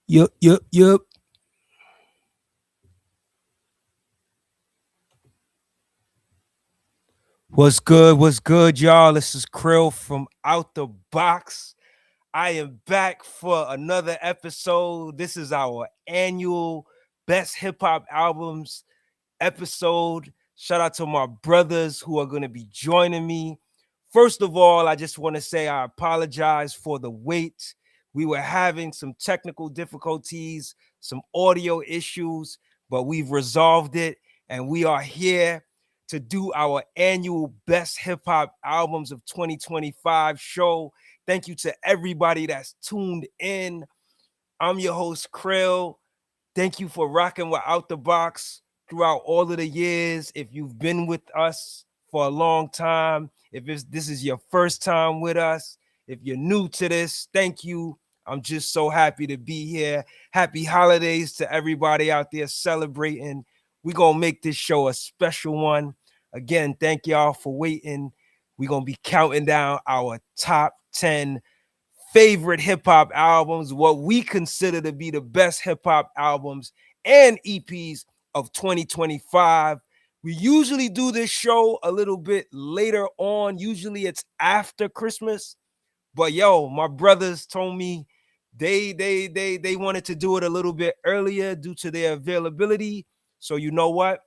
Yup, yup, yup. What's good? What's good, y'all? This is Cril from Out the Box. I am back for another episode. This is our annual Best Hip Hop Albums episode. Shout out to my brothers who are going to be joining me. First of all, I just want to say I apologize for the wait. We were having some technical difficulties, some audio issues, but we've resolved it and we are here to do our annual Best Hip Hop Albums of 2025 show. Thank you to everybody that's tuned in. I'm your host, Cril. Thank you for rocking with Out the Box throughout all of the years. If you've been with us for a long time, if this is your first time with us, if you're new to this, thank you. I'm just so happy to be here. Happy holidays to everybody out there celebrating. We're going to make this show a special one. Again, thank y'all for waiting. We're going to be counting down our top 10 favorite hip hop albums, what we consider to be the best hip hop albums and EPs of 2025. We usually do this show a little bit later on. Usually it's after Christmas. But yo, my brothers told me they wanted to do it a little bit earlier due to their availability. So you know what?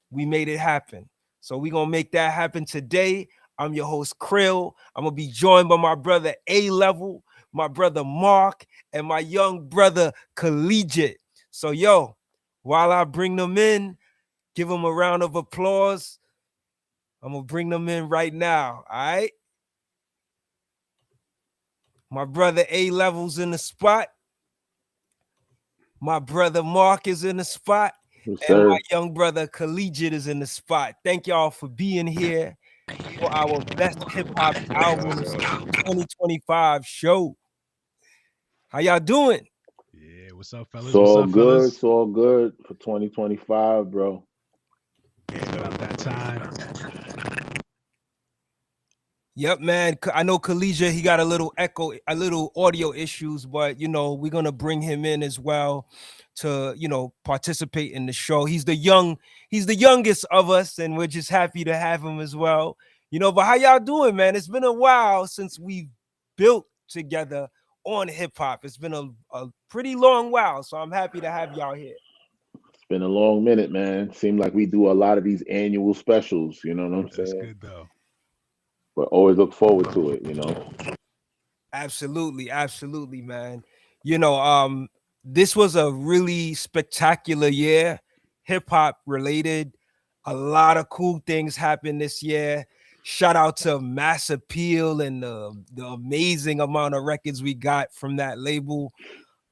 We made it happen. So we're gonna make that happen today. I'm your host, Cril. I'm gonna be joined by my brother A-Level, my brother Mark, and my young brother Culigett. So yo, while I bring them in, give them a round of applause. I'm gonna bring them in right now. All right. My brother A-Level's in the spot. My brother Mark is in the spot. Yes, And sir. my young brother Culigett is in the spot. Thank y'all for being here for our best hip hop albums 2025 show. How y'all doing? Yeah, what's up, fellas? It's What's all up, good. fellas? It's all good for 2025, bro. It's about that time. Yep, man. I know Culigett, he got a little audio issues, but we're gonna bring him in as well to participate in the show. He's the youngest of us, and we're just happy to have him as well. But how y'all doing, man? It's been a while since we've built together on hip hop. It's been a pretty long while, so I'm happy to have y'all here. It's been a long minute, man. Seems like we do a lot of these annual specials, you know what I'm That's saying? good though. But always look forward to it. Absolutely, man. This was a really spectacular year, hip hop related. A lot of cool things happened this year. Shout out to Mass Appeal and the amazing amount of records we got from that label.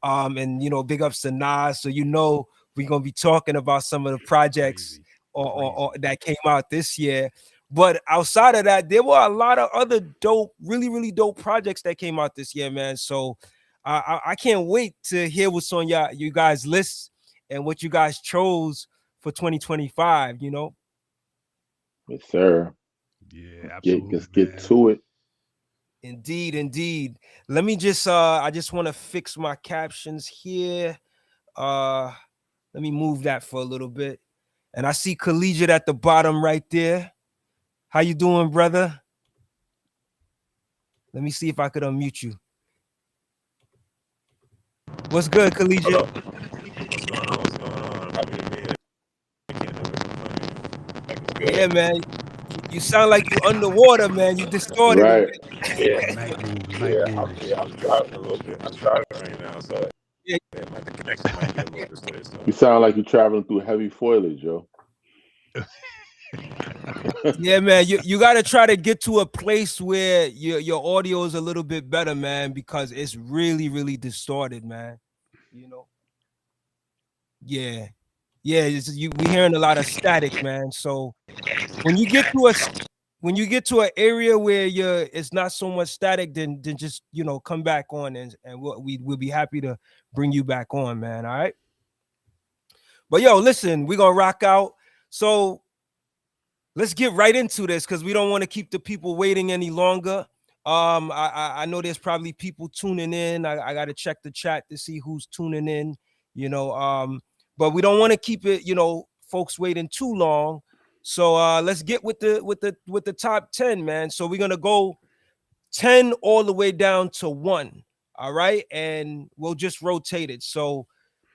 And big ups to Nas. So we're gonna be talking about some of the projects Crazy. or that came out this year. But outside of that, there were a lot of other dope, really, really dope projects that came out this year, man. So I can't wait to hear what's on you guys' lists and what you guys chose for 2025. Yes, sir. Yeah, Let's absolutely, get man. to it. Indeed. Let me just I just want to fix my captions here. Uh let me move that for a little bit. And I see Collegiate at the bottom right there. How you doing, brother? Let me see if I could unmute you. What's good, Collegiate? What's going on? What's going on? Happy to be here. Yeah, man. You sound like you underwater, man. You distorted a Right. bit. Yeah, Night moves, night yeah, moves. I'm driving a little bit. I'm driving right now, so Yeah, the connection might be a little distorted. So You sound like you're traveling through heavy foliage, yo. yeah, man. You gotta try to get to a place where your audio is a little bit better, man, because it's really, really distorted, man. You know. Yeah. Yeah, we hearing a lot of static, man. So when you get to an area where it's not so much static, then just come back on and we'll be happy to bring you back on, man. All right. But yo, listen, we're gonna rock out. So let's get right into this because we don't want to keep the people waiting any longer. I know there's probably people tuning in. I got to check the chat to see who's tuning in. You know, but we don't want to keep it, folks waiting too long. So let's get with the top 10, man. So we're gonna go 10 all the way down to 1. All right, and we'll just rotate it. So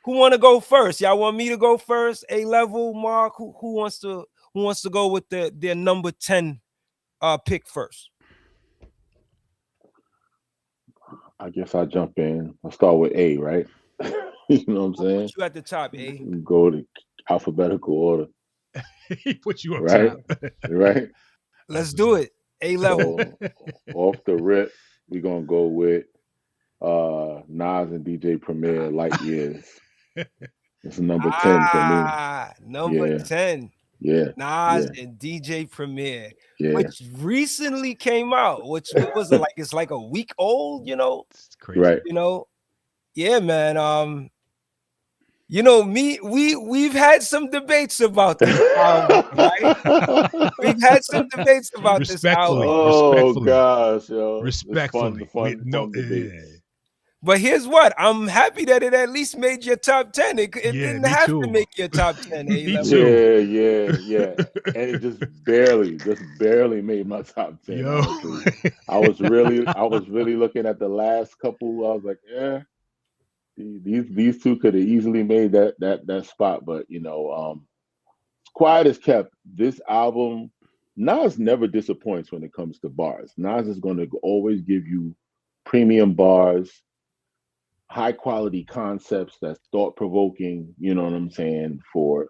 who want to go first? Y'all want me to go first? A level, Mark. Who wants to go with their number 10 pick first? I guess I'll jump in. I'll start with A, right? You know what I'm Who saying? put you at the top, A? Go to alphabetical order, He put you up right? top. Right? Let's do it. A level. So off the rip, we're gonna go with Nas and DJ Premier Light Years. It's number 10 for me. Number Yeah. 10. Yeah. Nas Yeah. and DJ Premier, Yeah. which recently came out. Which what was it like? It's like a week old, It's crazy. Right. Yeah, man. We've had some debates about this album, right? We've had some debates about this Respectfully. album. Oh Respectfully. gosh, yo. It's Respectfully. fun debates. But here's what, I'm happy that it at least made your top 10. It Yeah, didn't me have too. to make your top 10. Me A-level. too. Yeah. And it just barely made my top 10, Yo. honestly. I was really looking at the last couple. I was like, yeah, these two could have easily made that spot, but quiet as kept. This album, Nas never disappoints when it comes to bars. Nas is going to always give you premium bars, high quality concepts that's thought provoking. You know what I'm saying, for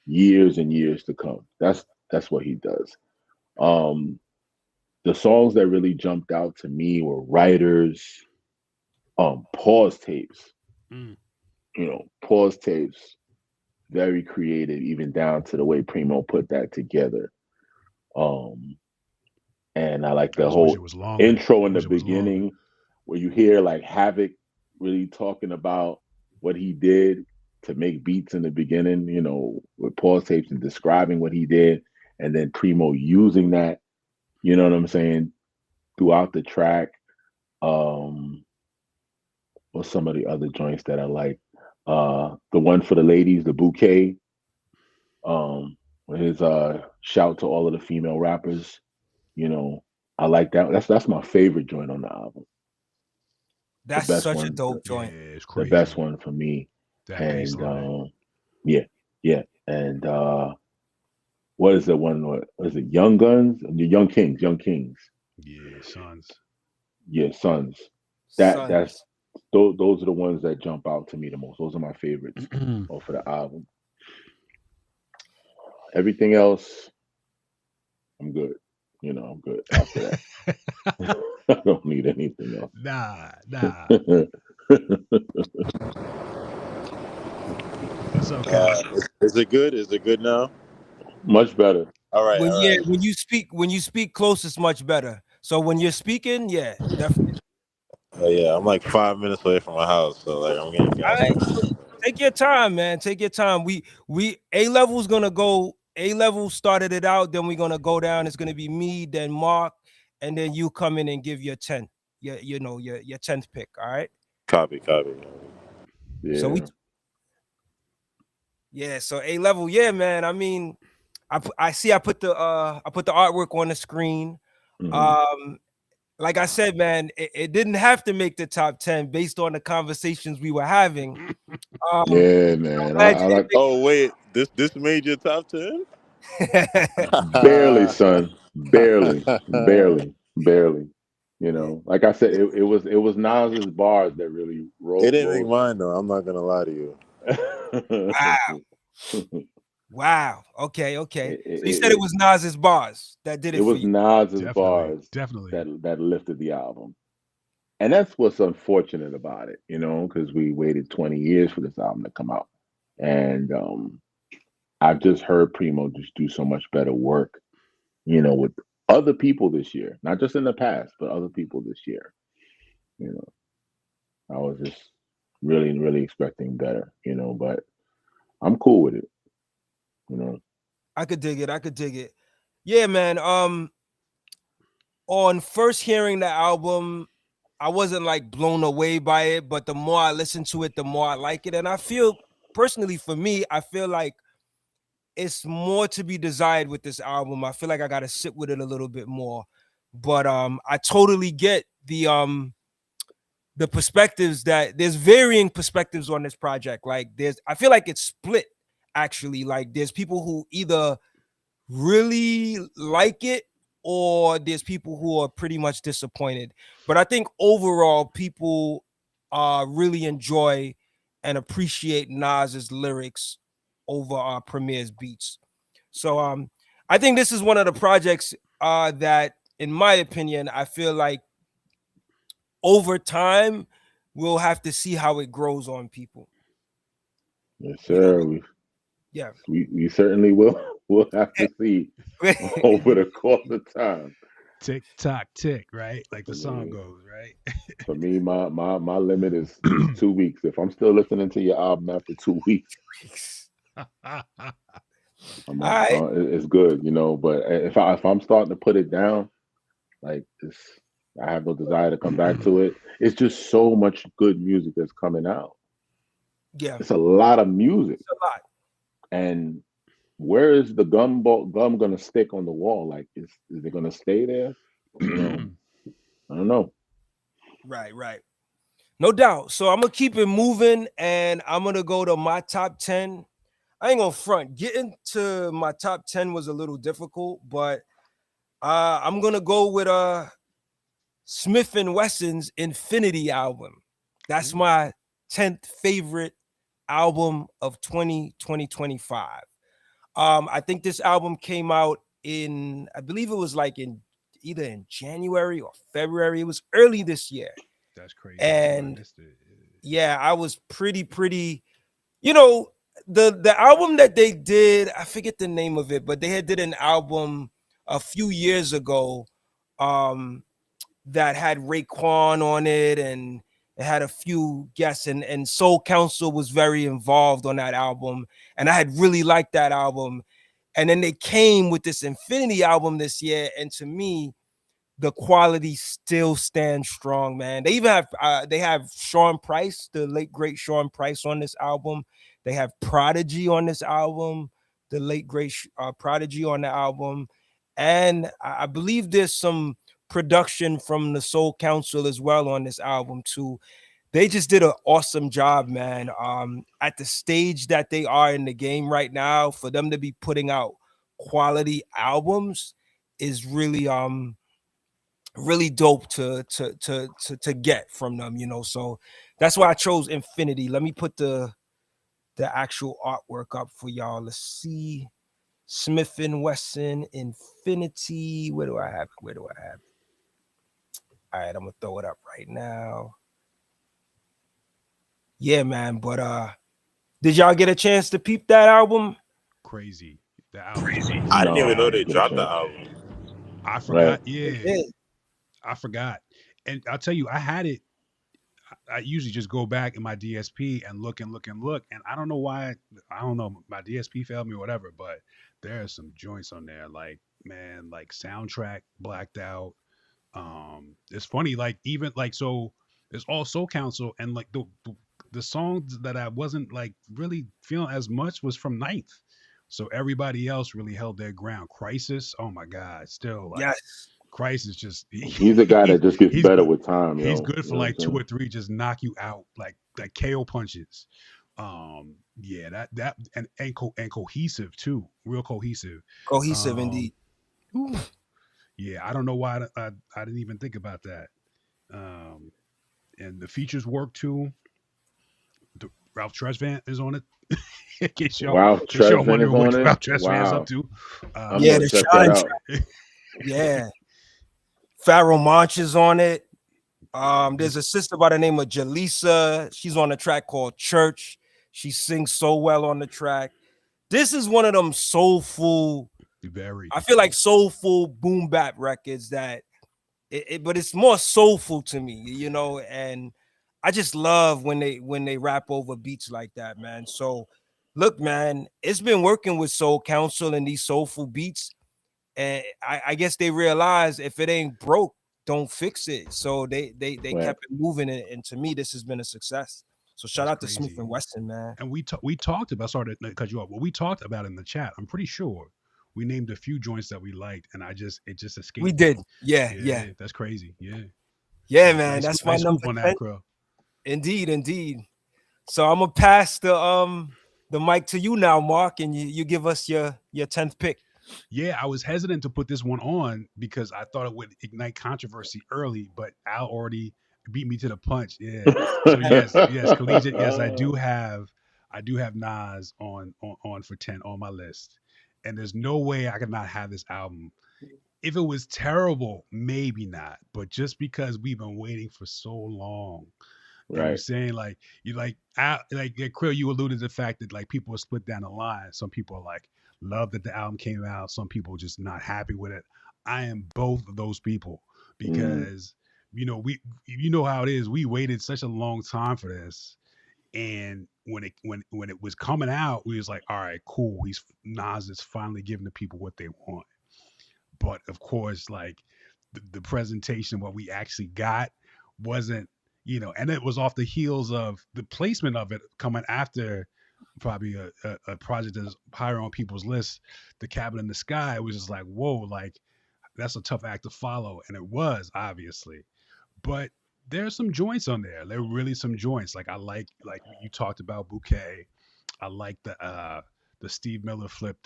years and years to come. That's what he does. The songs that really jumped out to me were Writers, pause tapes. Mm. Pause tapes, very creative, even down to the way Primo put that together. And I like the I just wish whole it was longer. intro in the Wish it was longer. beginning where you hear like Havoc really talking about what he did to make beats in the beginning, with pause tapes and describing what he did, and then Primo using that, you know what I'm saying, throughout the track. What's some of the other joints that I like? The one for the ladies, the bouquet. With his shout to all of the female rappers. I like that. That's my favorite joint on the album. That's best such a one. dope Yeah, joint. it's The crazy. best one for me. That And baseline. yeah. And what is the one? What is it? Young Guns? Young Kings. Yeah, sons. Yeah, Sons. That's Sons. those are the ones that jump out to me the most. Those are my favorites off of the album. Everything else, I'm good. I'm good after that. I don't need anything else. Nah. What's up, Cal? Is it good? Is it good now? Much better. All right. When you speak close, it's much better. So when you're speaking, yeah, definitely. Oh yeah, I'm like 5 minutes away from my house, so like I'm getting gas. All right, take your time, man. Take your time. We A-level's gonna go. A-level started it out, then we're gonna go down. It's gonna be me, then Mark, and then you come in and give your 10. Your 10th pick. All right. Copy. Yeah. So A-level, yeah, man. I mean, I put the artwork on the screen. Mhm. Like I said, man, it didn't have to make the top 10 based on the conversations we were having. Yeah, man. glad I you like Oh wait, this made your top 10? barely, son. Barely. Like I said, it was Nas's bars that really It didn't make rolled. mine though. I'm not gonna lie to you. Wow. Okay. So you said It it was Nas's bars that did it for was you. Nas's bars Definitely. that lifted the album. And that's what's unfortunate about it, because we waited 20 years for this album to come out. And I've just heard Primo just do so much better work, with other people this year, not just in the past, but other people this year. I was just really, really expecting better, but I'm cool with it. I could dig it. Yeah, man. On first hearing the album, I wasn't like blown away by it, but the more I listen to it, the more I like it. And I feel personally for me, I feel like it's more to be desired with this album. I feel like I gotta sit with it a little bit more. But I totally get the perspectives that there's varying perspectives on this project. Like I feel like it's split actually. Like there's people who either really like it or there's people who are pretty much disappointed. But I think overall people really enjoy and appreciate Nas's lyrics over Premier's beats. So I think this is one of the projects that in my opinion I feel like over time we'll have to see how it grows on people. Yes, You know, sir. yeah. We certainly will. We'll have to see over the course of time. Tick tock tick, right? Like the song Yeah. goes, right? For me, my limit is 2 weeks. If I'm still listening to your album after 2 weeks, All right. it's good, you know. But if I'm starting to put it down, like this, I have no desire to come back to it. It's just so much good music that's coming out. Yeah. It's a lot of music, It's a lot. and where is the gum gonna stick on the wall? Like, is it gonna stay there? You know, I don't know. Right. No doubt. So I'm gonna keep it moving and I'm gonna go to my top 10. I ain't gonna front. Getting to my top 10 was a little difficult, but I'm gonna go with Smith and Wesson's Infinity album. That's my 10th favorite album of 2025. I think this album came out in, I believe it was like in either in January or February. It was early this year. That's crazy. And yeah, I was pretty, you know, the album that they did, I forget the name of it, but they had did an album a few years ago that had Raekwon on it and it had a few guests and Soul Council was very involved on that album. And I had really liked that album. And then they came with this Infinity album this year. And to me, the quality still stands strong, man. They even have Sean Price, the late great Sean Price on this album. They have Prodigy on this album, the late great Prodigy on the album. And I believe there's some production from the Soul Council as well on this album too. They just did an awesome job, man. At the stage that they are in the game right now, for them to be putting out quality albums is really dope to get from them, you know. So that's why I chose Infinity. Let me put the actual artwork up for y'all. Let's see. Smith and Wesson Infinity. Where do I have it? All right, I'm gonna throw it up right now. Yeah, man. But did y'all get a chance to peep that album? Crazy. The album. I didn't even know they I dropped the didn't. album. I forgot. Right. Yeah, I forgot. And I'll tell you, I had it. I usually just go back in my DSP and look. And I don't know why. I don't know. My DSP failed me or whatever. But there are some joints on there, like, man, like Soundtrack blacked out. It's funny, like, even like, so there's all Soul Council, and like the songs that I wasn't like really feeling as much was from Ninth. So everybody else really held their ground. Crisis, oh my God, still like, Yes. Crisis just He's a guy that just gets he's better good. with time, yo. He's good You for know what like I'm two saying? or three, just knock you out like KO punches. Yeah, that and cohesive too, real cohesive. Cohesive Um, indeed. whew, yeah, I don't know why I didn't even think about that. Um, and the features work too. Ralph Tresvant is on it. in case Wow, y'all Tresvant wonder is what on Ralph it. Tresvant is up Wow, to. I'm Yeah, gonna the check that Shine out. track. Yeah. Pharaoh Monch is on it. There's a sister by the name of Jaleesa. She's on a track called Church. She sings so well on the track. This is one of them soulful, Very. I feel like soulful boom bap records that but it's more soulful to me, you know, and I just love when they rap over beats like that, man. So look, man, it's been working with Soul Council and these soulful beats. and I guess they realized if it ain't broke, don't fix it. So they Right. kept it moving, and to me, this has been a success. So shout That's out to Smith crazy. and Wesson, man. And we talked about, sorry to cut you off, but we talked about in the chat. I'm pretty sure we named a few joints that we liked, and it just We escaped me. did, yeah, yeah, Yeah, that's crazy. Yeah, yeah, nice, man. That's my nice scoop number on that, 10. Crow. Indeed, indeed. So I'm gonna pass the mic to you now, Mark, and you give us your 10th pick. Yeah, I was hesitant to put this one on because I thought it would ignite controversy early, but Al already beat me to the punch. Yeah. So yes, collegiate. Yes, I do have Nas on for 10 on my list, and there's no way I could not have this album. If it was terrible, maybe not, but just because we've been waiting for so long. And you're Right. saying like you like Krill, you alluded to the fact that like people are split down the line. Some people are like love that the album came out. Some people are just not happy with it. I am both of those people Mm, because you know how it is. We waited such a long time for this, and when it was coming out, we was like, all right, cool. Nas is finally giving the people what they want. But of course, like the presentation, what we actually got wasn't, and it was off the heels of the placement of it coming after probably a project that's higher on people's list, The Cabin in the Sky. It was just like, whoa, like that's a tough act to follow. And it was, obviously. But there's some joints on there. There are really some joints. Like I like you talked about Bouquet. I like the Steve Miller flip,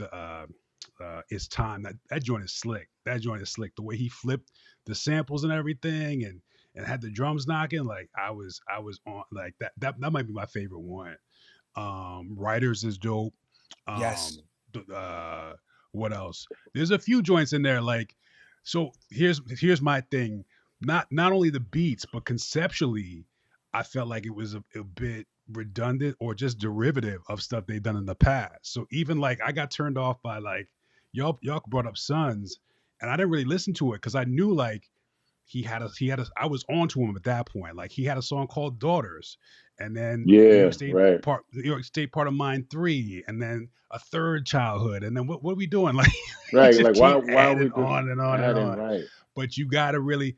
It's Time. That joint is slick. That joint is slick. The way he flipped the samples and everything, and had the drums knocking, like I was on like that might be my favorite one. Writers is dope. Yes, Um, what else? There's a few joints in there. Like, so here's my thing. Not only the beats, but conceptually, I felt like it was a bit redundant or just derivative of stuff they've done in the past. So even like I got turned off by like y'all brought up Sons, and I didn't really listen to it because I knew like he had a I was on to him at that point. Like he had a song called Daughters, and then yeah. Right. New York State Part of Mine 3, and then a third childhood, and then what are we doing? Like he Right. just Like why keep why are we adding just on and on and adding on. right? But you gotta really,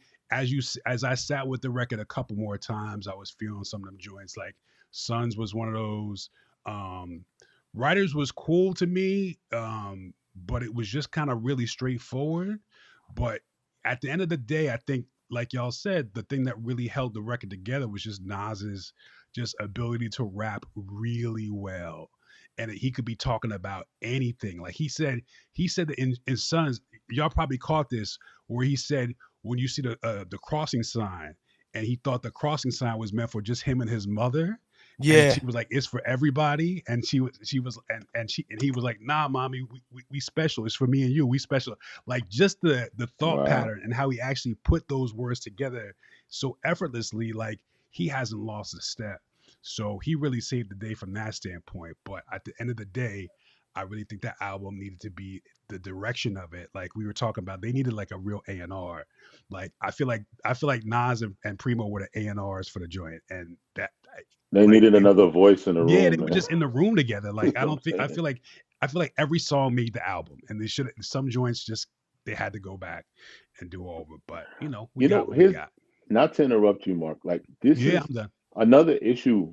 as I sat with the record a couple more times, I was feeling some of them joints. Like Sons was one of those. Um, Writers was cool to me, but it was just kind of really straightforward. But at the end of the day, I think, like y'all said, the thing that really held the record together was just Nas's just ability to rap really well. And he could be talking about anything. Like he said that in Sons, y'all probably caught this, where he said when you see the crossing sign, and he thought the crossing sign was meant for just him and his mother, and yeah, she was like, it's for everybody. And and he was like, nah, mommy, we special. It's for me and you. We special. Like just the thought Wow. pattern and how he actually put those words together so effortlessly, like he hasn't lost a step. So he really saved the day from that standpoint. But at the end of the day, I really think that album needed to be the direction of it. Like we were talking about, they needed like a real A&R. Like I feel like Nas and Primo were the A&Rs for the joint, and that They like needed they another voice in the yeah, they room, were man. just in the room together. You Like I know don't what think I'm saying? I feel like every song made the album, and they should some joints just they had to go back and do over. But we You got know, what we here's got. not to interrupt you, Mark. Like this Yeah, is I'm done. another issue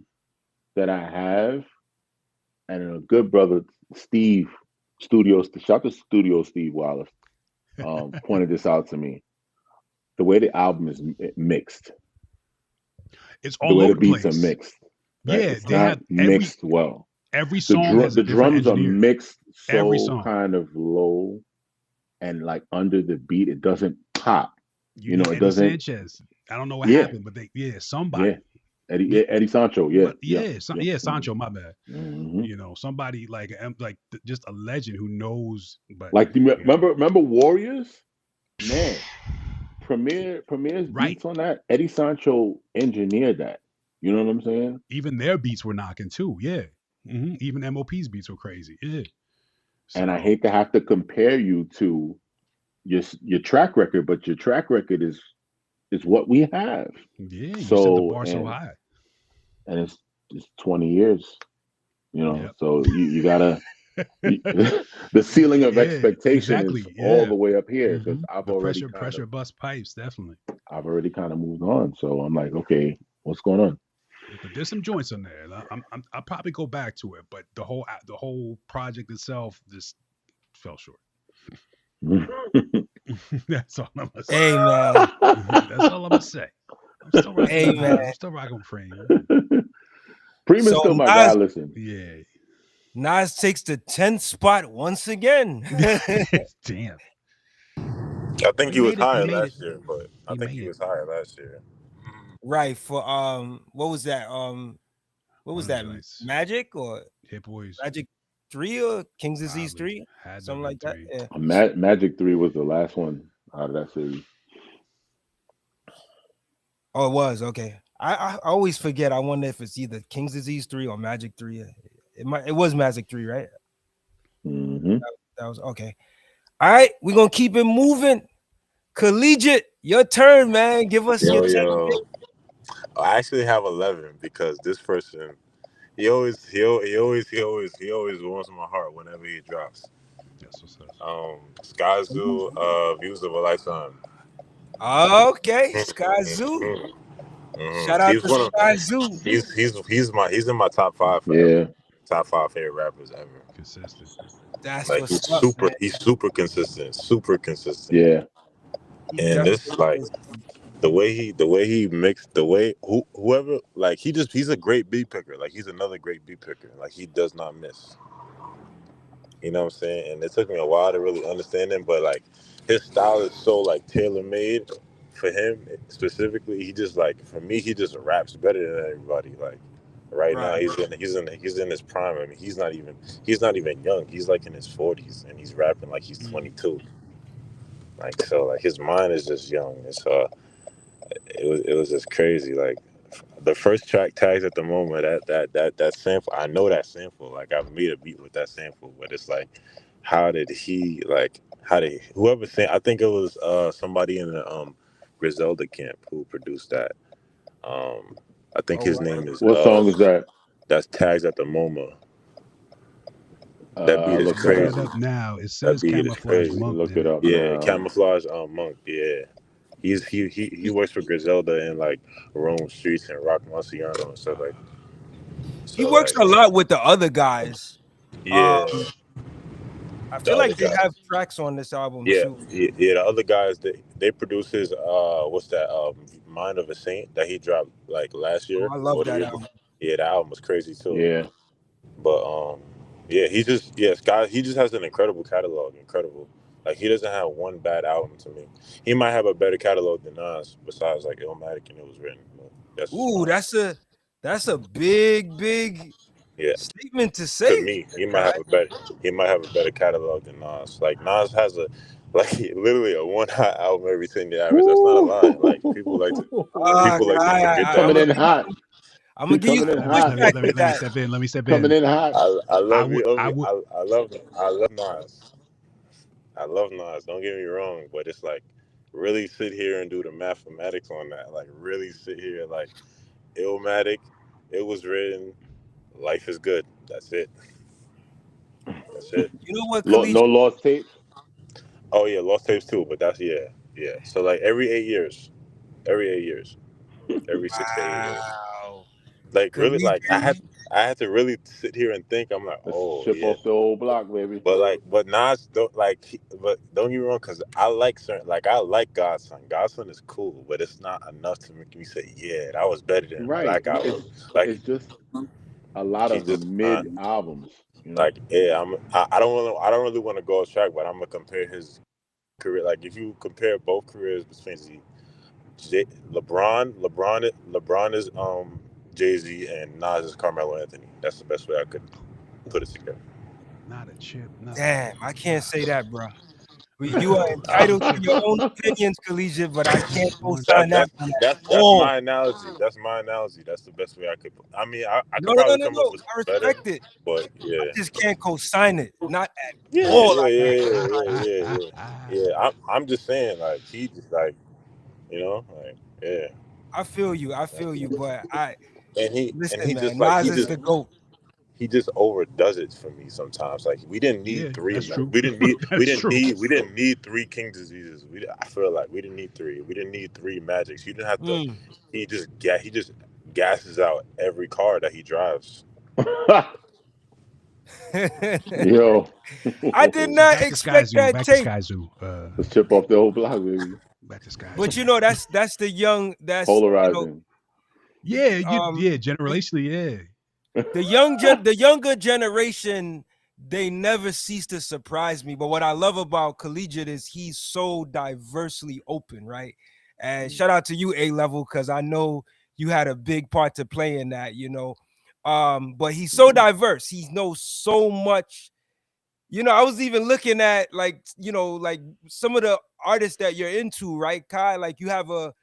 that I have, and a good brother, Steve Studios, shout to Studio Steve Wallace, pointed this out to me. The way the album is mixed, It's the all way over the the beats are place. mixed, right? Yeah, It's they not have mixed well. every The song has a the different drums are engineer. mixed Every so song. kind of low and like under the beat, it doesn't pop. You You know, need it Eddie doesn't. Sanchez. I don't know what Yeah, happened, but yeah. somebody. Yeah, Eddie Sancho. Yeah, But yeah, yeah, yeah. Sancho, my bad. Hmm. Somebody like just a legend who knows. But Like, you know, remember Warriors? Man, Premier's right? beats on that. Eddie Sancho engineered that. You know what I'm saying? Even their beats were knocking too. Yeah. Even MOP's beats were crazy. Yeah. And I So hate to have to compare you to your track record, but your track record is what we have. yeah, you set the So bar so high. and it's 20 years. You know, Yep. so you gotta. The ceiling of Yeah, expectation is exactly. all Yeah. the way up here because The pressure bust pipes, definitely. I've already kind of moved on. So I'm like, okay, what's going But there's some joints in there. I'll probably go back to it, but the whole project itself just fell short. on? That's all I'm gonna say. Hey man, That's all I'm gonna say. I'm still rocking hey with man. I'm still rocking with Freeman. Freeman's So still my guy. Nas Listen, Yeah. Nas takes the 10th spot once again. Damn. I think He he was made it. He higher made it. last year, but I He think made he it. was higher last year. Right, for what was that? What One was of them that? joints. Magic or Hit boys. Magic 3 or King's Disease Probably 3? had to have Something been like that. three. Yeah. Magic 3 was the last one out of that series. Oh, it was. Okay. I always forget. I wonder if it's either King's Disease 3 or Magic 3. It was Magic 3, right? Hmm That was okay. All right, we're gonna keep it moving. Collegiate, your turn, man. Give us your Yo, 10. yo. I actually have 11 because this person, he always warms my heart whenever he drops. That's what's up. Sky Zoo, Views of a Lifetime. Okay, Sky Zoo. Shout out He's to one of Sky Zoo. he's in my top five forever. Yeah. Top five favorite rappers ever. Consistent. That's Like what's up, man. he's super consistent. Yeah. He And this definitely like is. the way he mixed whoever like he's a great beat picker. Like he's another great beat picker. Like he does not miss. You know what I'm saying? And it took me a while to really understand him, but like his style is so like tailor made for him specifically. He just like for me, he just raps better than everybody. Like right now, Right. he's in his prime. I mean, he's not even young. He's like in his 40s, and he's rapping like he's Mm. 22. Like so, like his mind is just young. It was just crazy. Like the first track tags at the moment that sample. I know that sample. Like I've made a beat with that sample, but it's like, how did he like? How did whoever sang? I think it was somebody in the Griselda camp who produced that. I think Oh, his wow. name is What song is that? that's tags at the moment. That beat I'll is look that Looking up. it crazy. up now. It That says beat is Camouflage crazy. Monk Look did it it. up Yeah, now. camouflage monk. Yeah, he works for Griselda and like Rome Streets and Rock Marciano and stuff like. He So works like, a lot with the other guys. yeah, Um, I the feel other like they have guys. tracks on this album Yeah, too. yeah, the other guys they produce his what's that Mind of a Saint that he dropped like last Oh, year I love or the that year album. before. Yeah, that album was crazy too. Yeah. But yeah, Scott, he just has an incredible catalog. Incredible. Like he doesn't have one bad album to me. He might have a better catalog than Nas, besides like Illmatic and It Was Written. But that's just Ooh, my that's a big yeah. statement to To say. me, Right? he might have a better catalog than Nas. Like Nas has a like literally a one hot album every 10-year average. That's not a lie. Like Uh, people like to forget I'm that. Coming gonna in hot. I'm gonna He give you coming in some Let hot. me pushback let me with let me that. step in. Let me step Coming in. in hot. I I love would you. I would I love Nas. I love Nas. Don't get me wrong, but it's like really sit here and do the mathematics on that. Like really sit here like Illmatic, It Was Written, Life Is Good. That's it. That's it. You know what, No Collegiate? lost tapes. Oh yeah, Lost Tapes too, but that's yeah. So like every 8 years, every 6 to 8 years. Wow. Like really, like Collegiate. I had to really sit here and think. I'm like, Let's oh ship yeah. off the old block, baby. But Nas don't like, but don't get me wrong, cause I like certain, like I like Godson. Godson is cool, but it's not enough to make me say, yeah, that was better than Right. Black Album. Like It's just a lot he of just not mid albums, like yeah. I don't really want to go off track, but I'm gonna compare his career. Like if you compare both careers between LeBron is Jay Z and Nas is Carmelo Anthony. That's the best way I could put it together. not a chip, nothing. Damn, I can't say Nas. that, bro. You are Uh, entitled to your own opinions, Collegiate, but I can't One co-sign chip. that That's one at that's all. my analogy. That's my analogy. That's the best way I could. I mean, I No, could no, no, probably no, come up no. with I something better, respect it. but I yeah, just can't co-sign it. Not at yeah, all. yeah, I yeah, can't yeah, co-sign yeah, it. yeah, yeah. Yeah, I'm just saying, like he just like like yeah, I feel you, but I and he listen, just man. like Nas is the GOAT. he just overdoes it for me sometimes. Like we didn't need Yeah, three. that's Like true. we didn't need. We That's didn't true. need. We didn't need three King Diseases. I feel like we didn't need three. We didn't need three Magics. You didn't have to. Mm. He just gasses out every car that he drives. Yo. I did So not back to Sky expect Zoo. that Back to take. Sky Zoo. Let's chip off the whole block, baby. Back to Sky But Zoo. you know, that's the young, that's Polarizing. Yeah, um yeah. Generationally, yeah. the younger generation, they never cease to surprise me. But what I love about Collegiate is he's so diversely open, right? And shout out to you, A Level, because I know you had a big part to play in that, you know. But he's so Mhm. diverse. He knows so much. You know, I was even looking at, like, you know, like some of the artists that you're into, right, Kai? Like you have a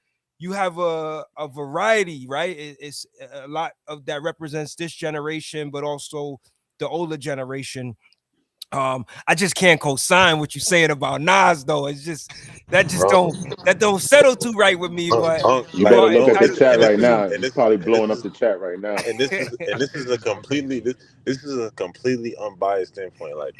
variety, right? It's a lot of that represents this generation, but also the older generation. I just can't co-sign what you're saying about Nas, though. It's just that just Bro, don't settle too right with me. But You like better but look no, at the this chat and this right is now. and He's this probably and this blowing up is the chat right now. and this is a It's completely all good. this is a completely unbiased standpoint. Like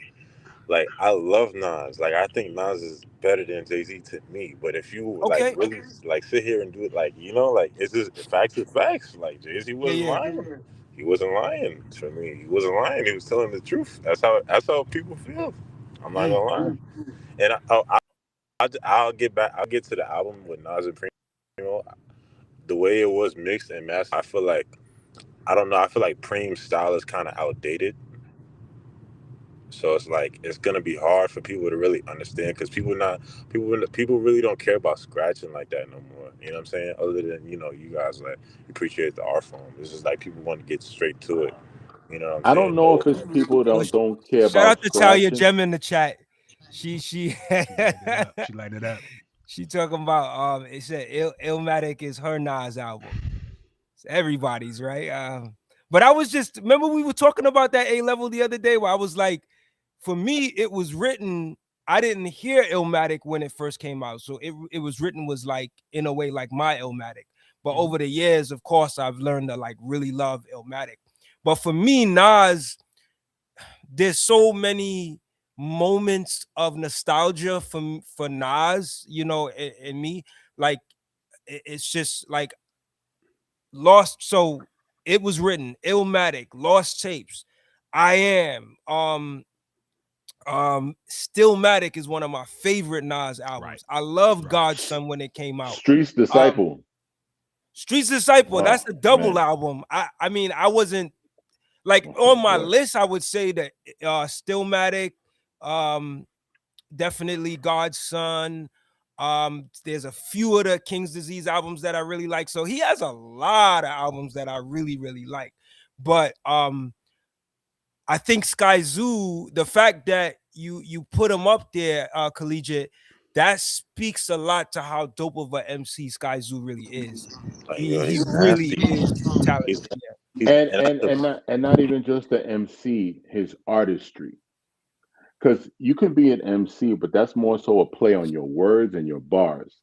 I love Nas. Like I think Nas is better than Jay-Z to me. But if you like okay, really like sit here and do it, like like it's just facts is facts. Like Jay-Z yeah, wasn't yeah. lying. He wasn't lying to me. He wasn't lying. He was telling the truth. That's how people feel. I'm not Mm. gonna lie. And I'll get back. I'll get to the album with Nas and Primo. The way it was mixed and mastered, I feel like I don't know. I feel like Preem's style is kind of outdated. So it's like it's gonna be hard for people to really understand because people really don't care about scratching like that no more. You know what I'm saying? Other than you guys like appreciate the art form. This is like people want to get straight to it. You know what I'm I don't saying? know if it's No, people Well, don't care shout about out to Talia scratching. Gem in the chat. She She lighted it up. She lighted it up. she talking about it said Illmatic is her Nas album. It's everybody's, right? But I was just remember we were talking about that A Level the other day where I was like, for me, it was written. I didn't hear Illmatic when it first came out. So it was written was like in a way like my Illmatic. But Mhm. over the years, of course, I've learned to like really love Illmatic. But for me, Nas, there's so many moments of nostalgia for Nas, you know, in me. Like it's just like lost. So it was written Illmatic, Lost Tapes, I Am, Stillmatic is one of my favorite Nas Right. albums. I love Right. Godson when it came out. Streets Um, Disciple. Streets Disciple, Oh that's a double man. album. I mean, I wasn't like on my Yeah. list, I would say that Stillmatic, um, definitely God's Son. There's a few of the King's Disease albums that I really like. So he has a lot of albums that I really, really like. But I think Sky Zoo, the fact that you put him up there, Collegiate, that speaks a lot to how dope of a MC Sky Zoo really is. like He he's really nasty. is talented. He's Yeah. he's and I could, And not even just the MC, his artistry. Because you can be an MC, but that's more so a play on your words and your bars.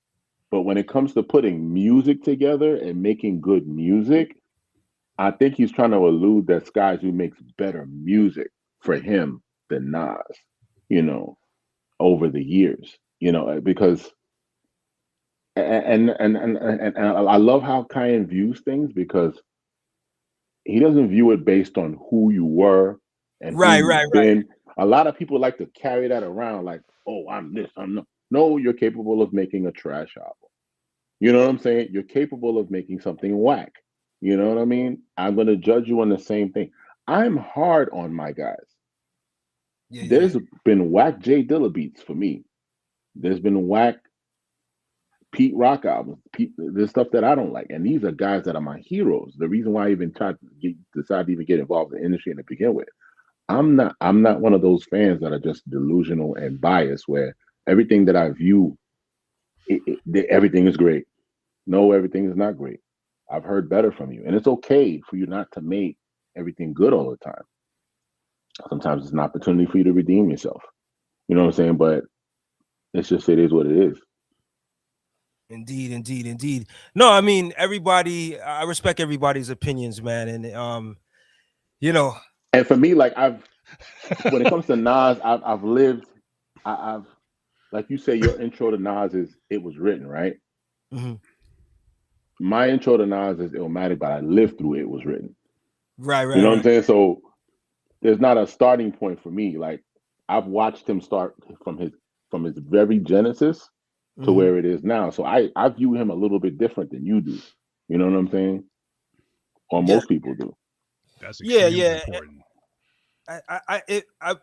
But when it comes to putting music together and making good music, I think he's trying to allude that Sky Zoo makes better music for him than Nas, you know, over the years, because and I love how Kyan views things because he doesn't view it based on who you were and who Right, right, you've right. been. A lot of people like to carry that around like, oh, I'm this, I'm not. No, you're capable of making a trash album. You know what I'm saying? You're capable of making something whack. You know what I mean? I'm going to judge you on the same thing. I'm hard on my guys. Yeah, yeah. There's been whack Jay Dilla beats for me. There's been whack Pete Rock albums. There's stuff that I don't like, and these are guys that are my heroes. The reason why I even decided to even get involved in the industry to begin with. I'm not one of those fans that are just delusional and biased where everything that I view, everything is great. No, everything is not great. I've heard better from you, and it's okay for you not to make everything good all the time. Sometimes it's an opportunity for you to redeem yourself. You know what I'm saying? But it's just it is what it is. Indeed, indeed, indeed. No, I mean everybody. I respect everybody's opinions, man, and you know, And for me, like when it comes to Nas, I've lived, I've like you say, your intro to Nas is It Was Written, right? Mm-hmm. My intro to Nas is Illmatic, but I lived through It Was Written. Right, You right, know what I'm right. saying? So there's not a starting point for me. Like I've watched him start from his very genesis to Mm-hmm. where it is now. So I view him a little bit different than you do. You know what I'm saying? Or Yeah, most people do. That's yeah, extremely yeah. important.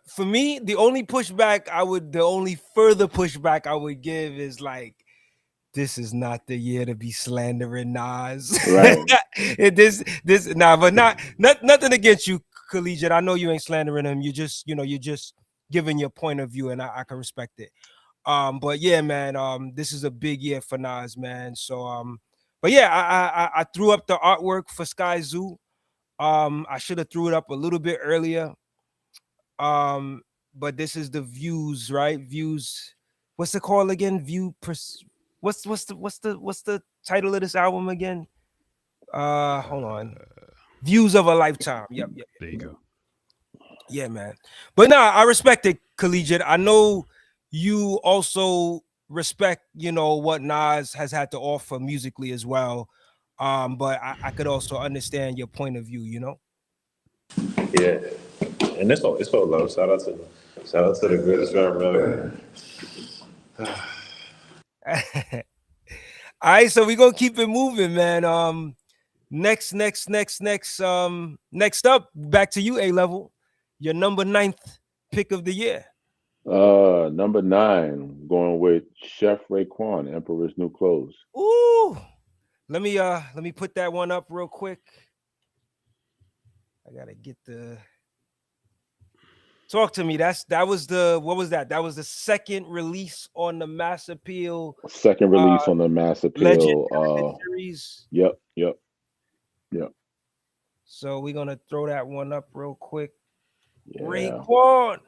For me, the only the only further pushback I would give is like, this is not the year to be slandering Nas. Right. But nothing against you, Collegiate. I know you ain't slandering him. You're just giving your point of view, and I can respect it. But yeah, man, this is a big year for Nas, man. So but yeah, I threw up the artwork for Sky Zoo. I should have threw it up a little bit earlier. Um, but this is the views, right? Views. What's the call again? What's the title of this album again? Hold on. Views of a Lifetime. Yep, yep. There you go. Yeah, man. But nah, I respect it, Collegiate. I know you also respect, what Nas has had to offer musically as well. But I could also understand your point of view. Yeah, and it's all love. Shout out to the greatest rapper ever. All right, so we're gonna keep it moving, man. Next up, back to you, A level. Your number 9th pick of the year. Number 9, going with Chef Raekwon, Emperor's New Clothes. Ooh, let me put that one up real quick. I gotta get the talk to me. That was what was that? That was the second release on the Mass Appeal Second release on the Mass Legend Appeal. series. Yep. So we're gonna throw that one up real quick. Yeah. Raekwon,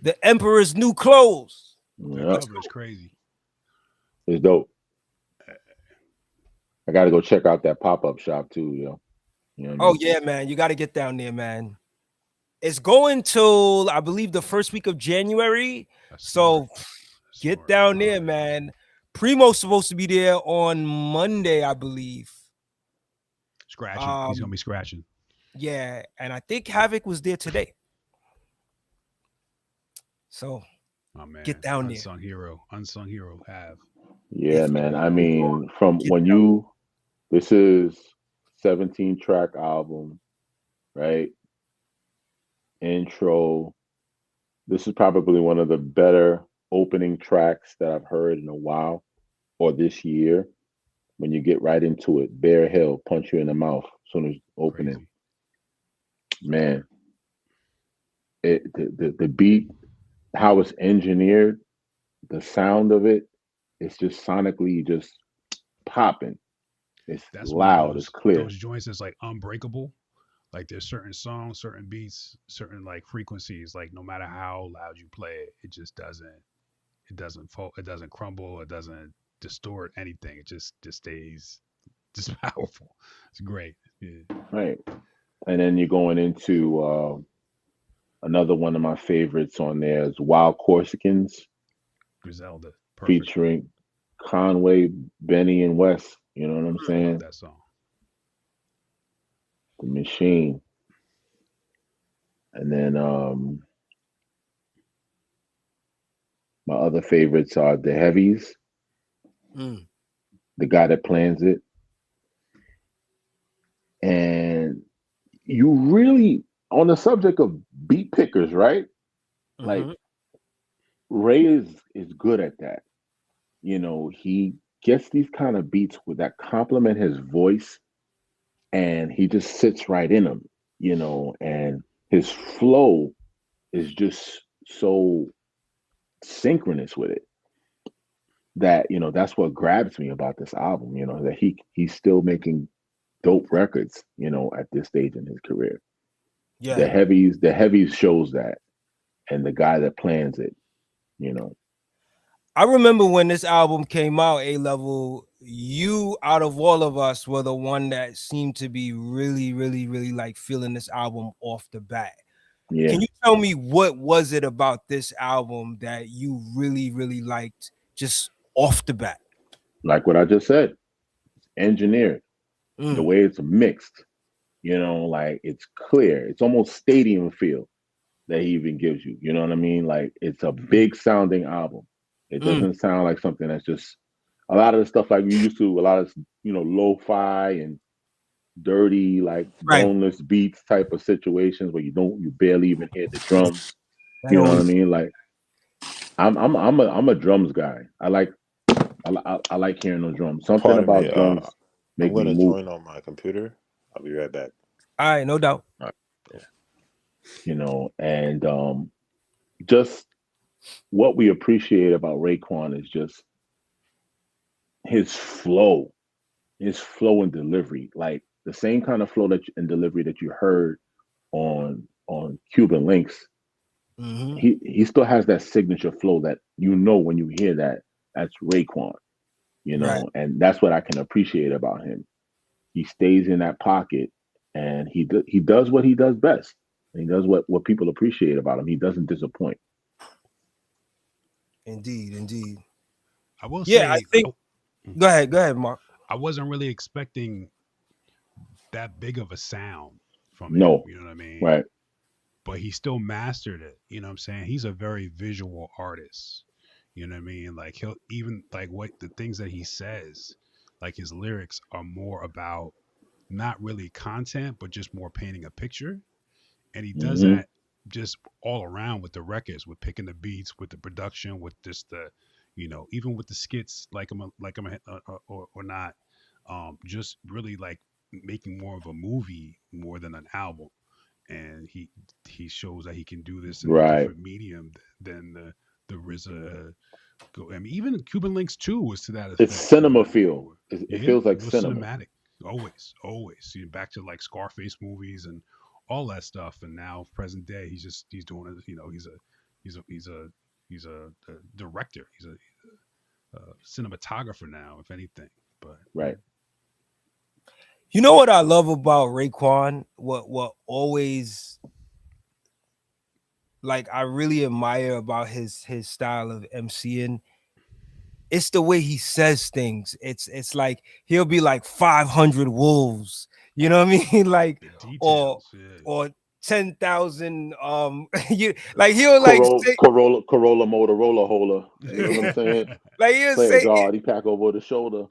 the Emperor's New Clothes. That Yep. cover is crazy. It's dope. I got to go check out that pop-up shop too, yo. You know what I Oh mean? yeah, man. You got to get down there, man. It's going till I believe the first week of January. That's So smart. That's get smart. down there, man. Primo's supposed to be there on Monday, I believe. Scratching. He's gonna be scratching. Yeah, and I think Havoc was there today. So Oh man, get down there. unsung hero. Have Yeah, If man. I mean, from get when down. this is 17-track album, right? Intro. This is probably one of the better opening tracks that I've heard in a while or this year. When you get right into it, Bear Hill, punch you in the mouth as soon as opening. crazy. Man, the beat, how it's engineered, the sound of it, it's just sonically just popping. It's That's one of loud, it's clear. those joints that's like unbreakable. Like there's certain songs, certain beats, certain like frequencies. Like no matter how loud you play it, it just doesn't fall, it doesn't crumble, it doesn't distort anything. It just stays just powerful. It's great. Yeah. Right. And then you're going into another one of my favorites on there is Wild Corsicans Griselda. Perfect. featuring Conway, Benny, and West. You know what I'm I love saying? that song. The Machine. And then my other favorites are The Heavies, Mm. The Guy That Plans It. And you really, on the subject of beat pickers, right? Like Mhm. Ray is good at that. You know, he gets these kind of beats with that complement his voice, and he just sits right in them, and his flow is just so synchronous with it that, that's what grabs me about this album, that he's still making dope records, at this stage in his career. Yeah. The heavies shows that, and The Guy That Plans It. I remember when this album came out, A level, you out of all of us were the one that seemed to be really, really, really like feeling this album off the bat. Yeah, Can you tell me what was it about this album that you really, really liked just off the bat? like what I just said, engineered. The Mm, way it's mixed, like it's clear. It's almost stadium feel that he even gives you. You know what I mean? Like it's a big sounding album. It mm, doesn't sound like something that's just a lot of the stuff like we used to, a lot of lo-fi and dirty, like right. boneless beats type of situations where you barely even hear the drums. That You know what I always mean? Like I'm a drums guy. I like hearing those drums. Something Pardon me. about drums I'm make me gonna move. join on my computer. I'll be right back. all right, no doubt. All right. Yeah. And just what we appreciate about Raekwon is just his flow, and delivery, like the same kind of flow and delivery that you heard on Cuban Links. Hmm. He still has that signature flow that when you hear that, that's Raekwon. Right. And that's what I can appreciate about him. He stays in that pocket, and he does what he does best. And he does what people appreciate about him. He doesn't disappoint. Indeed, indeed. I will Yeah, I say, think. Go ahead, Mark. I wasn't really expecting that big of a sound from him. No, You know what I mean? right? But he still mastered it. You know what I'm saying? He's a very visual artist. You know what I mean? Like he'll even like what the things that he says, like his lyrics are more about not really content, but just more painting a picture. And he does Hmm. that just all around with the records, with picking the beats, with the production, with just the, even with the skits, or not, just really like making more of a movie more than an album. And he shows that he can do this in a Right. different medium than the RZA. I mean, even Cuban Links 2 was to that It's effect. You know cinema what I mean? feel. It Yeah, feels like it was cinema. cinematic. Always, always. See, back to like Scarface movies and all that stuff. And now, present day, he's doing it. He's a director. He's a cinematographer now, if anything. But Right. You know what I love about Raekwon? What always like I really admire about his style of MCing. It's the way he says things. It's like he'll be like 500 wolves. You know what I mean? Like the or details, yeah. or 10,000 you like he'll like say Corolla Motorola holder. You know what I'm saying? like he'll Playing say guard, he pack over the shoulder.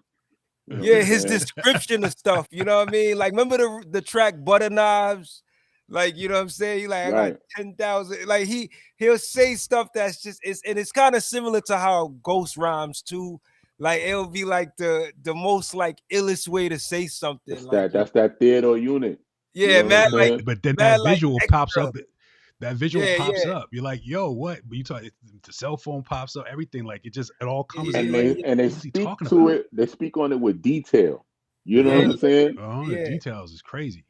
You know what yeah, I'm his saying? description of stuff, you know what I mean? Like, remember the track Butter Knives? Like, you know what I'm saying? He like, I got Right. 10,000. Like he'll say stuff that's just it's kind of similar to how Ghost rhymes too. Like it'll be like the most like illest way to say something. That's Like that. That's that theater unit. You yeah, know what I'm man, like saying? But then man, that like visual pops extra. up. That visual Yeah, pops yeah, up. You're like, yo, what? But you talk, the cell phone pops up. Everything like it all comes in. And yeah, Like, they yeah, and they what was he speak talking to about? it. They speak on it with detail. You know yeah, what Uh-huh. I'm saying? Uh-huh. The yeah. details is crazy.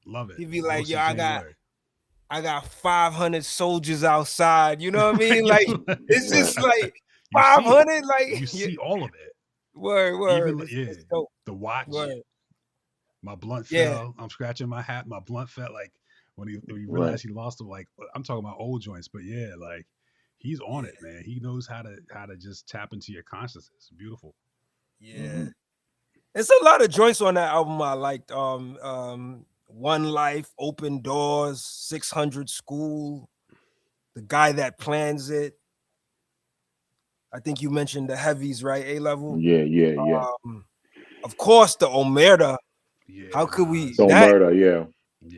Love it. He'd be like, Most yo, of January. I got 500 soldiers outside. You know what I mean? Yo, Like it's Right. just like you see it. 500. Like You yeah, see all of it. word. Even yeah, It's dope. the watch. Word. My blunt Yeah. fell. I'm scratching my hat. My blunt fell. Like when he Right. realized he lost him. Like I'm talking about old joints, but yeah, like he's on Yeah. it, man. He knows how to just tap into your consciousness. Beautiful. Yeah. Hmm. It's a lot of joints on that album I liked. One Life, Open Doors, 600 School, The Guy That Plans It. I think you mentioned the heavies, right? A level. Yeah. Um, of course, the Omerta. How Yeah, could we Nas. Don't that murder. Yeah.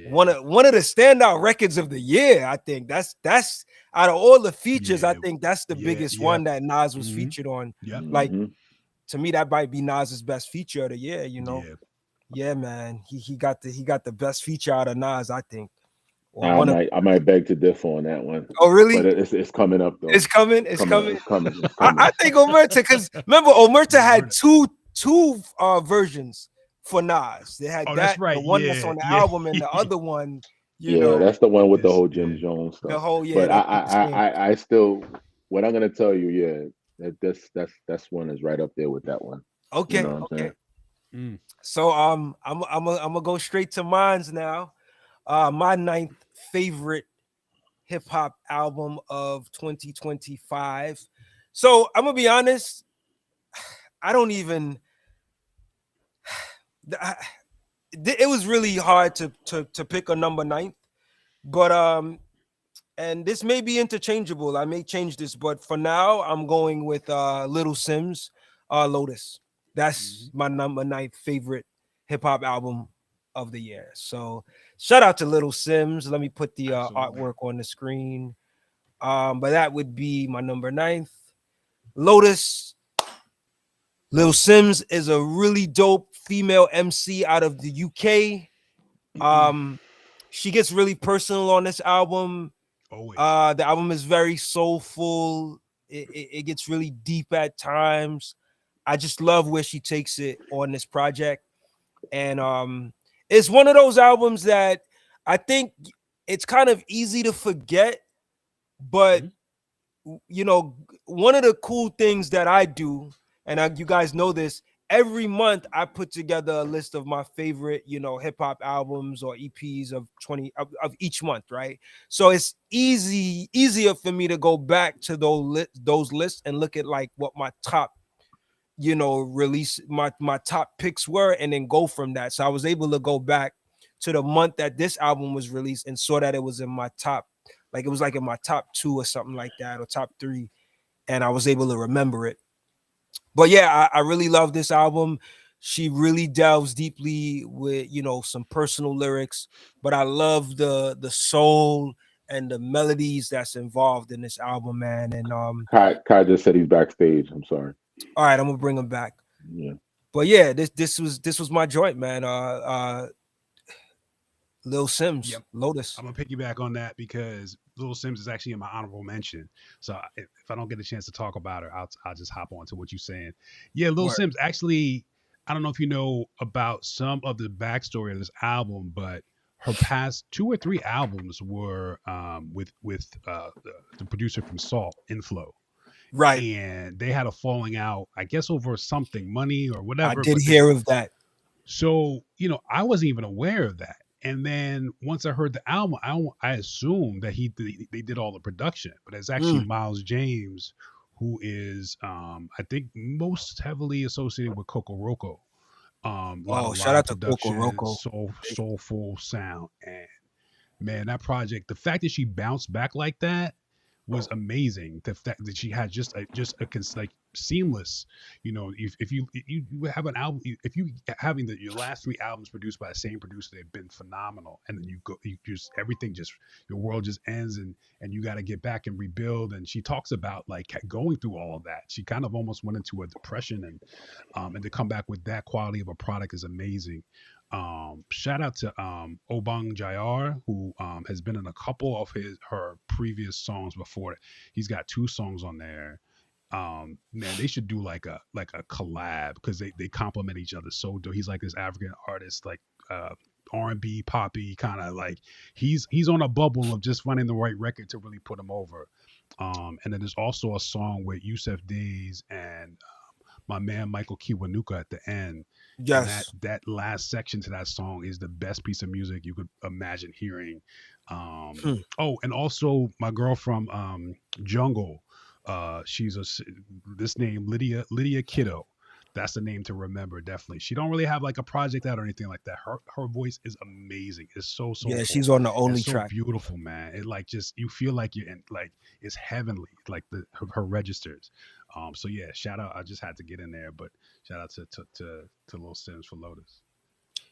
one Yeah, of the standout records of the year? I think that's out of all the features, I yeah, think that's the yeah, biggest yep. one that Nas was Mm-hmm. featured on. Yep. Like Hmm. to me, that might be Nas's best feature of the year, you know. Yeah. Yeah, man. He got the best feature out of Nas, I think. Or I one of might I might beg to differ on that one, oh but really? it's coming up though. It's coming, It's it's coming up. coming. It's coming. It's I coming. think Omerta, because remember, Omerta had Roberta. two versions for Nas. They had Oh, that's that, the right. one that's Yeah, on the yeah. album, and the other one, you Yeah, know, that's the one with the This, whole yeah. Jim Jones the stuff. whole But that's what I'm saying. I still, what I'm gonna tell you, yeah, That's one is right up there with that one. You know Okay, what I'm okay. saying? Mm. So I'm gonna go straight to mines now. My ninth favorite hip hop album of 2025. So I'm gonna be honest. I don't even. I, it was really hard to pick a number ninth, but and this may be interchangeable. I may change this, but for now, I'm going with Little Sims, Lotus. That's Mhm. my number ninth favorite hip hop album of the year. So shout out to Little Sims. Let me put the Absolutely. artwork on the screen. But that would be my number ninth. Lotus. Lil Sims is a really dope female MC out of the UK. Um, she gets really personal on this album. Always. The album is very soulful. It gets really deep at times. I just love where she takes it on this project, and it's one of those albums that I think it's kind of easy to forget, but Mhm. you know, one of the cool things that I do, and you guys know this, every month I put together a list of my favorite, you know, hip hop albums or EPs of 20 of each month, right? So it's easier for me to go back to those lists and look at like what my top, you know, release my top picks were, and then go from that. So I was able to go back to the month that this album was released and saw that it was in my top, like it was like in my top two or something like that, or top three, and I was able to remember it. But yeah, I really love this album. She really delves deeply with, you know, some personal lyrics, but I love the soul and the melodies that's involved in this album, man. And Kai just said he's backstage. I'm sorry. all right, I'm gonna bring him back. Yeah. But yeah, this was my joint, man. Lil Sims, Yep. Lotus. I'm gonna piggyback on that because Little Sims is actually in my honorable mention. So if I don't get a chance to talk about her, I'll just hop on to what you're saying. Yeah, Little Word. Sims actually. I don't know if you know about some of the backstory of this album, but her past 2 or 3 albums were with the producer from Salt, Inflow, Right. and they had a falling out, I guess, over something, money or I whatever. did But hear of that. so, I wasn't even aware of that. And then once I heard the album, I assumed that they did all the production, but it's actually Mm. Miles James, who is, I think, most heavily associated with Coco Roco. A lot Oh, of shout live out to Coco production, Roco. soulful sound, and man, that project, the fact that she bounced back like that was amazing. The fact that she had like seamless, if you have an album, if you having your last 3 albums produced by the same producer, they've been phenomenal, and then you just everything just your world just ends, and you got to get back and rebuild. And she talks about like going through all of that. She kind of almost went into a depression, and to come back with that quality of a product is amazing. Shout out to Obang Jayar, who has been in a couple of her previous songs before. He's got 2 songs on there. Man, they should do like a collab because they complement each other so dope. He's like this African artist, like R&B poppy kind of like he's on a bubble of just finding the right record to really put him over. And then there's also a song with Yusef Days and my man Michael Kiwanuka at the end, and that Yes. that last section to that song is the best piece of music you could imagine hearing. Hmm. Oh, and also my girl from Jungle, this name Lydia Kiddo. That's the name to remember. Definitely, she don't really have like a project out or anything like that. Her voice is amazing. It's so Yeah, soulful. she's on the It's only so track. beautiful, man. It like just you feel like you're in like it's heavenly, like her registers. So yeah, shout out. I just had to get in there, but shout out to Lil Sims for Lotus.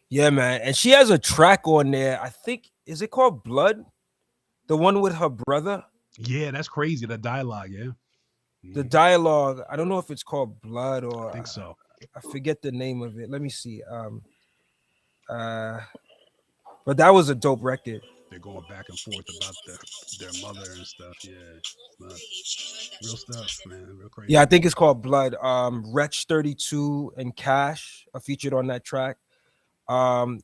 Yeah, man. And she has a track on there. I think, is it called Blood? The one with her brother? Yeah, that's crazy. The dialogue, yeah. The Hmm. dialogue. I don't know if it's called Blood I or think so. I forget the name of it. Let me see. Uh but that was a dope record. They're going back and forth about their mother and stuff. Yeah, it's nuts. Real stuff, man. Real Yeah, I crazy. think it's called Blood. Wretch 32 and Cash are featured on that track.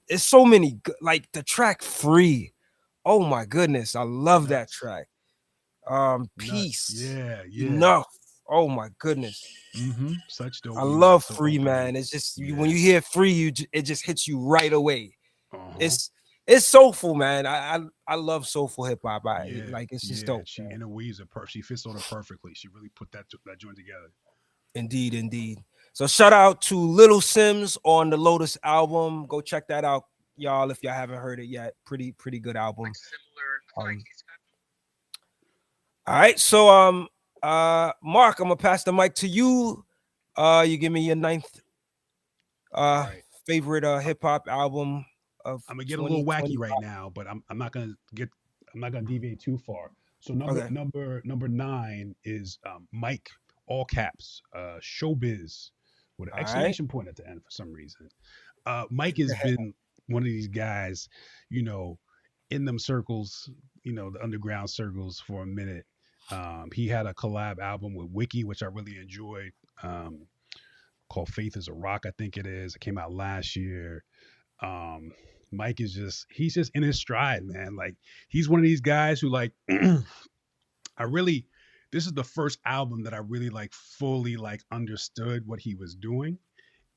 It's so many like the track Free. Oh my goodness, I love that Nuts. track. Nuts. Peace. Yeah, yeah. Enough. Oh my goodness. Such I dope love music. So Free, opening. man. It's just when Yeah. you hear Free, it just hits you right away. Uh-huh. It's soulful, man. I love soulful hip hop. Yeah. Like it's just Yeah. dope, She man. interweaves it she fits on it perfectly. She really put that joint together. Indeed, indeed. So shout out to Little Sims on the Lotus album. Go check that out, y'all, if y'all haven't heard it yet. Pretty good album. Um, all right. So Mark, I'm gonna pass the mic to you. You give me your ninth All uh right. favorite hip hop album of I'm gonna get a little wacky 2020. right now, but I'm not gonna deviate too far. So number Okay. number number nine is Mike, all caps, showbiz, with an All right. exclamation point at the end for some reason. Mike has been one of these guys, you know, in them circles, the underground circles for a minute. He had a collab album with Wiki, which I really enjoyed, called Faith is a Rock, I think it is. It came out last year. um Mike is he's just in his stride, man. Like, he's one of these guys who, like, I really this is the first album that I really, like, fully, like, understood what he was doing.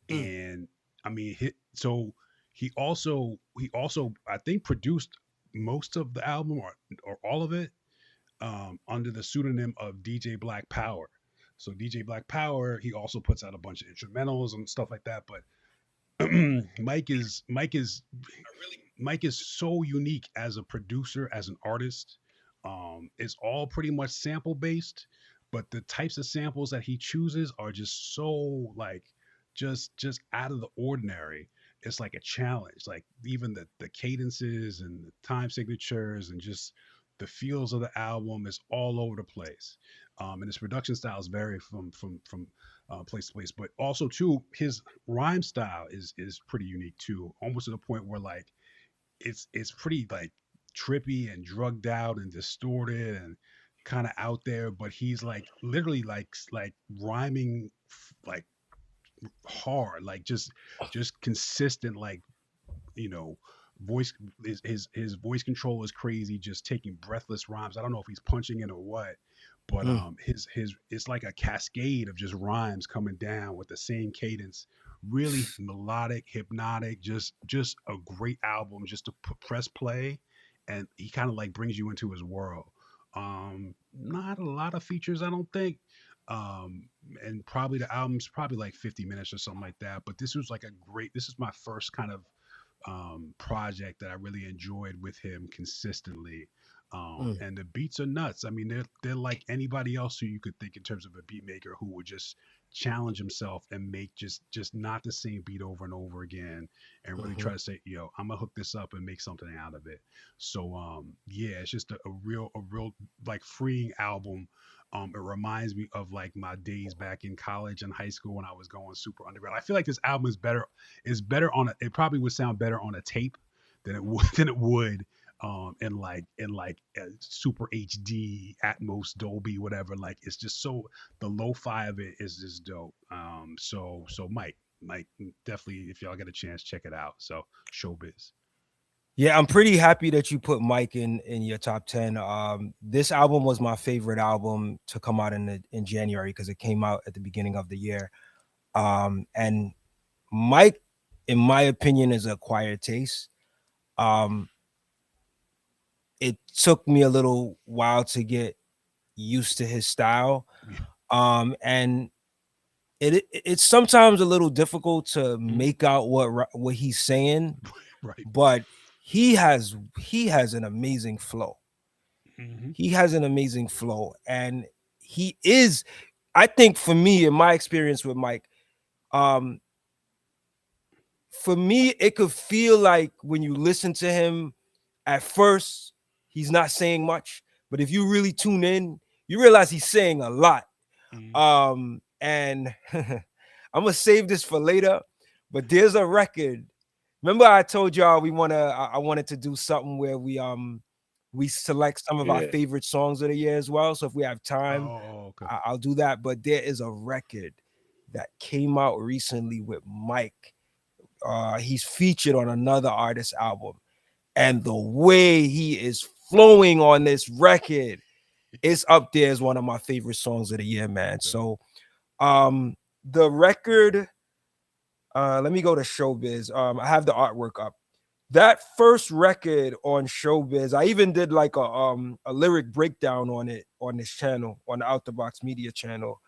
Mm, And I mean, he also I think produced most of the album, or all of it, under the pseudonym of DJ Black Power. So DJ Black Power, he also puts out a bunch of instrumentals and stuff like that. But Mike is so unique as a producer, as an artist. It's all pretty much sample based, but the types of samples that he chooses are just so, like, just out of the ordinary. It's like a challenge. Like, even the cadences and the time signatures and just the feels of the album is all over the place. And his production styles vary from place to place, but also too, his rhyme style is pretty unique too, almost to the point where, like, it's pretty, like, trippy and drugged out and distorted and kind of out there, but he's, like, literally, like rhyming, like, hard, like, just consistent, like, you know voice. His voice control is crazy, just taking breathless rhymes. I don't know if he's punching it or what, but mm, his it's like a cascade of just rhymes coming down with the same cadence. Really melodic, hypnotic, just a great album just to press play, and he kind of, like, brings you into his world. Not a lot of features, I don't think. And probably the album's probably like 50 minutes or something like that, but this is my first kind of project that I really enjoyed with him consistently. mm, And the beats are nuts. I mean, they're like anybody else who you could think in terms of a beat maker who would just challenge himself and make just not the same beat over and over again, and really mhm. try to say, I'm gonna hook this up and make something out of it. So yeah, it's just a real, like, freeing album. It reminds me of, like, my days back in college and high school when I was going super underground. I feel like this album is better it probably would sound better on a tape than it would in super HD Atmos Dolby whatever. Like, it's just so, the lo-fi of it is just dope. So Mike, definitely, if y'all get a chance, check it out. So, showbiz. Yeah, I'm pretty happy that you put Mike in your top 10. This album was my favorite album to come out in January because it came out at the beginning of the year. And Mike, in my opinion, is an acquired taste. Um, it took me a little while to get used to his style. And it's sometimes a little difficult to make out what he's saying, Right. but he has an amazing flow. Hmm. He has an amazing flow, and he is, I think, for me, in my experience with Mike, um, for me, it could feel like when you listen to him at first, he's not saying much, but if you really tune in, you realize he's saying a lot. And I'm gonna save this for later, but there's a record. Remember, I told y'all I wanted to do something where we select some of our Yeah. favorite songs of the year as well. So if we have time, Oh, okay. I'll do that. But there is a record that came out recently with Mike. He's featured on another artist's album, and the way he is flowing on this record it's up there as one of my favorite songs of the year, man. So the record, let me go to Showbiz. I have the artwork up. That first record on Showbiz, I even did like a lyric breakdown on it on this channel, on the Out the Box Media channel.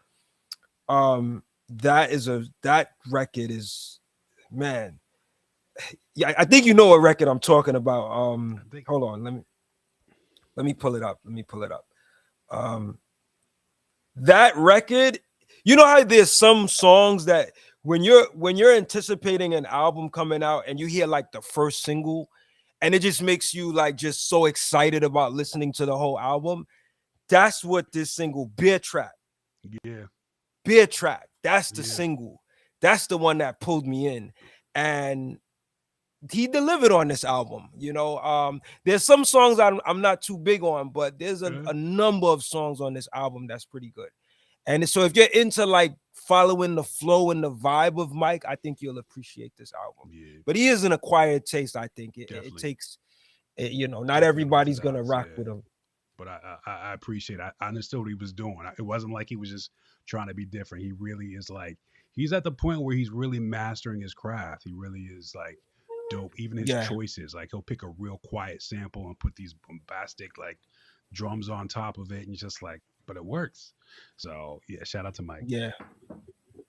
That record is, man. Yeah, I think you know what record I'm talking about. Hold on, let me pull it up. That record, you know how there's some songs that when you're anticipating an album coming out and you hear like the first single and it just makes you like just so excited about listening to the whole album. That's what this single Beer Trap. That's the single. That's the one that pulled me in. And he delivered on this album. There's some songs I'm not too big on, but there's a number of songs on this album that's pretty good. And so if you're into like following the flow and the vibe of Mike, I think you'll appreciate this album. But he is an acquired taste. I think it takes, not everybody's gonna rock with him. But I appreciate it. I understood what he was doing. It wasn't like he was just trying to be different. He really is like, he's at the point where he's really mastering his craft. He really is like dope. Even his choices, like he'll pick a real quiet sample and put these bombastic like drums on top of it, and just like, but it works. So yeah, shout out to Mike. Yeah,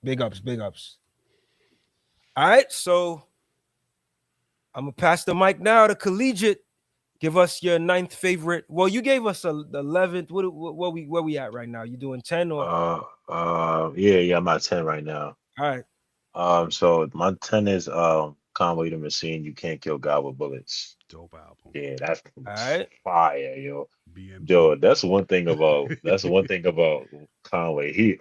big ups. All right, so I'm gonna pass the mic now to Culigett. Give us your 9th favorite. Well, you gave us the 11th. Where we at right now? You doing 10 or? Yeah, I'm at 10 right now. All right. So my 10 is Conway the Machine. You Can't Kill God with Bullets. Dope album. Yeah, that's all right. Fire, yo. BMG. Yo, that's one thing about Conway.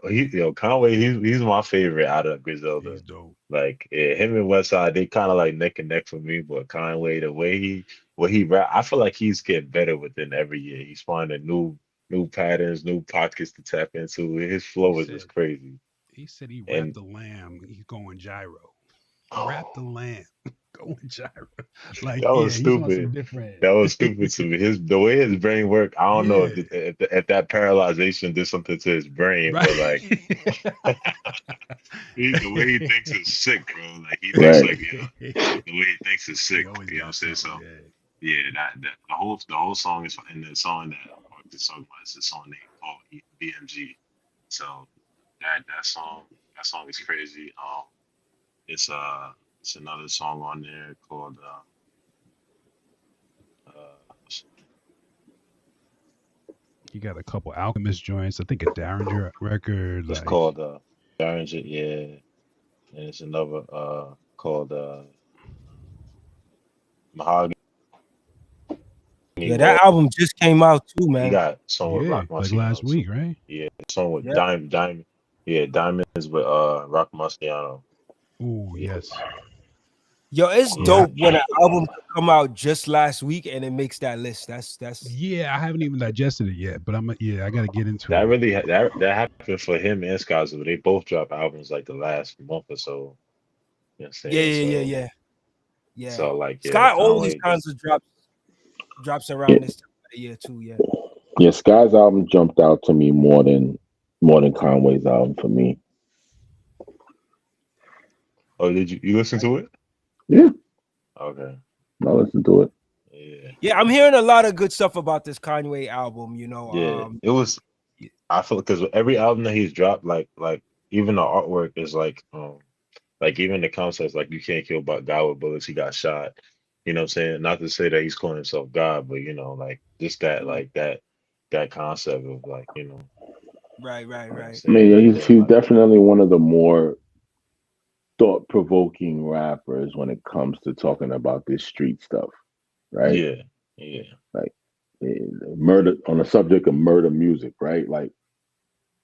Conway, he's my favorite out of Griselda. He's dope. Like him and Westside, they kind of like neck and neck for me. But Conway, the way he rap, I feel like he's getting better within every year. He's finding new patterns, new pockets to tap into. His flow is just crazy. He said he rapped the lamb. He's going gyro. Rap the lamb. Going gyro. Like that was stupid. That was stupid to me. The way his brain worked, I don't know if that paralyzation did something to his brain, right. But like the way he thinks is sick, bro. Like he thinks like the way he thinks is sick. You know what I'm saying? So that the whole song is, and the song that the song was the song named called BMG. So that song is crazy. It's another song on there called you got a couple Alchemist joints. I think a Derringer record. It's called Derringer, yeah. And it's another called Mahogany. Yeah, that album just came out too, man. You got song with Rock like last week, right? Yeah, song with Diamond. Yeah, Diamonds with Rock Marciano. Ooh, yes. Yo, it's dope when an album come out just last week and it makes that list. That's I haven't even digested it yet, but I gotta get into that. it. Really, that happened for him and Skazo. They both dropped albums like the last month or so. You know what I'm saying? Yeah. So like, Sky always kinds of drops around this time of the year too. Yeah, Sky's album jumped out to me more than Conway's album for me. Oh, did you listen to it? Yeah. Okay. I listened to it. Yeah, I'm hearing a lot of good stuff about this Kanye album. It was. I feel because every album that he's dropped, like even the artwork is like even the concepts, like You Can't Kill God with Bullets. He got shot. You know what I'm saying? Not to say that he's calling himself God, but like just that like that concept of like Right. I mean, he's definitely one of the more thought-provoking rappers when it comes to talking about this street stuff, right? Yeah. Like murder, on the subject of murder music, right? Like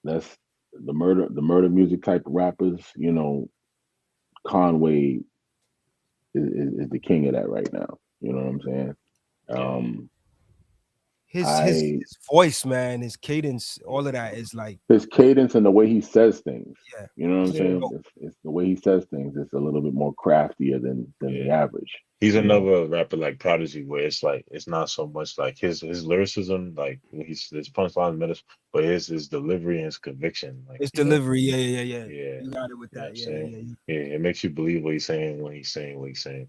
that's the murder music type of rappers. Conway is the king of that right now. You know what I'm saying? His voice, man, his cadence, all of that is like his cadence and the way he says things. Yeah. You know what I'm saying? It's the way he says things. It's a little bit more craftier than the average. He's you know. another rapper like Prodigy, where it's like it's not so much like his lyricism, like when he's his punchline minutes, but his delivery and his conviction, like It's you know, delivery. Yeah. yeah, You got it with you know what that. I'm Yeah, saying? yeah. Yeah, it makes you believe what he's saying when he's saying what he's saying.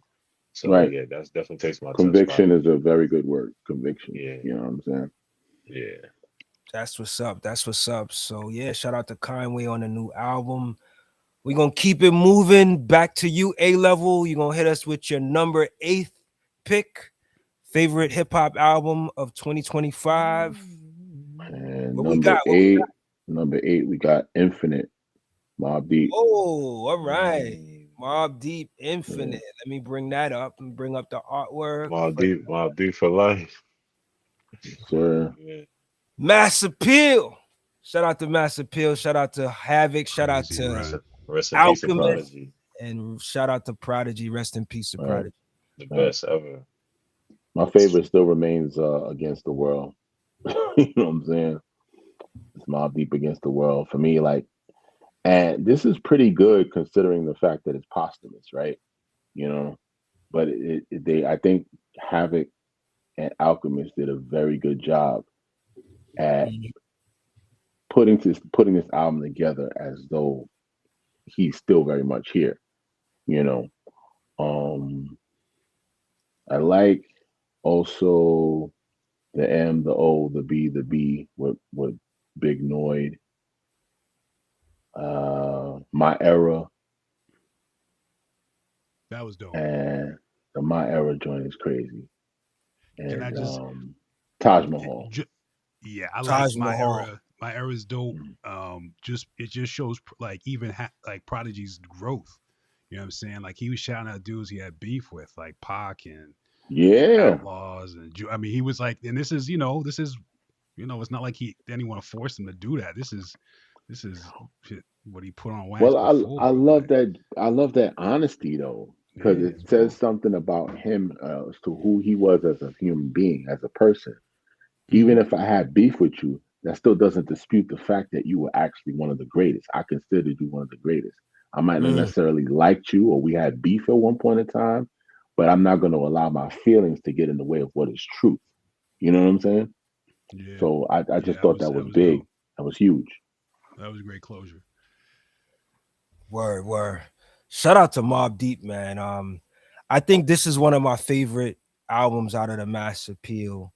So Right. yeah, that's definitely takes my top spot. Conviction is a very good word. Conviction. Yeah, You know what I'm saying? yeah. That's what's up. That's what's up. So yeah, shout out to Conway on the new album. We're gonna keep it moving. Back to you, A level. You're gonna hit us with your number 8th pick. Favorite hip hop album of 2025. And What we got? What we got? number eight, we got Infinite, Mobb Deep. Oh, all right. Mm. Mob Deep Yeah. Infinite. Let me bring that up and bring up the artwork. Mob Deep for life. Sir. Yeah. Mass Appeal. Shout out to Mass Appeal. Shout out to Havoc. Shout out Crazy, to right? Rest in peace to Alchemist. Prodigy, And shout out to Prodigy. Rest in peace to All right. Prodigy. the All right. best ever. My favorite still remains Against the World. You know what I'm saying? It's Mobb Deep Against the World. For me, like, and this is pretty good considering the fact that it's posthumous, right? You know, but I think Havoc and Alchemist did a very good job at Mhm. putting this album together as though he's still very much here. You know, um, I like also the M, the O, the B with Big Noid. My Era That was dope. and the My Era joint is crazy. Can I And just Taj Mahal. yeah, I like Taj Mahal. My era is dope. Mm. Just it just shows like even like Prodigy's growth. You know what I'm saying? Like he was shouting out dudes he had beef with, like Pac and Yeah. Outlaws and I mean, he was like, and this is it's not like he anyone forced him to do that. This is shit, what he put on wax Well, I before. love Like, that honesty though, because yeah, it it's says real. something about him as to who he was as a human being, as a person. Even Hmm. if I had beef with you, that still doesn't dispute the fact that you were actually one of the greatest. I considered you one of the greatest. I might not Mm. necessarily liked you or we had beef at one point in time, but I'm not going to allow my feelings to get in the way of what is truth. You know what I'm saying? Yeah, So I yeah, just thought that that was was big. dope. That was huge. That was great closure. Word. Shout out to Mob Deep, man. I think this is one of my favorite albums out of the Mass Appeal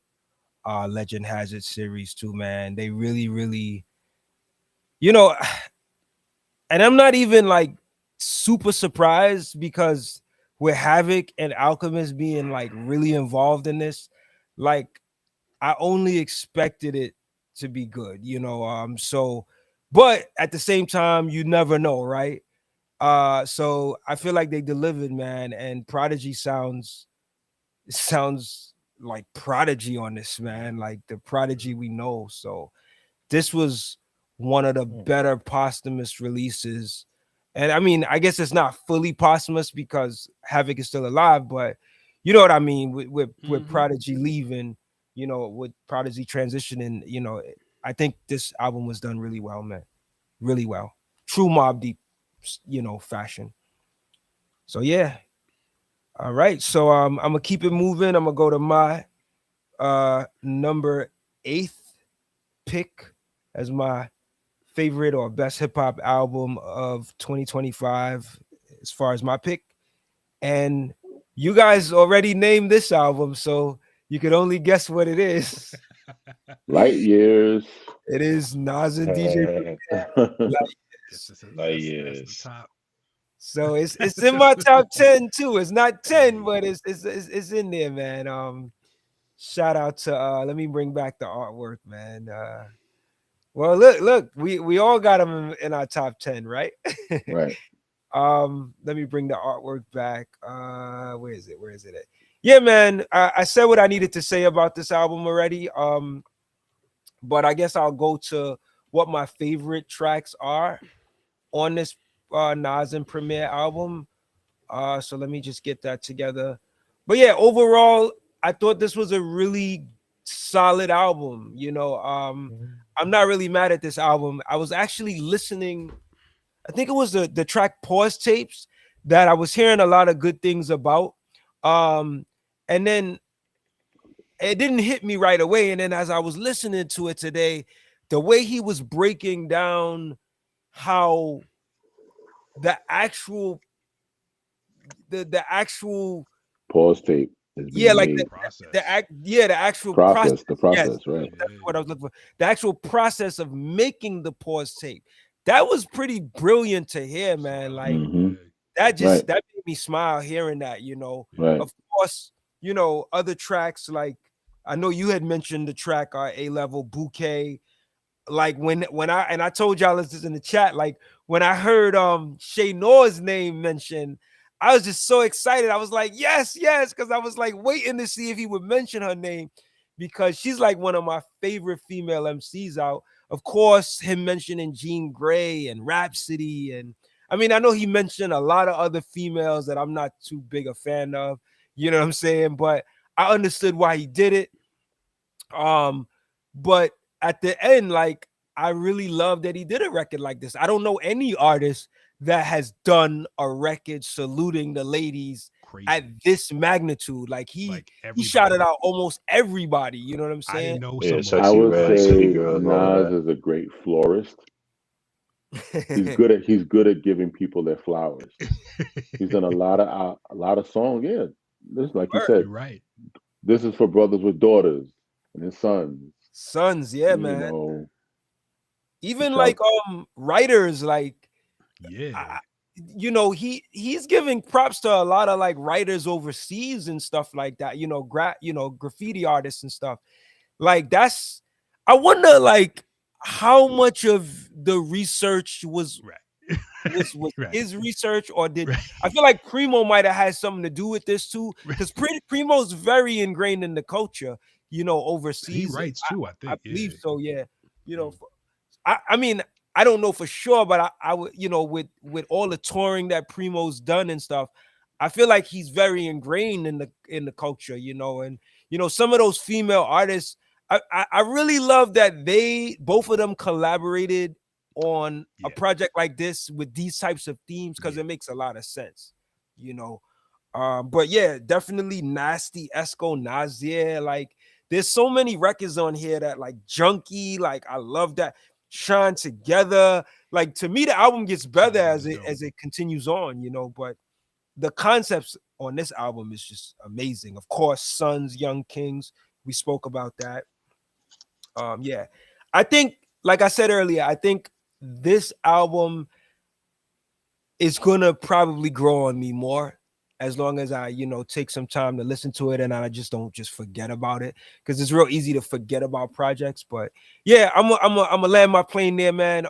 Legend Hazard series too, man. They really, you know, and I'm not even like super surprised because with Havoc and Alchemist being like really involved in this, like I only expected it to be good, so but at the same time, you never know, right? So I feel like they delivered, man, and Prodigy sounds like Prodigy on this, man, like the Prodigy we know. So this was one of the Mm. better posthumous releases. And I mean, I guess it's not fully posthumous because Havoc is still alive, but you know what I mean with Hmm. Prodigy leaving, with Prodigy transitioning, I think this album was done really well, man. Really well. True Mob Deep, fashion. So yeah. All right. So I'm gonna keep it moving. I'm gonna go to my number 8th pick as my favorite or best hip hop album of 2025 as far as my pick. And you guys already named this album, so you could only guess what it is. Light years. It is Nas and DJ Light Years. Like That's the yes. top. So it's in my top 10 too. It's not 10, but it's in there, man. Shout out to let me bring back the artwork, man. Well, look, we all got them in our top 10, right? Right. Let me bring the artwork back. Where is it? Where is it at? Yeah, man. I said what I needed to say about this album already. But I guess I'll go to what my favorite tracks are on this Nas and Premier album. So let me just get that together. But yeah, overall, I thought this was a really solid album. I'm not really mad at this album. I was actually listening. I think it was the track Pause Tapes that I was hearing a lot of good things about. And then it didn't hit me right away. And then as I was listening to it today, the way he was breaking down how the actual the actual Pause tape is yeah, being like made. the actual process. The Yes, process, right? that's what I was looking for. The actual process of making the pause tape. That was pretty brilliant to hear, man. Like Mm-hmm. that Right, made me smile hearing that, right. Of course, other tracks like I know you had mentioned the track A Level Bouquet. Like when I told y'all this in the chat, like when I heard Shay Noah's name mentioned, I was just so excited. I was like, yes, yes, because I was like waiting to see if he would mention her name because she's like one of my favorite female MCs out. Of course, him mentioning Jean Grey and Rhapsody, and I mean, I know he mentioned a lot of other females that I'm not too big a fan of, you know what I'm saying? But I understood why he did it. But at the end, like I really love that he did a record like this. I don't know any artist that has done a record saluting the ladies at Crazy. this magnitude. Like he Like shouted everybody. out almost everybody. You know what I'm I didn't saying? know Yeah, some I sexy would red, like city say girls, all of Nas that. is a great florist. He's good at giving people their flowers. He's done a lot of songs. Yeah, this like you Word. said, You're right. this is for brothers with daughters and his sons. Sons, yeah, You man. know, Even shout. like writers, like Yeah. I, he's giving props to a lot of like writers overseas and stuff like that. Graffiti artists and stuff. Like that's I wonder like how much of the research was Right. was Right. his research or did Right. I feel like Primo might have had something to do with this too Right. because Primo's very ingrained in the culture, He overseas. writes too, I I think. Yeah. believe so. Yeah, you know, Mm. I mean, I don't know for sure, but I would, with all the touring that Primo's done and stuff, I feel like he's very ingrained in the culture, and some of those female artists, I really love that they both of them collaborated on a Yeah. project like this with these types of themes because Yeah. it makes a lot of sense, you know. But yeah, definitely Nasty, Esco, Nazir. Like, there's so many records on here that like Junkie. Like, I love that. Shine Together. Like, to me, the album gets better Album as is it dope. continues on. But the concepts on this album is just amazing. Of course, Sons, Young Kings. We spoke about that. Yeah, I think, like I said earlier, I think this album is gonna probably grow on me more as long as I, take some time to listen to it and I just don't just forget about it because it's real easy to forget about projects. But yeah, I'm a land my plane there, man.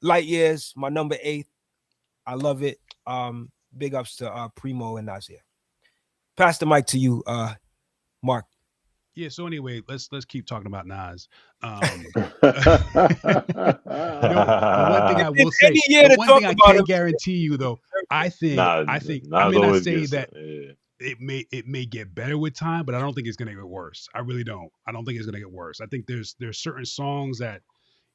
Light Years, my number 8. I love it. Big ups to Primo and Nazir. Pass the mic to you, Mark. Yeah. So anyway, let's keep talking about Nas. The one thing I will It's say, any year the to one talk thing I about him. can't guarantee you though, Nah, I Nas may not always say gets that yeah. it may get better with time, but I don't think it's gonna get worse. I really don't. I don't think it's gonna get worse. I think there's certain songs that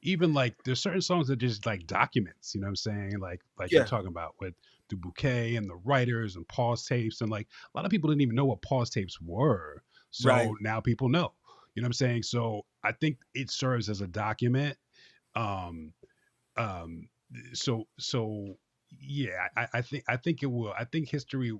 even like there's certain songs that just like documents, you know what I'm saying? Like you're Yeah, talking about with the bouquet and the writers and pause tapes and like a lot of people didn't even know what pause tapes were. right. So now people know. You know what I'm saying? So I think it serves as a document. Um um so yeah, I think it will. I think history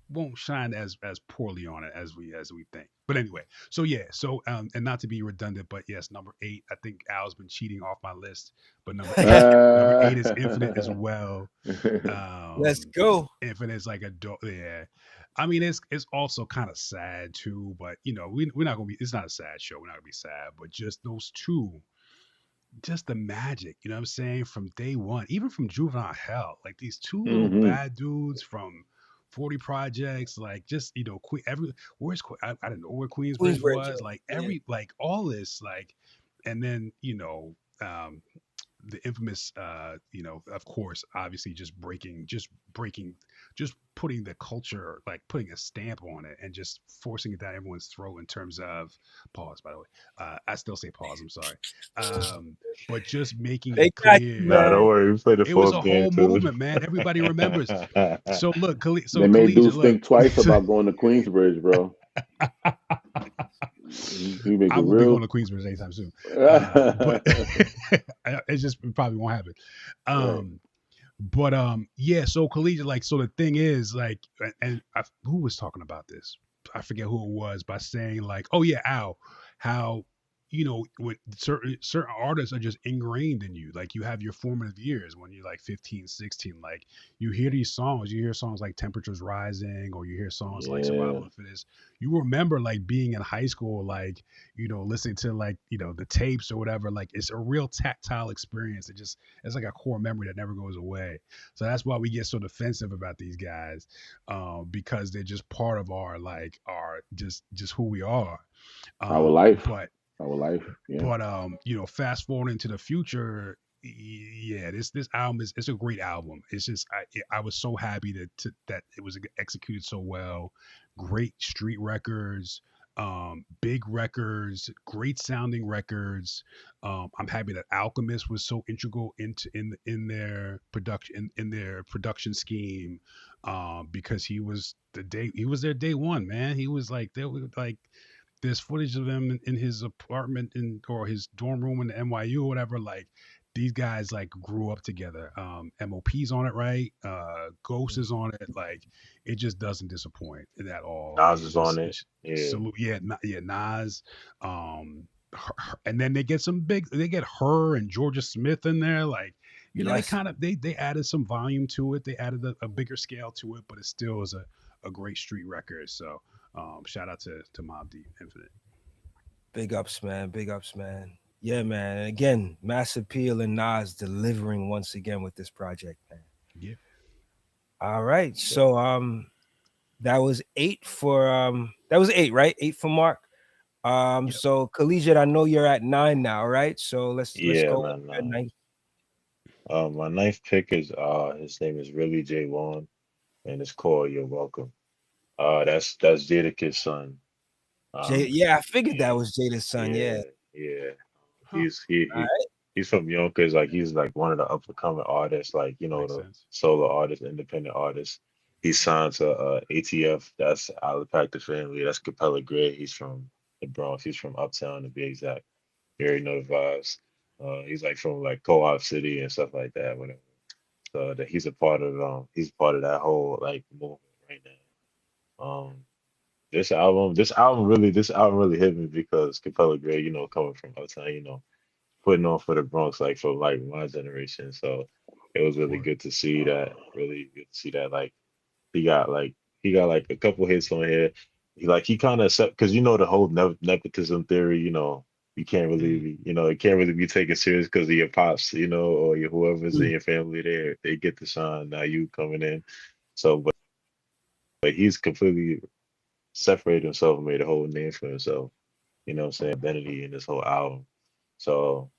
won't shine as poorly on it as we think. But anyway, so yeah, so and not to be redundant, but yes, number 8. I think Al's been cheating off my list, but number 8 is Infinite as well. Let's Um, go. Infinite is like a yeah. I mean, it's also kind of sad too, but we're not gonna be. It's not a sad show. We're not gonna be sad, but just those two, just the magic. You know what I'm saying? From day one, even from Juvenile Hell, like these two little hmm bad dudes from 40 projects, like just Queen. Where's I didn't know where Queensbridge Queensbridge. was. Like Yeah. all this, like, and then um the infamous, of course, obviously breaking, just putting the culture, like putting a stamp on it and just forcing it down everyone's throat in terms of pause, by the way. I still say pause, I'm sorry. But just making They it got you, clear. Nah, don't man. worry. We played the It was fourth a game whole too. movement, man. Everybody remembers. So look, They so made collegiate, dudes look. think twice about going to Queensbridge, bro. You make I it won't be going real. to Queensbridge anytime soon. But it just probably won't happen. Right. Yeah, so collegiate, like, so the thing is, like, and who was talking about this? I forget who it was, by saying, like, oh yeah, Al, how, when certain artists are just ingrained in you. Like, you have your formative years when you're like 15, 16. Like, you hear these songs, you hear songs like Temperatures Rising, or you hear songs like Yeah. Survival of the Fittest. You remember, like, being in high school, like, listening to, like, the tapes or whatever. Like, it's a real tactile experience. It's like a core memory that never goes away. So that's why we get so defensive about these guys, because they're just part of our, like, our just who we are. Our Um, life. but Our life. Yeah. fast forward into the future. Yeah, this album is, it's a great album. It's just, I was so happy that it was executed so well. Great street records, big records, great sounding records. I'm happy that Alchemist was so integral in their production, in their production scheme, because he was there day one, man. He was like, they were like, there's footage of him in his apartment or his dorm room in the NYU or whatever. Like, these guys, like, grew up together. MOP's on it, right? Ghost is on it. Like, it just doesn't disappoint at all. Nas It's is on just, it. Yeah. salute. Yeah, yeah, Nas. And then they get her and Georgia Smith in there. Like, they Yes. kind of, they added some volume to it. They added a bigger scale to it, but it still is a great street record. So, shout out to Mob Deep Infinite. Big ups, man. Big ups, man. Yeah, man. And again, Mass Appeal and Nas delivering once again with this project, man. Yeah. All right. Yeah. So that was eight, right? Eight for Mark. Yep. So Collegiate, I know you're at nine now, right? So let's Yeah, go with man. your ninth. My ninth pick is his name is really J Vaughn, and it's called You're Welcome. That's Jadakiss son. Yeah, I figured that Yeah, was Jada's son. Yeah. yeah, yeah. Huh. He's he, All he he's from Yonkers. Like, he's like one of the up and coming artists. Like, Makes the sense. solo artists, independent artists. He's signed to ATF. That's Pack the Family. That's Capella Gray. He's from the Bronx. He's from Uptown, to be exact. You already know the vibes. He's like from like Co-op City and stuff like that. Whatever. So that he's part of that whole like movement right now. This album really hit me because Capella Gray, coming from Uptown, putting on for the Bronx, like for like my generation. So it was really Word. good to see that. Really good to see that. Like, he got like he got like a couple hits on here. He kind of, because the whole nepotism theory. You can't really Mm. be, it can't really be taken serious because of your pops, or your whoever's in Mm, your family there. They get to shine. Now you coming in. So, but he's completely separated himself and made a whole name for himself. What I'm saying? Identity in this whole album. So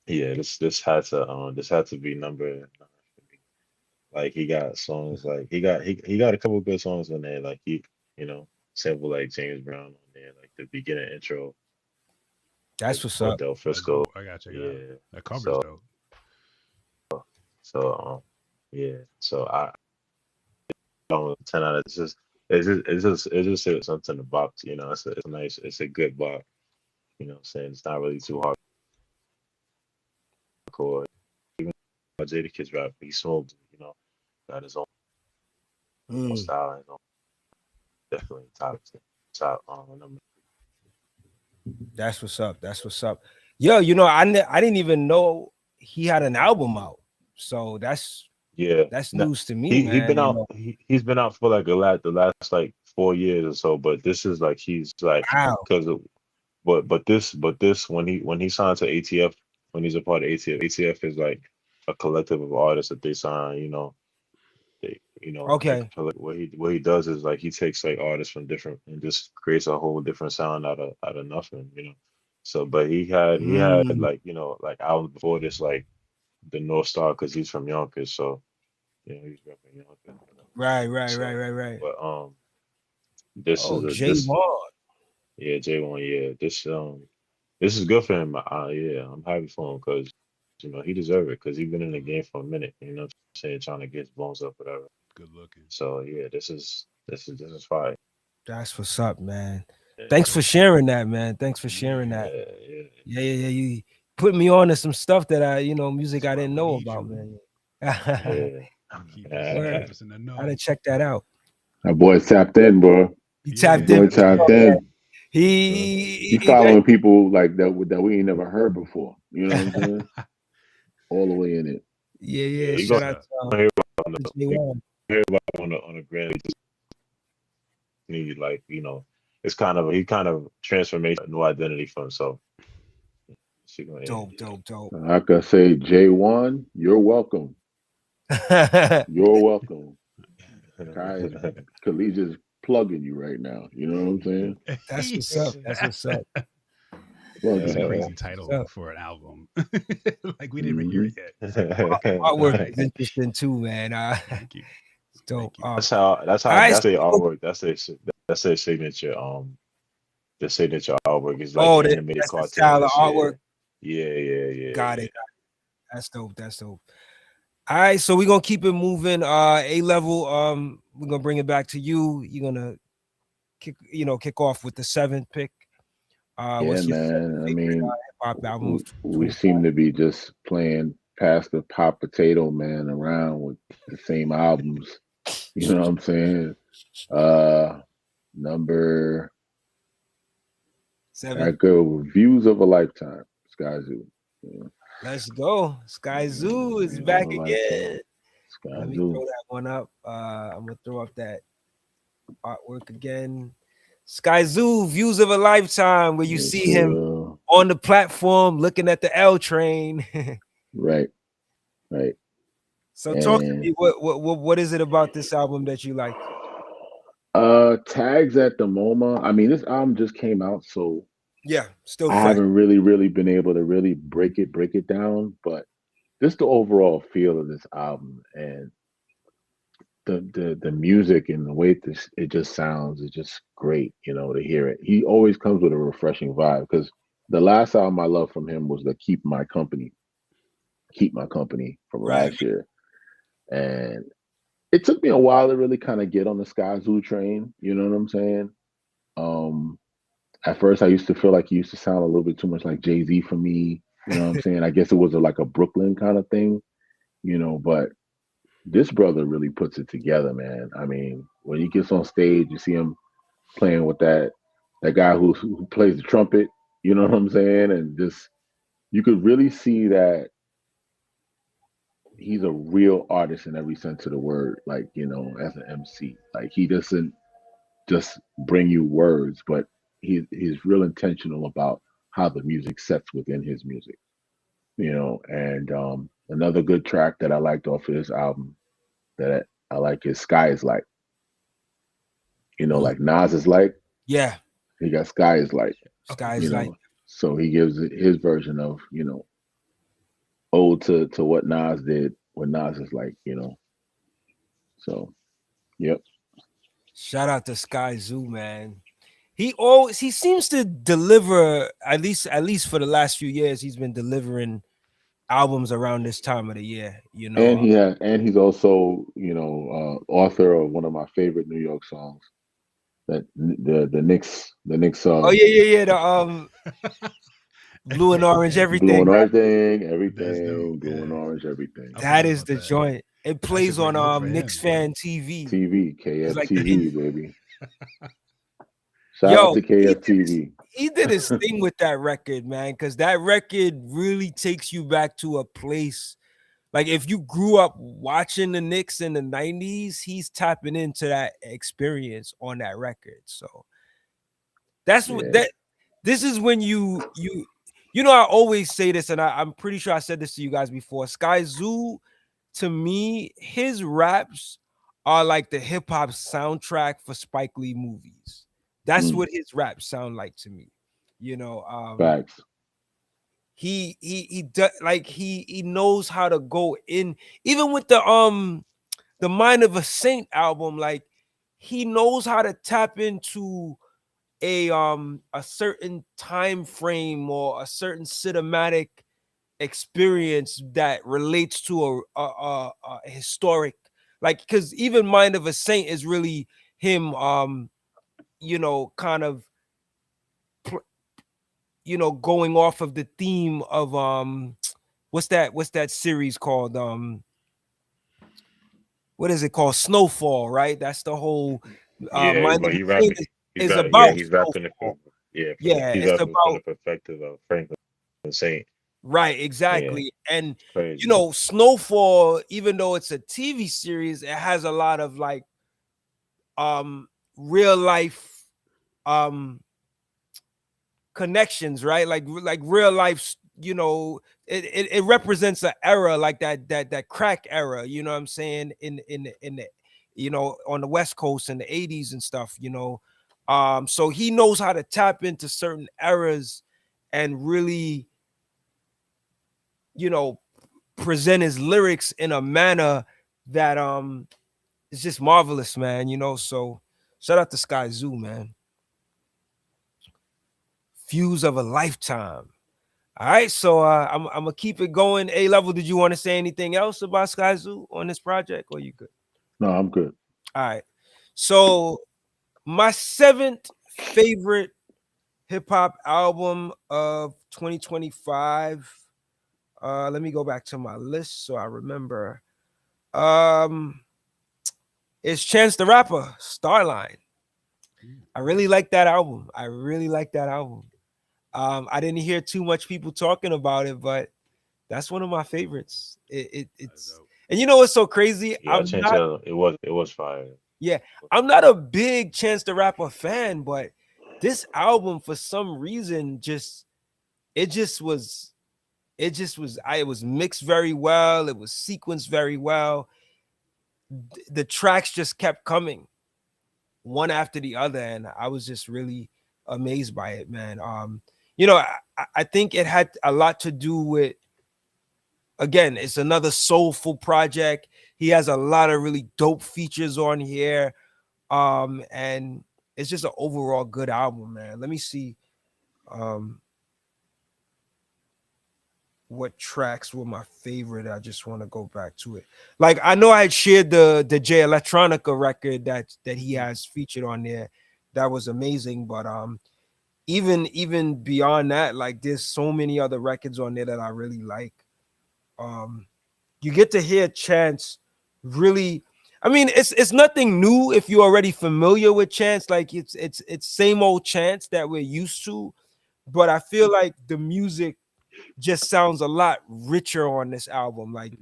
yeah, this had to be number 9 for me. Like, he got songs, like he got a couple good songs on there. Like, sample like James Brown on there, like the beginning intro that's what's for up. Del Let's Frisco. go. I gotta check it out. Yeah. That cover's So dope. so yeah. So I don't 10 out of it's just something to bop to. It's a nice, it's a good bop. What I'm saying, it's not really too hardcore. Even Jada Kids rap, he smokes. Got his own Mm, style, his own, definitely top number. that's what's up. That's what's up. Yo, I didn't even know he had an album out. So Yeah. that's No, news to me, he man. been out. He's been out for like the last like 4 years or so. But this is like, he's like, Wow. because but this when he signed to ATF, when he's a part of ATF. ATF is like a collective of artists that they sign. And Okay. what he does is, like, he takes like artists from different and just creates a whole different sound out of nothing. So, but he had Mm, like, like albums before this, like the North Star because he's from Yonkers, so he's repping Yonkers. Right. But this is Oh, a Jay this Vaughn. yeah J1 this is good for him. Yeah, I'm happy for him because he deserves it because he's been in the game for a minute. You know what I'm saying, trying to get his bones up, whatever. Good looking. So yeah, this is fire. That's what's up, man. Yeah, Thanks for sharing that, man. Thanks for sharing that. yeah, yeah. Yeah. You put me on to some stuff that music That's I why didn't we know need about, you. man. Yeah. Word. Keep us in the Gotta know. check that out. That boy tapped in, bro. He Yeah, tapped in Boy for tapped sure, man. in. He He following people like that we ain't never heard before. You know what I'm saying? All the way in it. Yeah, yeah. you Shout That's out up. gonna hear about to on you J1. hear about on the grand. He just need like it's kind of he kind of transformation, a new identity for himself. So Dope. I could say J1, you're welcome. You're welcome. Kai is Collegiate's plugging you right now. You know what I'm saying? That's He what's up. said- That's what's up. That's Plugging a you. crazy What's title up. for an album. Like we didn't even hear Hmm it yet. Artwork Nice. is interesting too, man. Thank you. It's dope. Thank you. that's All how right. that's their So, artwork. That's their signature. The signature artwork is like oh, animated that's the style of cartoons. artwork. Got Yeah. it. That's dope. All right, so we're gonna keep it moving. A level. We're gonna bring it back to you. You're gonna kick off with the 7th pick. Yeah, What's your man. I favorite mean, hip hop album of we 2025? seem to be just playing past the hot potato man around with the same albums. You know what I'm saying? Number I 7. go Views of a Lifetime, Sky Zoo. You know, Let's go. Sky Zoo is Views of back a Lifetime, again. Sky Let me Zoo. throw that one up. I'm gonna throw up that artwork again. Sky Zoo, Views of a Lifetime, where you Yes, see him sir. on the platform looking at the L train. Right, right. So talk to And me. What is it about this album that you like? tags at the MoMA. I mean, this album just came out, so Yeah, still I fresh. haven't really been able to really break it down, but just the overall feel of this album and the music and the way it just sounds is just great, to hear it. He always comes with a refreshing vibe because the last album I loved from him was the Keep My Company from Right. last year. And it took me a while to really kind of get on the Sky Zoo train, you know what I'm saying? Um at first I used to feel like he used to sound a little bit too much like Jay-Z for me, you know what I'm saying? I guess it was like a Brooklyn kind of thing, but this brother really puts it together, man. I mean, when he gets on stage, you see him playing with that guy who plays the trumpet. You know what I'm saying? And just you could really see that he's a real artist in every sense of the word. Like as an MC, like he doesn't just bring you words, but he's real intentional about how the music sets within his music. And another good track that I liked off of this album that I like is Sky is Like. Mm, Like Nas is like, yeah, he got Sky is like, Sky's you like know. So he gives it his version of, ode to what Nas did, what Nas is like. So yep. shout out to Sky Zoo, man. He seems to deliver at least for the last few years. He's been delivering albums around this time of the year. And he's also, author of one of my favorite New York songs. That the Knicks Oh yeah. The blue and orange blue everything, and right? orange thing, That's dope. everything, blue and Yeah. orange, everything. I That forgot is about the that. joint. It That's a plays on great look for Knicks him. Fan TV. TV, It's like the KFTV, baby. Shout out yo. to KFTV. He did his thing with that record, man, because that record really takes you back to a place. Like if you grew up watching the Knicks in the 90s, he's tapping into that experience on that record. So that's what Yeah. that this is when I always say this, and I'm pretty sure I said this to you guys before. Sky Zoo, to me, his raps are like the hip hop soundtrack for Spike Lee movies. That's Mm, what his raps sound like to me. You know, facts. he knows how to go in, even with the Mind of a Saint album. Like, he knows how to tap into a certain time frame or a certain cinematic experience that relates to a historic, like, because even Mind of a Saint is really him, kind of, going off of the theme of what's that series called, what is it called, Snowfall, right? That's the whole, Yeah, Mind of but a he Saint rapping. He's is rap. Yeah, about he's rapping it Snowfall. from the Yeah, he's it's rapping from about, the perspective of Franklin Saint. right, Yeah, exactly. And it's crazy. Snowfall, even though it's a TV series, it has a lot of like um real life um connections, right? Like real life, it represents an era, like that crack era, you know what I'm saying, in the, on the West Coast in the 80s and stuff, so he knows how to tap into certain eras and really, you know present his lyrics in a manner that is just marvelous, man. So shout out to Sky Zoo, man. Fuse of a lifetime. All right, so I'm gonna keep it going. A level. Did you want to say anything else about Sky Zoo on this project, or you good? No, I'm good. All right. So my seventh favorite hip hop album of 2025. Let me go back to my list so I remember. Um, it's Chance the Rapper, Starline. I really like that album. I really like that album. I didn't hear too much people talking about it, but that's one of my favorites. That's It's dope. and you know what's so crazy? Yeah, I changed it. It was fire. Yeah, I'm not a big Chance the Rapper fan, but this album for some reason it just was it was mixed very well. It was sequenced very well. The tracks just kept coming one after the other, and I was just really amazed by it, man. I think it had a lot to do with, again, it's another soulful project. He has a lot of really dope features on here, and it's just an overall good album, man. Let me see, um, what tracks were my favorite. I just want to go back to it. Like, I know I had shared the J Electronica record that he has featured on there. That was amazing, but even beyond that, like, there's so many other records on there that I really like. Um, you get to hear Chance really. I mean, it's nothing new if you're already familiar with Chance. Like, it's same old Chance that we're used to, but I feel like the music just sounds a lot richer on this album. Like,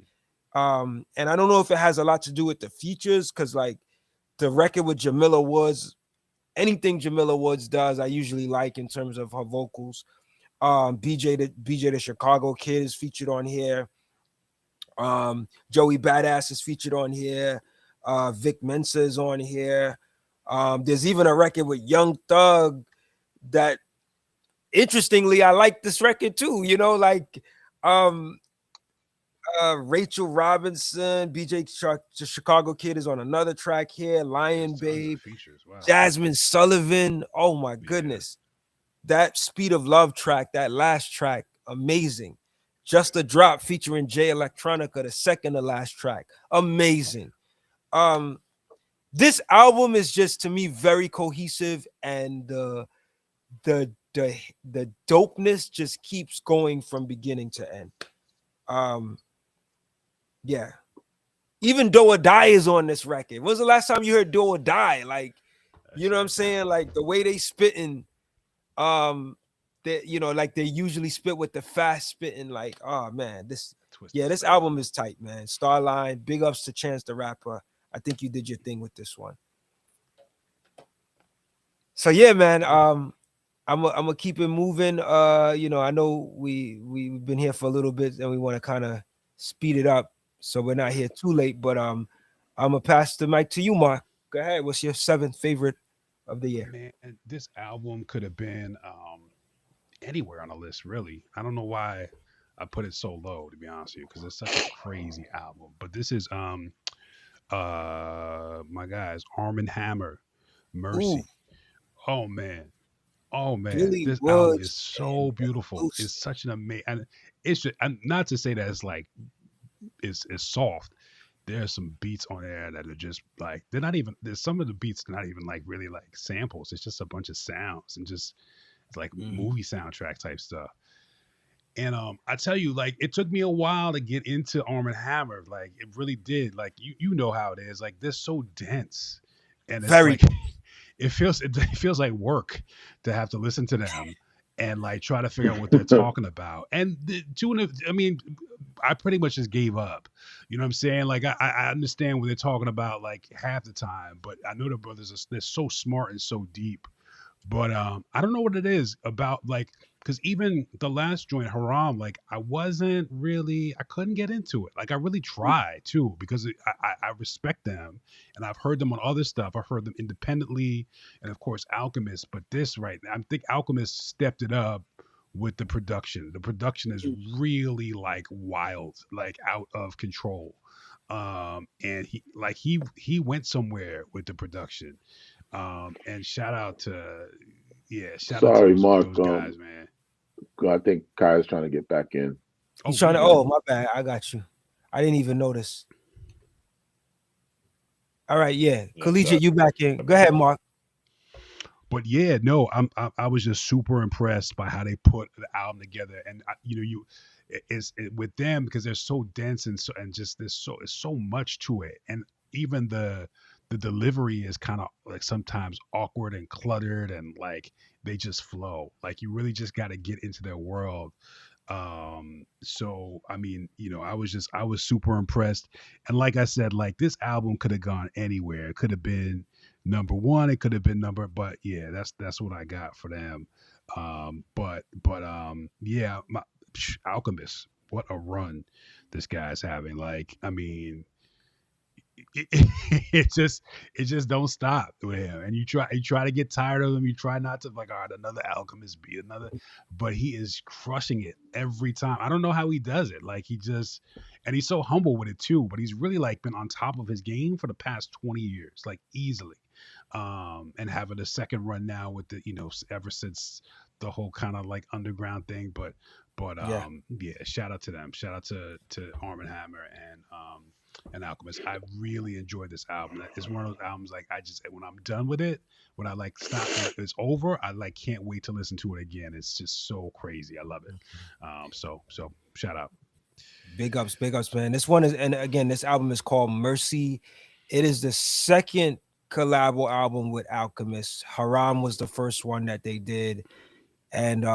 and I don't know if it has a lot to do with the features, because like the record with Jamila Woods, anything Jamila Woods does, I usually like in terms of her vocals. BJ the Chicago Kid is featured on here. Joey Badass is featured on here. Vic Mensa is on here. There's even a record with Young Thug that, interestingly, I like this record too. Like, um, Rachel Robinson, the Chicago Kid is on another track here. There's Lion tons of Babe, features. Wow. Jasmine Sullivan. Oh my Yeah. goodness, that Speed of Love track, that last track, amazing. Just a Drop featuring Jay Electronica, the second to last track, amazing. Um, this album is just, to me, very cohesive, and the the the dopeness just keeps going from beginning to end. Um, yeah. Even Do or Die is on this record. When's the last time you heard Do or Die? Like, That's you know what I'm that's saying? definitely Like the way they spitting, they, like they usually spit with the fast spitting. Like, oh man, twisted this spit. album is tight, man. Starline, big ups to Chance the Rapper. I think you did your thing with this one. So yeah, man. I'm gonna keep it moving. I know we've been here for a little bit, and we want to kind of speed it up so we're not here too late. But I'm gonna pass the mic to you, Mark. Go ahead. What's your seventh favorite of the year? Man, this album could have been anywhere on the list, really. I don't know why I put it so low, to be honest with you, because it's such a crazy album. But this is my guys, Arm and Hammer, Ooh, Mercy. Oh man. Oh man, Billy this album is Woods so and beautiful. Bruce. It's such an amazing, and it's just, and not to say that it's like it's soft. There's some beats on there that are just like they're not even. There's some of the beats not even like really like samples. It's just a bunch of sounds and just it's like Mhm. movie soundtrack type stuff. And I tell you, like it took me a while to get into Arm and Hammer. Like it really did. Like you know how it is. Like they're so dense, and it's Very like it feels like work to have to listen to them and like try to figure out what they're talking about. And I mean, I pretty much just gave up. You know what I'm saying? Like I understand what they're talking about like half the time, but I know the brothers they're so smart and so deep. But I don't know what it is about like because even the last joint Haram, like I couldn't get into it. Like I really tried too because I respect them and I've heard them on other stuff. I've heard them independently and of course Alchemist. But this right now, I think Alchemist stepped it up with the production. The production is really like wild, like out of control. And he went somewhere with the production. And shout out to Sorry, those Mark. those guys, man. I think Kai's trying to get back in. He's Oh trying to. yeah, Oh, my bad. I got you. I didn't even notice. All right, yeah. Yeah, Collegiate, sorry you back in. Go about ahead, that. Mark. but yeah, no, I was just super impressed by how they put the album together, and with them because they're so dense and just there's so it's so much to it, and even the delivery is kind of like sometimes awkward and cluttered and like they just flow. Like you really just got to get into their world. So I mean, I was super impressed. And like I said, like this album could have gone anywhere. It could have been number one, it could have been but yeah, that's what I got for them. But yeah, Alchemist, what a run this guy's having. Like, I mean, it, it just it just don't stop with him. And you try to get tired of him. You try not to like, all right, another Alchemist beat another, but he is crushing it every time. I don't know how he does it. Like he just and he's so humble with it too. But he's really like been on top of his game for the past 20 years, like easily. And having a second run now with the ever since the whole kind of like underground thing. But Yeah. yeah, shout out to them. Shout out to Arm and Hammer and Alchemist. I really enjoyed this album. It's one of those albums like I just when I'm done with it, when I like stop when it's over, I like can't wait to listen to it again. It's just so crazy. I love it. So shout out. Big ups, man. This one is, and again, this album is called Mercy. It is the second collabo album with Alchemist. Haram was the first one that they did, and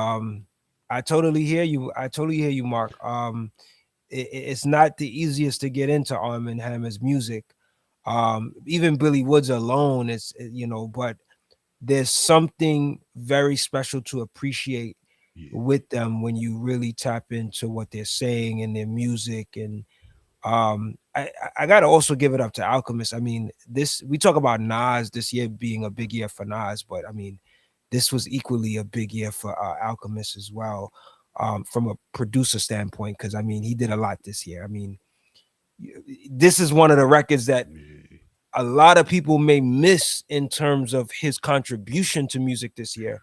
I totally hear you. I totally hear you, Mark. It's not the easiest to get into Arm& Hammer's music. Even Billy Woods alone is, but there's something very special to appreciate Yeah. with them when you really tap into what they're saying and their music. And I gotta also give it up to Alchemist. I mean, this we talk about Nas this year being a big year for Nas, but I mean, this was equally a big year for Alchemist as well, from a producer standpoint, because I mean, he did a lot this year. I mean, this is one of the records that Yeah. a lot of people may miss in terms of his contribution to music this year.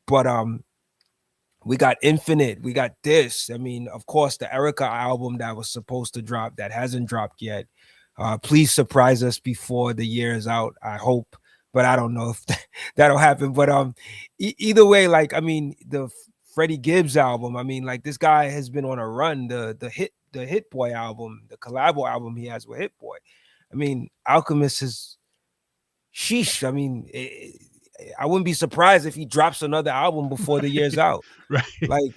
But we got Infinite, we got this. I mean, of course, the Erica album that was supposed to drop that hasn't dropped yet. Please surprise us before the year is out. I hope, but I don't know if that'll happen. But either way, like I mean, the Freddie Gibbs album. I mean, like this guy has been on a run. The Hit Boy album, the collabo album he has with Hit Boy. I mean, Alchemist is sheesh. I mean, I wouldn't be surprised if he drops another album before the year's out. Right. Like,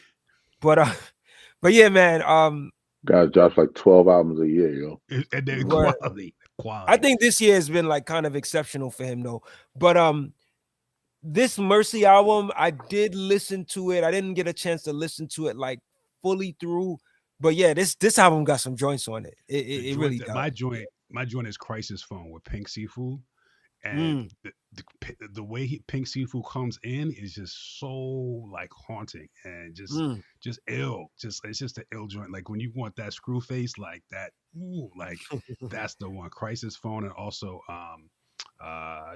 but but yeah, man. Guys drops like 12 albums a year, yo. And then Word. quality. I Quality. think this year has been like kind of exceptional for him though. But this Mercy album, I did listen to it. I didn't get a chance to listen to it like fully through. But yeah, this album got some joints on it. The It joint really that does. my joint is Crisis Phone with Pink Seafood. and Mm, the way Pink Seafood comes in is just so like haunting and mm. just ill. Just it's just an ill joint. Like when you want that screw face like that, ooh, like that's the one. Crisis Phone and also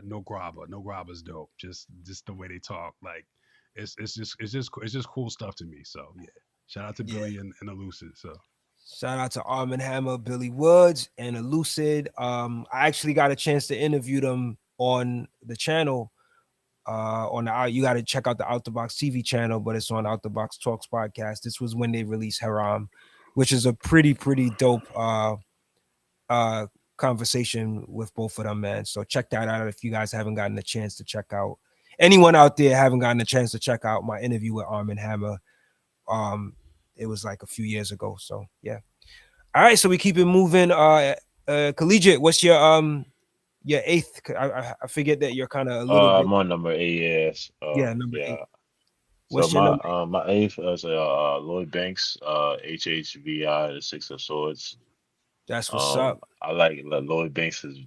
No Grabba. No Grabba's dope. Just the way they talk. Like it's just cool stuff to me. So yeah. Shout out to Yeah. Billy and Elucid. So Shout out to Arm & Hammer, Billy Woods, and Elucid. I actually got a chance to interview them on the channel. On the you got to check out the Out the Box TV channel, but it's on Out the Box Talks podcast. This was when they released Haram, which is a pretty dope uh conversation with both of them, man. So check that out if you guys haven't gotten a chance to check out. Anyone out there haven't gotten a chance to check out my interview with Arm & Hammer. Um, it was like a few years ago. So yeah. All right, so we keep it moving. Collegiate, what's your eighth? I forget that you're kind of a little bit. I'm on number 8. Yes. Yeah, number eight. Yeah. So What's your number? my eighth is Lloyd Banks, HHVI, the Six of Swords. That's what's up. I like Lloyd Banks is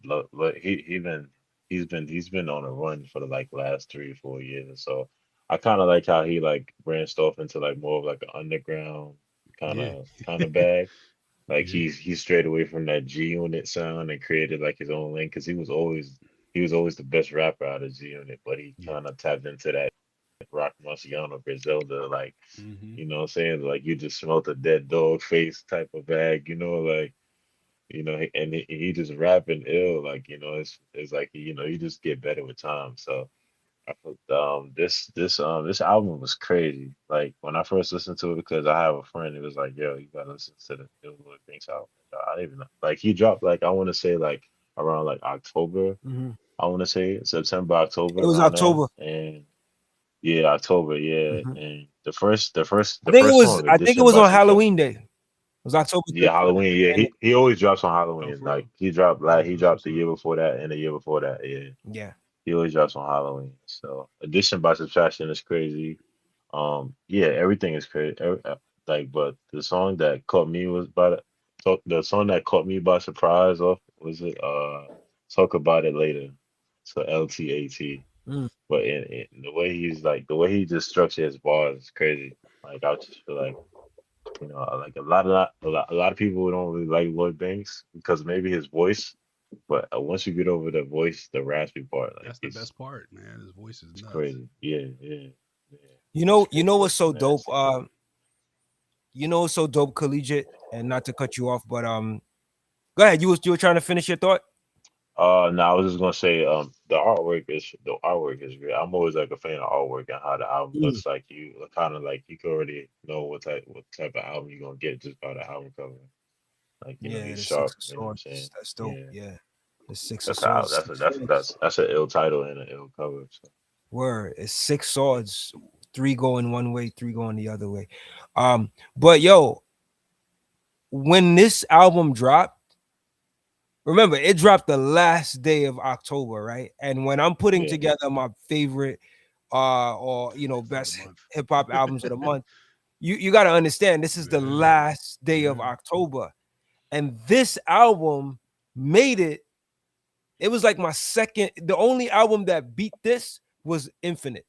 he's been on a run for the like last 3 or 4 years. So I kind of like how he like branched off into like more of like an underground kind yeah. of kind of bag. Like Yeah. he's strayed away from that G Unit sound and created like his own lane because he was always the best rapper out of G Unit, but he Yeah. kind of tapped into that Rock Marciano Griselda, like Mm-hmm. you know what I'm saying, like you just smelt a dead dog face type of bag, like and he just rapping ill, like it's like you just get better with time. So I thought this album was crazy. Like when I first listened to it, because I have a friend who was like, "Yo, you gotta listen to the new Lil Banks album." I didn't even know. Like he dropped like I want to say like around like October. Mhm. I want to say September, October It was around there, October. and yeah, October, yeah. Mhm. And the first the first I the think it first was. song, I think it Addition was by on Subtraction. Halloween Day. It was October Yeah, 31st. Halloween. Yeah, And he always drops on Oh, Halloween. for Like real? he Oh, dropped that's the what's year up. before that and the year before that. Yeah, yeah. he always drops on Halloween. So Addition by Subtraction is crazy. Yeah, everything is crazy. Like, but the song that caught me was the song that caught me by surprise off was it Talk About It Later. So LTAT. Mm. But in the way the way he just structured his bars is crazy. Like I just feel like like a lot of people don't really like Lloyd Banks because maybe his voice, but once you get over the voice, the raspy part, like That's the best part, man. His voice is it's nuts. crazy. Yeah, yeah, yeah. You It's know. You know crazy. what's It's so dope? nasty. What's so dope, Collegiate, and not to cut you off, but go ahead. You were trying to finish your thought. No, I was just gonna say, the artwork is great. I'm always like a fan of artwork and how the album Mm. looks. Like you kind of like you can already know what type of album you're gonna get just by the album cover. Like Yeah, he's the sharp. Six of You know what I'm saying? Swords. That's dope. Yeah, Yeah, the Six of that's a Swords. that's a Six that's swords. that's an ill title and an ill cover. So. Word. It's six swords. Three going one way, three going the other way. But yo, when this album dropped, remember it dropped the last day of October, right? And when I'm putting Yeah, together my favorite or For the best month. hip hop albums of the month, you got to understand this is the Yeah. last day of Yeah. October, and this album made it. It was like my second. The only album that beat this was Infinite.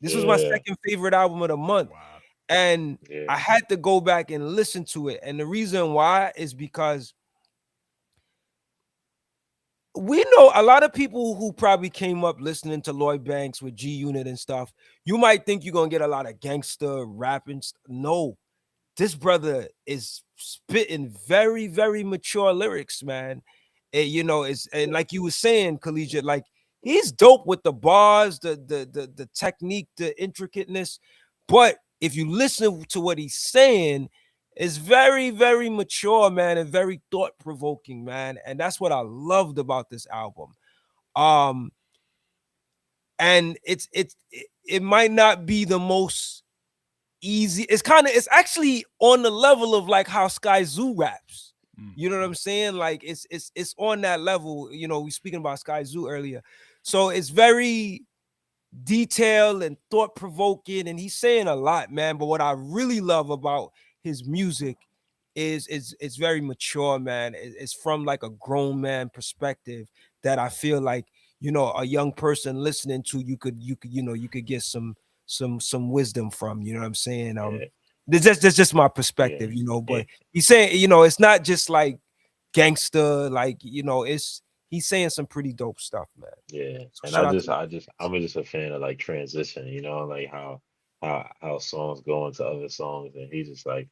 This was my yeah, second favorite album of the month, Wow. and yeah, I had to go back and listen to it. And the reason why is because we know a lot of people who probably came up listening to Lloyd Banks with G Unit and stuff. You might think you're gonna get a lot of gangster rapping. No, this brother is spitting very mature lyrics, man. It's and like you were saying, Collegiate, like he's dope with the bars, the technique, the intricateness. But if you listen to what he's saying, it's very mature, man, and very thought provoking, man. And that's what I loved about this album. Um, and it might not be the most easy. It's actually on the level of like how Sky Zoo raps. Mm. You know what I'm saying? Like it's on that level. We speaking about Sky Zoo earlier. So it's very detailed and thought provoking, and he's saying a lot, man. But what I really love about his music is it's very mature, man. It's from like a grown man perspective that I feel like, a young person listening to, you could get some wisdom from, you know what I'm saying? Yeah, That's just my yeah, perspective, yeah, but he's saying, it's not just like gangster, like, it's he's saying some pretty dope stuff, man. yeah. So And shout out to I'm just a fan of like transition, like how songs go into other songs, and he's just like,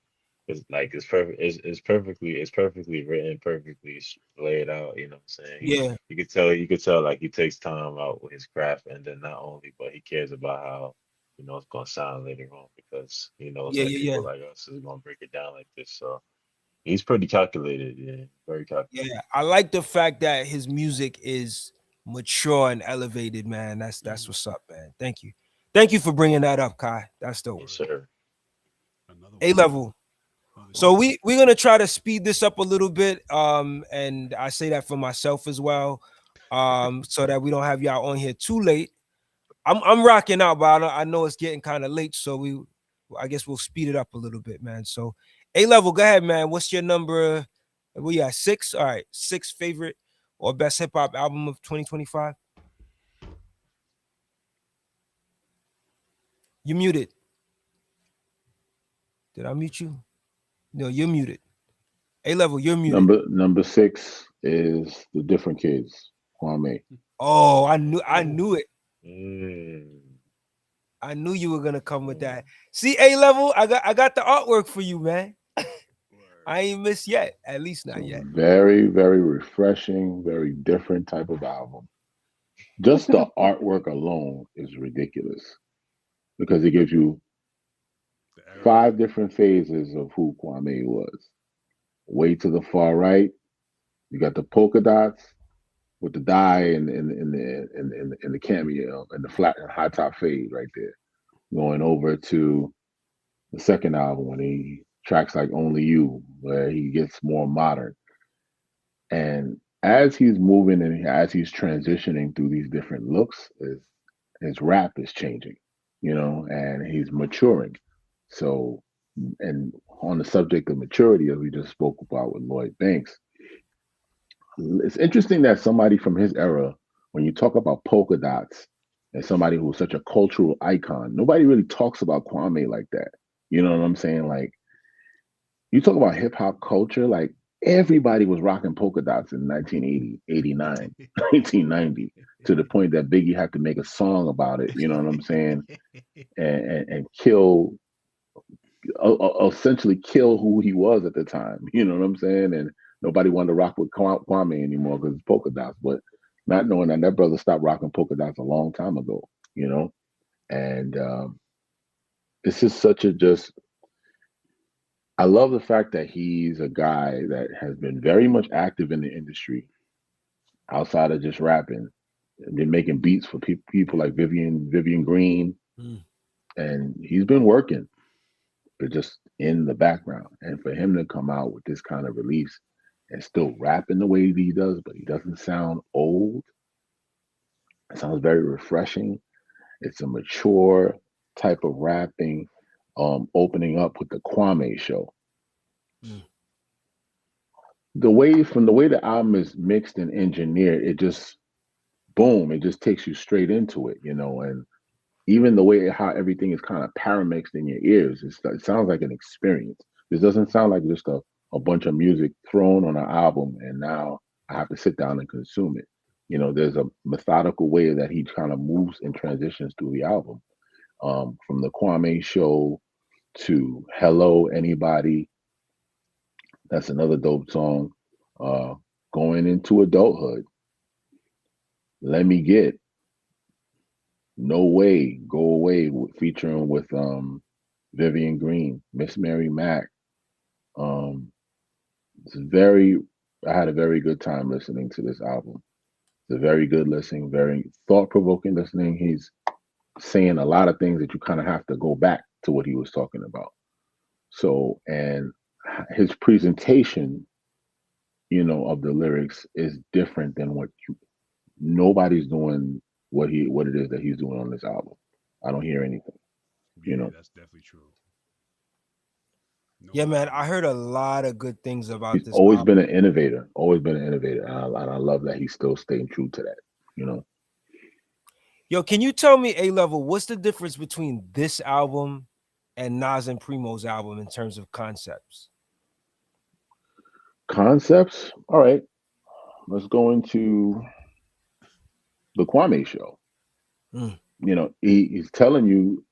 it's perfect. It's perfectly written, perfectly laid out. You know what I'm saying? yeah, You could tell like he takes time out with his craft, and then not only, but he cares about how it's gonna sound later on, because he knows yeah, that yeah, yeah. people like us is gonna break it down like this. So he's pretty calculated, yeah, very calculated. Yeah, I like the fact that his music is mature and elevated, man. That's Mhm. what's up, man. Thank you for bringing that up, Kai. That's dope. Yes, Word. sir. Another A one. level. Another So classic. we're gonna try to speed this up a little bit, and I say that for myself as well, so that we don't have y'all on here too late. I'm rocking out, but I know it's getting kind of late, so I guess we'll speed it up a little bit, man. So A level, go ahead, man. What's your number? We at six. All right, six favorite or best hip hop album of 2025. You muted. Did I mute you? No, you're muted. A level, you're muted. Number six is the Different Kids, Kwame. Oh, I knew I Oh, knew it. Mm, I knew you were gonna come with mm. that. See, A level, I got the artwork for you, man. word. I ain't missed yet. At least It's not a yet. very, very refreshing, very different type of album. Just the artwork alone is ridiculous because it gives you The era. five different phases of who Kwame was. Way to the far right, you got the polka dots with the dye and the cameo and the flat and high top fade right there. Going over to the second album when he tracks like Only You, where he gets more modern. And as he's moving and as he's transitioning through these different looks, his rap is changing, and he's maturing. So, and on the subject of maturity, as we just spoke about with Lloyd Banks, it's interesting that somebody from his era, when you talk about polka dots and somebody who's such a cultural icon, nobody really talks about Kwame like that. You know what I'm saying? Like, you talk about hip hop culture, like everybody was rocking polka dots in 1980, 89, 1990, to the point that Biggie had to make a song about it, you know what I'm saying? And kill, essentially kill who he was at the time, you know what I'm saying? And nobody wanted to rock with Kwame anymore because it's polka dots, but not knowing that brother stopped rocking polka dots a long time ago, you know? And it's just such a just I love the fact that he's a guy that has been very much active in the industry outside of just rapping. Been making beats for people like Vivian Green, Mm. and he's been working, but just in the background. And for him to come out with this kind of release and still rapping the way that he does, but he doesn't sound old. It sounds very refreshing. It's a mature type of rapping, opening up with the Kwame show. Mm. The way the album is mixed and engineered, it just boom, it just takes you straight into it, and even the way how everything is kind of paramixed in your ears, it sounds like an experience. This doesn't sound like just a bunch of music thrown on an album and now I have to sit down and consume it. There's a methodical way that he kind of moves and transitions through the album. From the Kwame show to Hello Anybody, that's another dope song. Uh, Going into adulthood, Let Me Get, No Way, Go Away, featuring with Vivian Green, Miss Mary Mack. Um, it's very. I had a very good time listening to this album. It's a very good listening, very thought provoking listening. He's saying a lot of things that you kind of have to go back to what he was talking about. So, and his presentation, of the lyrics is different than nobody's doing what it is that he's doing on this album. I don't hear anything, you Yeah, know. that's definitely true. No Yeah, man. doubt, I man. heard a lot of good things about He's this always album. been an innovator, always been an innovator, and I love that he's still staying true to that. You know, Yo, can you tell me, A Level, what's the difference between this album and Nas and Primo's album in terms of concepts? concepts. All right, let's go into the Kwame show. Mm, You know, he's telling you.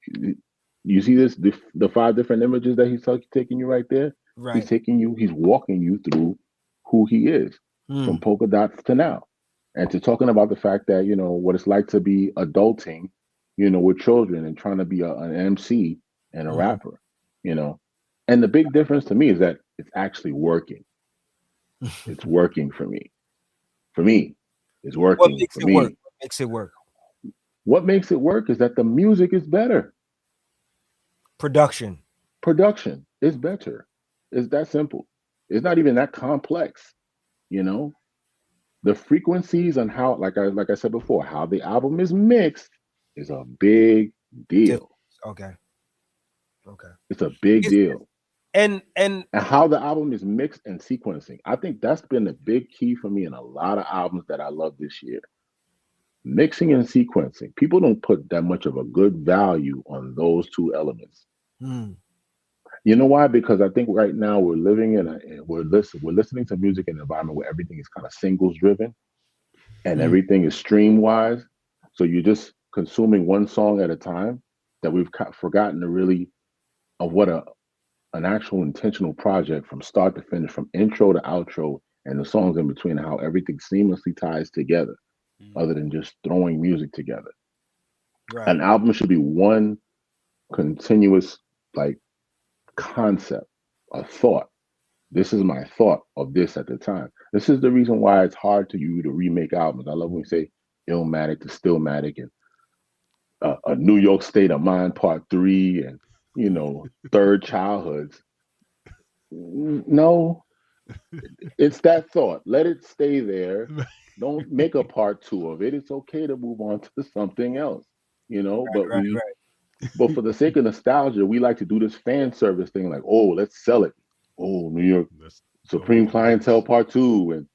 You see this the five different images that taking you right there. He's right. taking you. He's walking you through who he is from Mm, polka dots to now, and to talking about the fact that what it's like to be adulting, with children and trying to be an MC and a mhm. rapper. You know, and the big difference to me is that it's actually working. It's working for me. For me, it's What working makes for it work? me. What makes it work? What makes it work is that the music is better. Production. Production is better. It's that simple. It's not even that complex, you know. The frequencies and how, like I said before, how the album is mixed is a big Difference. deal. Okay. Okay. It's a big Is deal. and And how the album is mixed and sequencing. I think that's been a big key for me in a lot of albums that I love this year. Mixing and sequencing. People don't put that much of a good value on those two elements. mm, You know why? Because I think right now we're living we're listening to music in an environment where everything is kind of singles driven and mm, everything is stream wise. So you're just consuming one song at a time that we've forgotten to really of what an actual intentional project from start to finish, from intro to outro, and the songs in between, how everything seamlessly ties together, other than just throwing music together. An right. album should be one continuous like concept, a thought. This is my thought of this at the time. This is the reason why it's hard to you to remake albums. I love when we say Illmatic to Stillmatic and a New York State of Mind Part Three and Third Childhoods. No, it's that thought. Let it stay there. Don't make a part two of it. It's okay to move on to something else. But Right. Right. but for the sake of nostalgia, we like to do this fan service thing, like, oh, let's sell it. Oh, New York Let's go with Supreme the Clientele numbers. Part Two,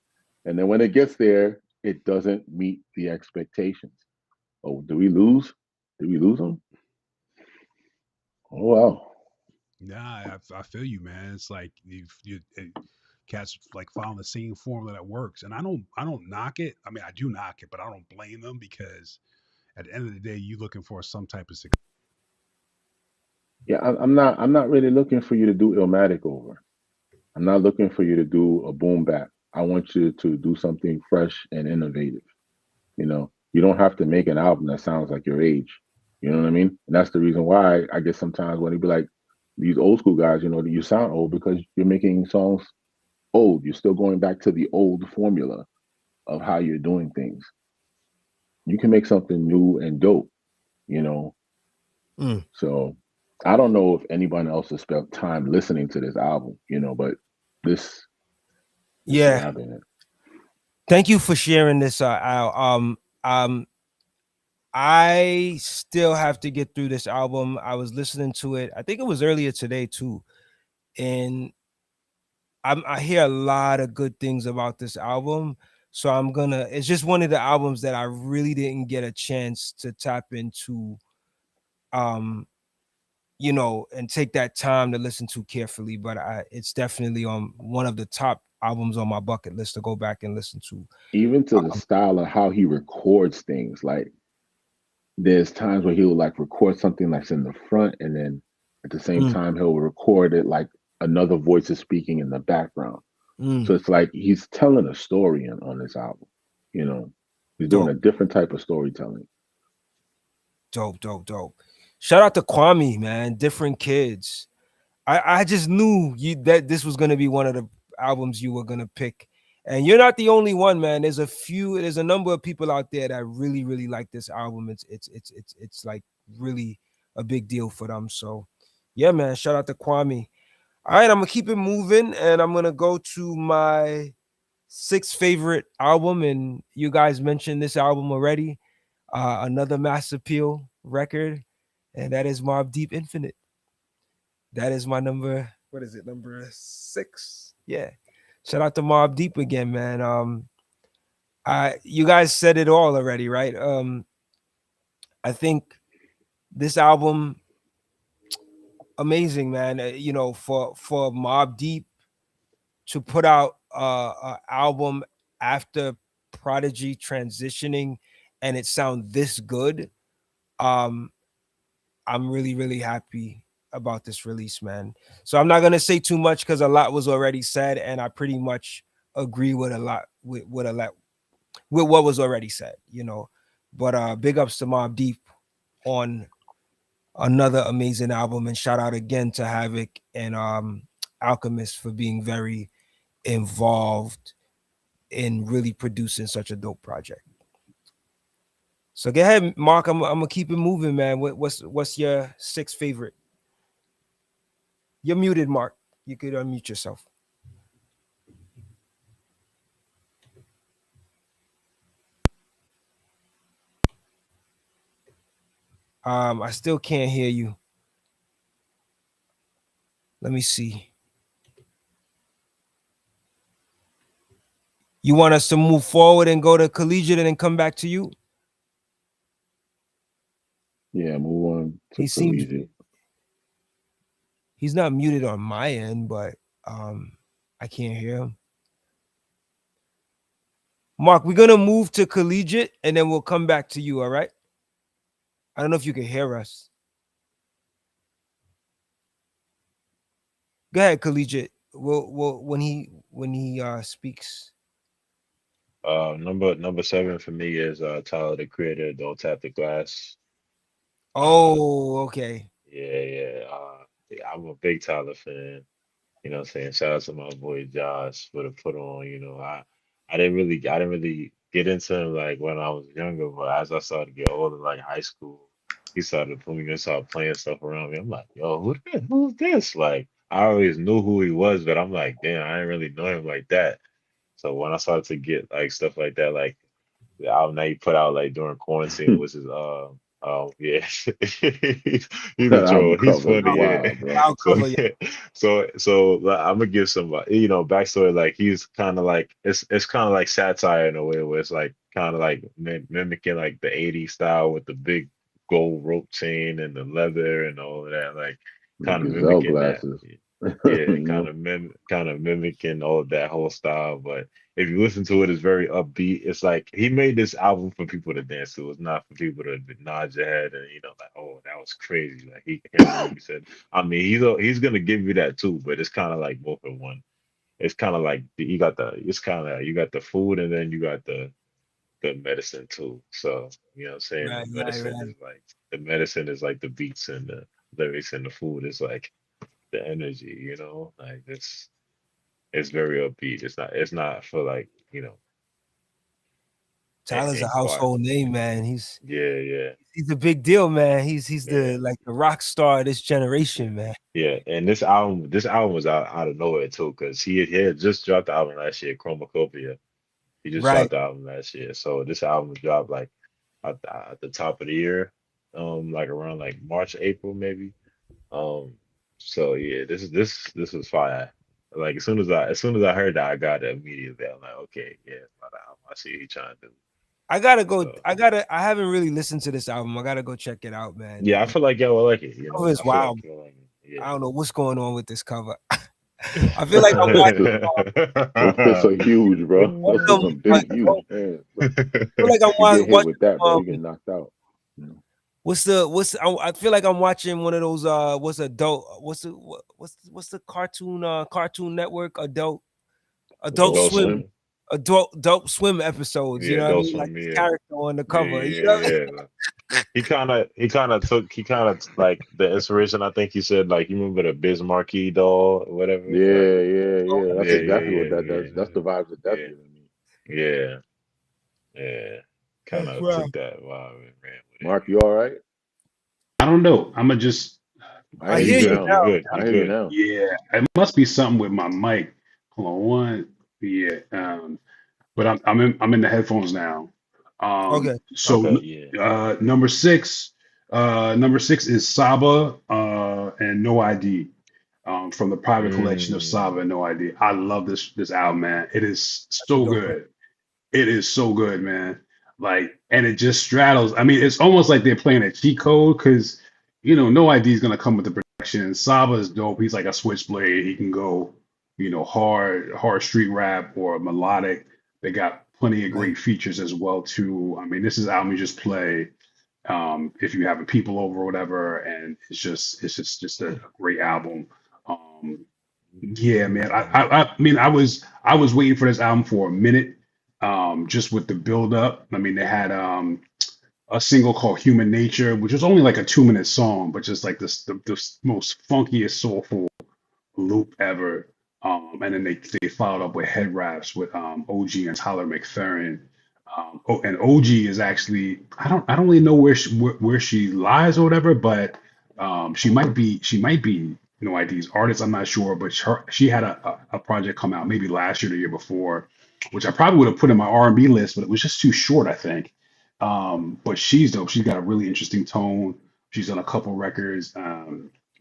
and then when it gets there, it doesn't meet the expectations. Oh, do we lose? Did we lose them? Oh well. Nah, I feel you, man. It's like cats like following the same formula that works, and I don't knock it. I mean, I do knock it, but I don't blame them because at the end of the day, you looking for some type of success. Yeah, I'm not really looking for you to do Illmatic over. I'm not looking for you to do a boom bap. I want you to do something fresh and innovative. You don't have to make an album that sounds like your age. You know what I mean? And that's the reason why I guess sometimes when they be like these old school guys, you sound old because you're making songs old. You're still going back to the old formula of how you're doing things. You can make something new and dope, you know. Mm, So I don't know if anyone else has spent time listening to this album, but this this is yeah. what I've been in. Thank you for sharing this, Al. I still have to get through this album. I was listening to it. I think it was earlier today too, and I hear a lot of good things about this album. So I'm gonna. It's just one of the albums that I really didn't get a chance to tap into, um, and take that time to listen to carefully. But it's definitely on one of the top albums on my bucket list to go back and listen to. Even to the style of how he records things, like there's times where he'll like record something that's in the front and then at the same Mm, time he'll record it like another voice is speaking in the background. mm, So it's like he's telling a story on this album. You know, he's doing dope, a different type of storytelling. dope. Shout out to Kwame, man. Different kids. I just knew that this was gonna be one of the albums you were gonna pick. And you're not the only one, man. There's a number of people out there that really, really like this album. It's like really a big deal for them. So yeah, man. Shout out to Kwame. All right, I'm gonna keep it moving and I'm gonna go to my sixth favorite album. And you guys mentioned this album already. Another Mass Appeal record, and that is Mob Deep Infinite. That is my number what is it, number 6? Yeah. Shout out to Mob Deep again, man. You guys said it all already, right? I think this album amazing, man. For Mob Deep to put out an album after Prodigy transitioning and it sound this good, um, I'm really really happy about this release, man. So I'm not gonna say too much because a lot was already said, and I pretty much agree with a lot with what was already said, But big ups to Mob Deep on another amazing album, and shout out again to Havoc and Alchemist for being very involved in really producing such a dope project. So go ahead, Mark. I'm gonna keep it moving, man. What's your 6th favorite? You're muted, Mark. You could unmute yourself. I still can't hear you. Let me see. You want us to move forward and go to Collegiate and then come back to you? Yeah, move on to He seems Collegiate. he's not muted on my end, but I can't hear him. Mark, we're gonna move to Collegiate and then we'll come back to you. All right. I don't know if you can hear us. Go ahead, Collegiate. We'll when he speaks. Number 7 for me is Tyler the Creator. Don't Tap the Glass. Oh, okay. Yeah. I'm a big Tyler fan. You know what I'm saying? Shout out to my boy Josh for the put on. I didn't really get into him like when I was younger, but as I started to get older, like high school, he started putting me start playing stuff around me. I'm like, yo, who's this? Like I always knew who he was, but I'm like, damn, I didn't really know him like that. So when I started to get like stuff like that, like the album that he put out like during quarantine, which is oh yeah, he's a That troll. album He's cover is funny, yeah. wild, bro. I'll So cover you. so like, I'm gonna give some backstory. Like he's kind of like it's kind of like satire in a way where it's like kind of like mimicking like the '80s style with the big gold rope chain and the leather and all of that, like The kind of gazelle mimicking that. glasses. Yeah, You know? kind of mimicking all of that whole style. But if you listen to it, it's very upbeat. It's like he made this album for people to dance to. It's not for people to nod your head and like, oh, that was crazy. Like him and Ruby said. I mean, he's gonna give you that too, but it's kind of like both in one. It's kind of like you got the food and then you got the medicine too. So you know what I'm saying? Right, right, right. The medicine is like the beats and the lyrics and the food is like the energy, like it's very upbeat. It's not for like, Tyler's a inquiry. household name, man. He's Yeah, yeah, he's a big deal, man. He's yeah, the like the rock star of this generation, man. yeah. And this album was out of nowhere too, because he had just dropped the album last year, Chromacopia. He just Right. dropped the album last year. So this album dropped like at the top of the year, like around like March, April maybe. Um, so yeah, this was fire. Like as soon as I heard that, I got it immediately. I'm like, okay, yeah, I see what he trying to do. I gotta go. So I haven't really listened to this album. I gotta go check it out, man. yeah, I feel like y'all will like it. Cover is I feel wild. like you'll like I it. don't know what's going on with this cover. I feel like I'm watching Those fists are huge, bro. one Those of are them. some big, huge hands. Bro. I feel like I'm You get hit watching. with that, bro. You get knocked out. You know? I feel like I'm watching one of those. What's the Cartoon Network Adult Adult Adult Swim Swim. Swim. Adult Swim episodes. You Yeah, know what I Adult mean? Like Swim. this Yeah, character on the yeah, cover. You know yeah, what I mean? yeah, yeah. He kind of like the inspiration. I think he said like you remember the Biz Markie doll or whatever. Like Yeah. That's yeah, yeah, exactly what yeah, that yeah, does. That's the vibes that that's yeah, giving me. yeah, yeah. Kind That's of right. took that vibe and ran with it. Mark, you all right? I don't know. I'm gonna just I I Oh, hear you you hear you good? now, You now. Mark. good? I You hear you good? now. yeah. It must be something with my mic. Hold on one. Yeah. But I'm in the headphones now. Okay. So Okay, yeah. number six is Saba and No ID. from the private collection of Mm. Saba and No ID. I love this album, man. It is That's a so dope record. good. It is so good, man. Like, and it just straddles. I mean, it's almost like they're playing a cheat code because, No ID is gonna come with the production. Saba is dope. He's like a switchblade. He can go, hard street rap or melodic. They got plenty of Right. great features as well too. I mean, this is an album you just play if you having people over or whatever, and it's just a great album. Um, yeah, man. I mean, I was waiting for this album for a minute, just with the build up. I mean, they had a single called Human Nature, which was only like a 2-minute song, but just like the most funkiest soulful loop ever. And then they followed up with head raps with OG and Tyler McFerrin. And OG is actually I don't really know where she lies or whatever, but she might be No ID's artist. I'm not sure, but she had a project come out maybe last year or the year before, which I probably would have put in my R&B list, but it was just too short, I think. But she's dope. She's got a really interesting tone. She's done a couple records.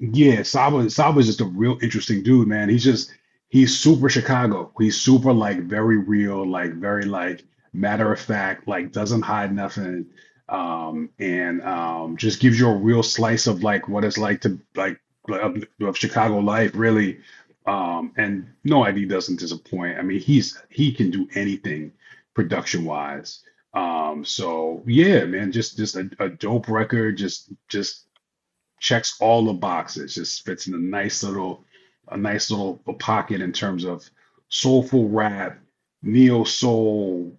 Yeah, Saba's just a real interesting dude, man. He's super Chicago. He's super like very real, like very like matter of fact, like doesn't hide nothing. And just gives you a real slice of like what it's like to of Chicago life, really. And No ID doesn't disappoint. I mean, he can do anything production wise. So yeah, man, just a dope record, just checks all the boxes. Just fits in a nice little pocket in terms of soulful rap, neo soul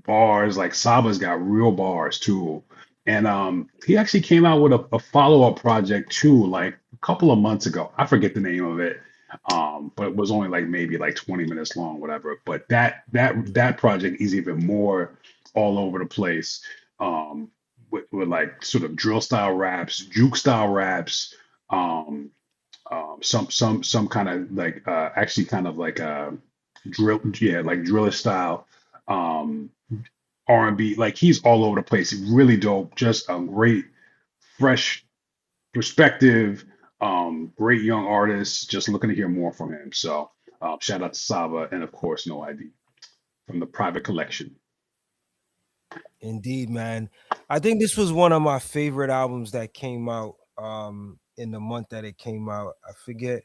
bars. Like Saba's got real bars too. And he actually came out with a follow-up project too, like a couple of months ago. I forget the name of it. But it was only like maybe like 20 minutes long, whatever. But that project is even more all over the place. With like sort of drill style raps, juke style raps, um, some kind of like actually kind of like drill, yeah, like driller style, um, R&B. Like he's all over the place. Really dope. Just a great, fresh perspective. Great young artist. Just looking to hear more from him. So shout out to Saba and of course No ID from the private collection. Indeed, man. I think this was one of my favorite albums that came out in the month that it came out. I forget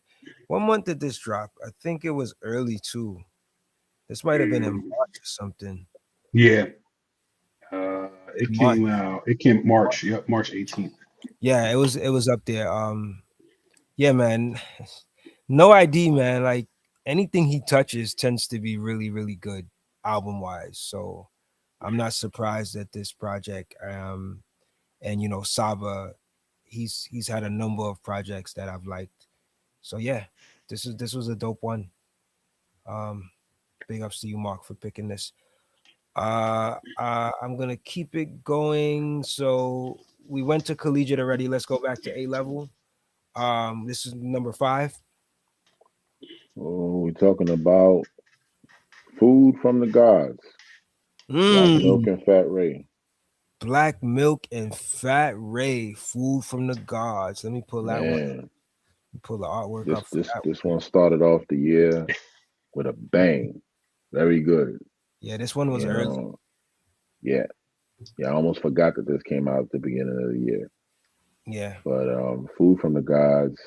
what month did this drop? I think it was early too. This might have been in Mm, March or something. yeah, uh, it March. came out. It came March. Yep, March 18th. Yeah, it was up there. Yeah, man. No ID, man. Like anything he touches tends to be really, really good album wise. So I'm not surprised at this project. And Saba, he's had a number of projects that I've liked. So yeah, this was a dope one. Um, big ups to you, Mark, for picking this. I'm gonna keep it going. So we went to collegiate already. Let's go back to A level. This is number five. Oh, we're talking about food from the gods. Black Milk Mm, and Fat Ray. Black Milk and Fat Ray, Food from the Gods. Let me pull that one. Man, Pull the artwork this up for this that this one started off the year with a bang. Very good. one. Yeah, this one was You early. know, yeah, yeah. I almost forgot that this came out at the beginning of the year. Yeah. But Food from the Gods.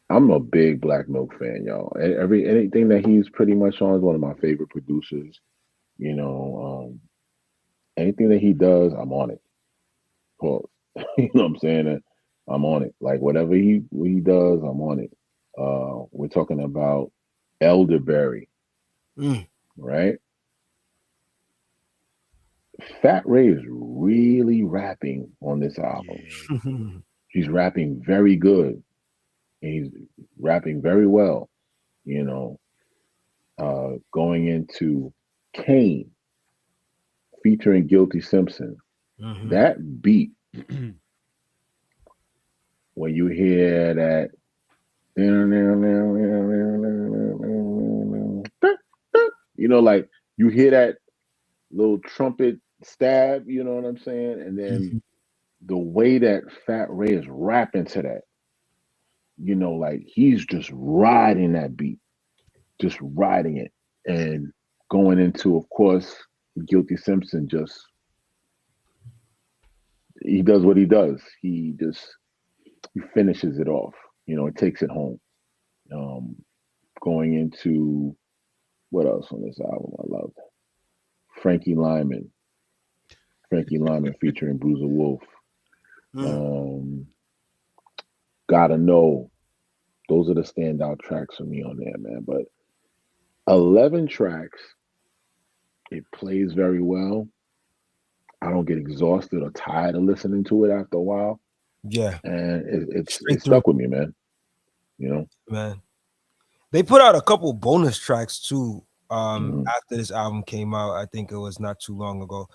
I'm a big Black Milk fan, y'all. Anything that he's pretty much on is one of my favorite producers. You know, anything that he does, I'm on it. Pause. You know what I'm saying? I'm on it. Like whatever he does, I'm on it. We're talking about Elderberry, Mm. right? Fat Ray is really rapping on this album. Yeah. He's rapping very good. He's rapping very well. You know, going into Kane featuring Guilty Simpson. Hmm. That beat, when you hear that, like you hear that little trumpet stab, you know what I'm saying? And then the way that Fat Ray is rapping to that, you know, like he's just riding that beat, just riding it, and going into, of course, Guilty Simpson. Just he does what he does. He finishes it off. You know, it takes it home. Um, Going into what else on this album I love? Frankie Lyman. Frankie Lyman featuring Bruiser Wolf. Mm. Um, Gotta Know. Those are the standout tracks for me on there, man. But 11 tracks, it plays very well. I don't get exhausted or tired of listening to it after a while. Yeah, And straight it through, stuck with me, man. You know? man. They put out a couple bonus tracks too. Mhm. After this album came out, I think it was not too long ago.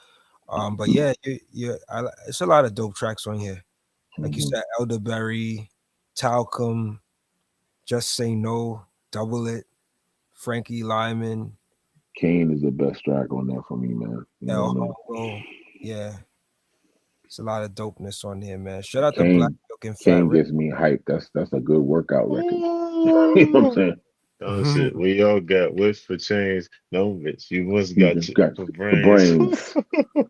But yeah, it's a lot of dope tracks on here. Like you Mhm. said, Elderberry, Talcum, Just Say No, Double It, Frankie Lyman, Kane is the best track on there for me, man. You know El what I mean? Hongo. Yeah, it's a lot of dopeness on here, man. Shout out to Black Kane Milk and Fat Kane Ray. gets me hyped. That's a good workout record. You know what I'm Ooh. saying? Oh shit, we all got whips for chains. No, bitch, you must You got just got for for brains. brains.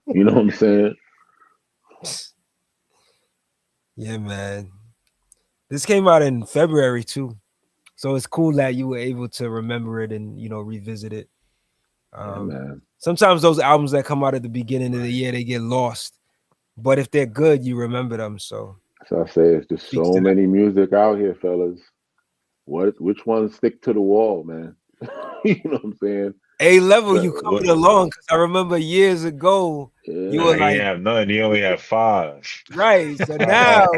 You know what I'm saying? Yeah, man. This came out in February too. So it's cool that you were able to remember it and revisit it. Yeah, Um, man. Sometimes those albums that come out at the beginning of the year they get lost, but if they're good, you remember them. So So I say it's just speaks so to that. many music out here, fellas. Which ones stick to the wall, man? You know what I'm saying? A level, you What? coming along because I remember years ago you Nah, were Yeah, he ain't like, have none. He only had five. right. So now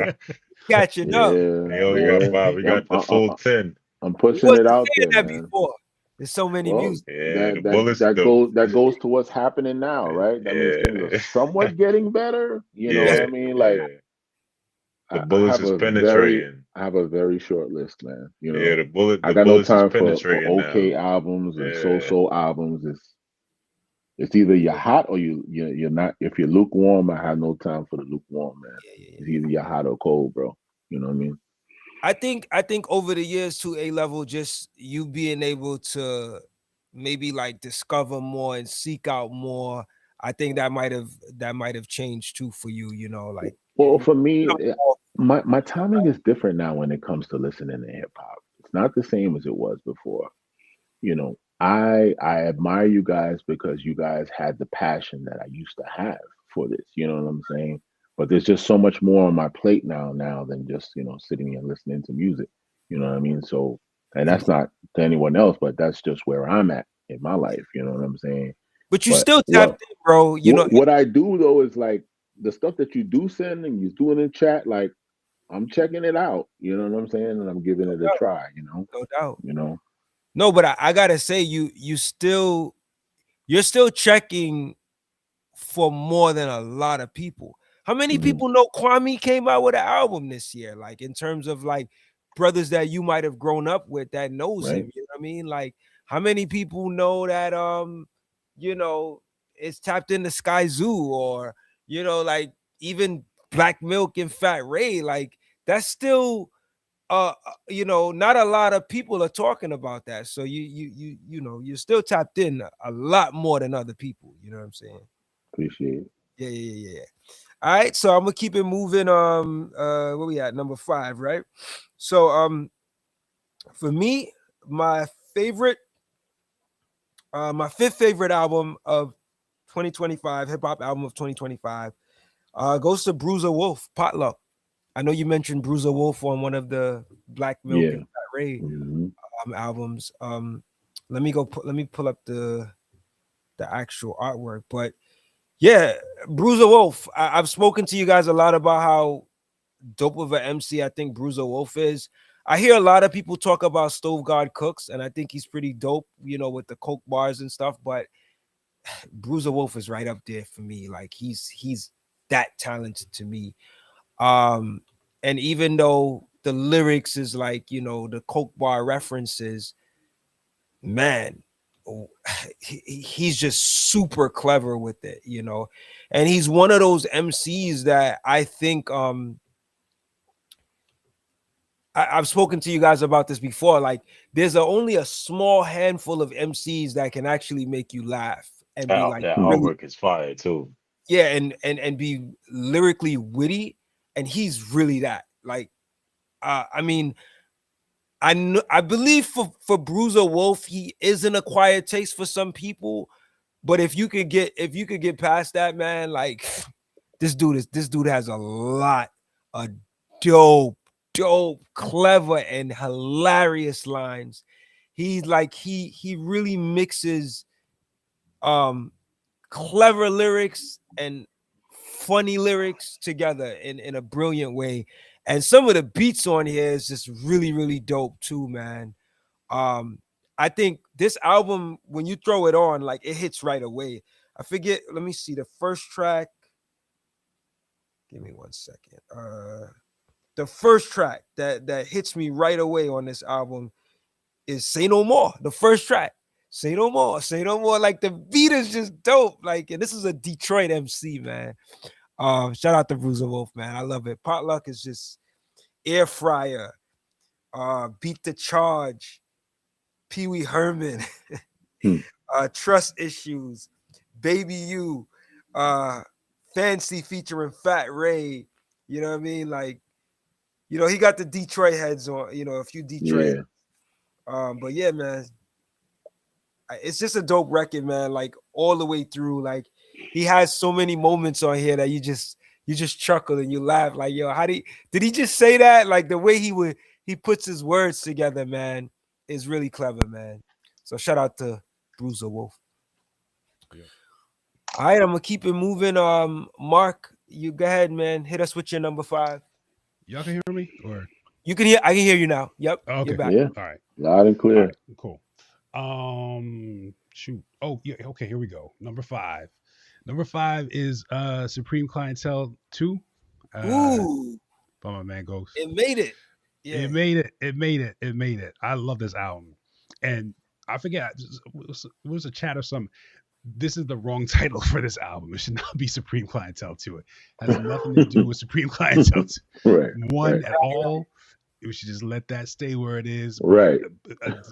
catching up. yeah, He only got yeah. five. We Yeah, got the full 10. I'm We pushing it wasn't out saying there, that man. before. There's so many Well, music. Yeah, the bullets. The that goes to what's happening now, right? That means things are yeah, somewhat getting better. You know what Yes, I yeah, mean? Like yeah. The bullets is penetrating. I have a very short list, man. You Yeah, know, I the got no bullets is time for penetrating now. okay albums and Yeah, so albums. It's either you're hot or you're not. If you're lukewarm, I have no time for the lukewarm, man. It's yeah. either you're hot or cold, bro. You know what I mean? I think over the years to A level, just you being able to maybe like discover more and seek out more. I think that might have changed too for you. Like Well, for me, become more- my timing is different now when it comes to listening to hip hop. It's not the same as it was before. You know, I admire you guys because you guys had the passion that I used to have for this. You know what I'm saying? But there's just so much more on my plate now than just sitting and listening to music. You know what I mean? So, and that's not to anyone else, but that's just where I'm at in my life. You know what I'm saying? but you But still tapped in, bro. what I do though is like the stuff that you do send and you do in the chat, like I'm checking it out. You know what I'm saying? And I'm giving it a doubt, try. no doubt. You know. No, but I gotta say, you're still checking for more than a lot of people. How many Hmm. people know Kwame came out with an album this year? Like in terms of like brothers that you might have grown up with that knows Right. him. You know what I mean? Like how many people know that you know, it's tapped into Sky Zoo or like even Black Milk and Fat Ray, like that's still not a lot of people are talking about that. So you're still tapped in a lot more than other people. You know what I'm saying? Appreciate it. Yeah. All right, so I'm gonna keep it moving. Where we at? Number 5, right? So for me, my favorite, my fifth favorite album of 2025, hip hop album of 2025, goes to Bruiser Wolf, Potluck. I know you mentioned Bruiser Wolf on one of the Black Milk Yeah. and Fat Ray Hmm. albums. Let me pull up the actual artwork, but yeah, Bruiser Wolf. I've spoken to you guys a lot about how dope of an MC I think Bruiser Wolf is. I hear a lot of people talk about Stove God Cooks, and I think he's pretty dope, with the coke bars and stuff. But Bruiser Wolf is right up there for me. Like he's that talented to me. Um, and even though the lyrics is like the coke bar references, man, he's just super clever with it. And he's one of those MCs that I think I've spoken to you guys about this before. Like, there's only a small handful of MCs that can actually make you laugh and be like That Hmm. really, artwork is fire too. yeah, and be lyrically witty. And he's really that. Like, I mean, I believe for Bruiser Wolf, he is an acquired taste for some people. But if you could get past that, man, like this dude has a lot of dope, clever, and hilarious lines. He's like he really mixes um clever lyrics and funny lyrics together in a brilliant way. And some of the beats on here is just really, really dope too, man. Um, I think this album, when you throw it on, like it hits right away. I forget, let me see the first track. Give me 1 second. The first track that hits me right away on this album is Say No More. The first track. Say no more, say no more. Like the beat is just dope. Like, and this is a Detroit MC, man. Shout out to Bruiser Wolf, man. I love it. Potluck is just air fryer, beat the charge, Pee Wee Herman, Hmm. trust issues, baby you, uh, fancy featuring Fat Ray. You know what I mean? Like, he got the Detroit heads on, a few Detroit. Yeah. But yeah, man, it's just a dope record, man. Like all the way through. Like he has so many moments on here that you just chuckle and you laugh. Like, yo, did he just say that? Like the way he puts his words together, man, is really clever, man. So shout out to Bruiser Wolf. Yeah. All right, I'm gonna keep it moving. Mark, you go ahead, man. Hit us with your number 5. Y'all can hear me, or I can hear you now. Yep, oh, you're okay, back. Yeah. all right, Loud and all clear. right, cool. Shoot. Oh, yeah. Okay, here we go. Number 5. Number 5 is Supreme Clientele 2. Ooh, By my man Ghost. it made it. Yeah. It made it. It made it. It made it. I love this album, and I forget it was a chat or something. This is the wrong title for this album. It should not be Supreme Clientele 2. It has nothing to do with Supreme Clientele Right. 1 Right. at all. We should just let that stay where it is. Right.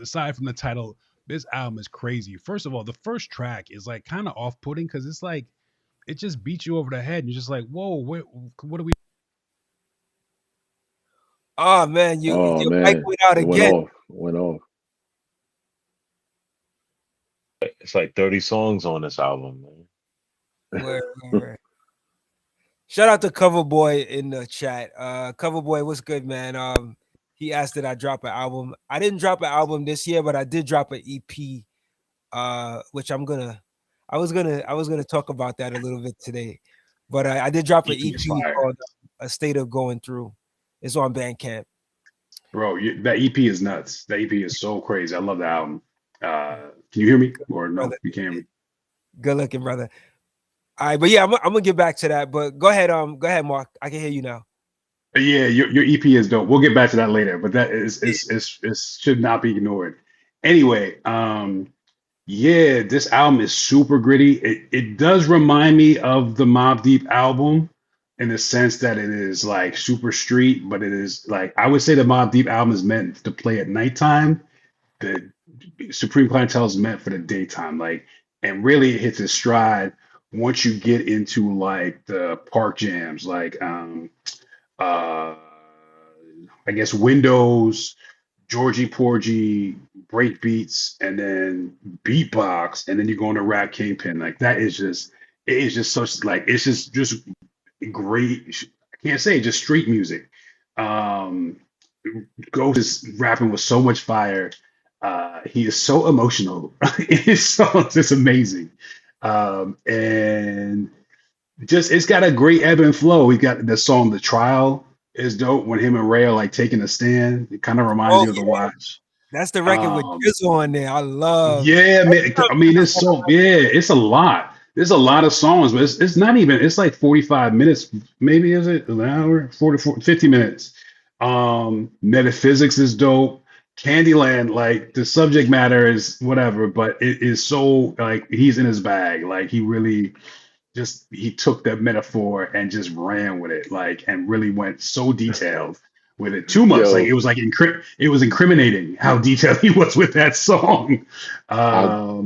Aside from the title, this album is crazy. First of all, the first track is like kind of off-putting because it's like it just beats you over the head. And you're just like, whoa, what are we? Oh man, Oh your mic man. went out It went again. off. Went off. It's like 30 songs on this album, man. Word. Shout out to Coverboy in the chat. Coverboy, what's good, man? He asked that I drop an album. I didn't drop an album this year, but I did drop an EP. Which I was gonna talk about that a little bit today. But I did drop an EP is EP fire. called A State of Going Through. It's on Bandcamp. Bro, that EP is nuts. That EP is so crazy. I love the album. Can you hear me? Or no, Brother. you can't hear me. Good looking, brother. All right, but yeah, I'm gonna get back to that. But go ahead, Mark. I can hear you now. Yeah, your EP is dope. We'll get back to that later, but that is should not be ignored. Anyway, yeah, this album is super gritty. It does remind me of the Mobb Deep album in the sense that it is like super street, but it is like I would say the Mobb Deep album is meant to play at nighttime. The Supreme Clientele is meant for the daytime, like, and really it hits its stride once you get into like the park jams, like uh I guess Windows, Georgie Porgy, break beats, and then beatbox, and then you go into rap Kingpin. Like that is just it is just such like it's just great. I can't say just street music. Um Ghost is rapping with so much fire. He is so emotional. His songs is amazing. And just it's got a great ebb and flow. We got the song "The Trial" is dope when him and Ray are like taking a stand. It kind of reminds Oh you of the yeah, watch. that's the record with Um, Jizzle on there. I love. yeah, man. I mean, it's so yeah, it's a lot. There's a lot of songs, but it's not even. It's like 45 minutes. Maybe is it an hour? 50 minutes. Metaphysics is dope. Candyland, like the subject matter is whatever, but it is so like he's in his bag. Like he really just he took that metaphor and just ran with it, like and really went so detailed. with it too much. Like Yo, it was like it was incriminating how detailed he was with that song. I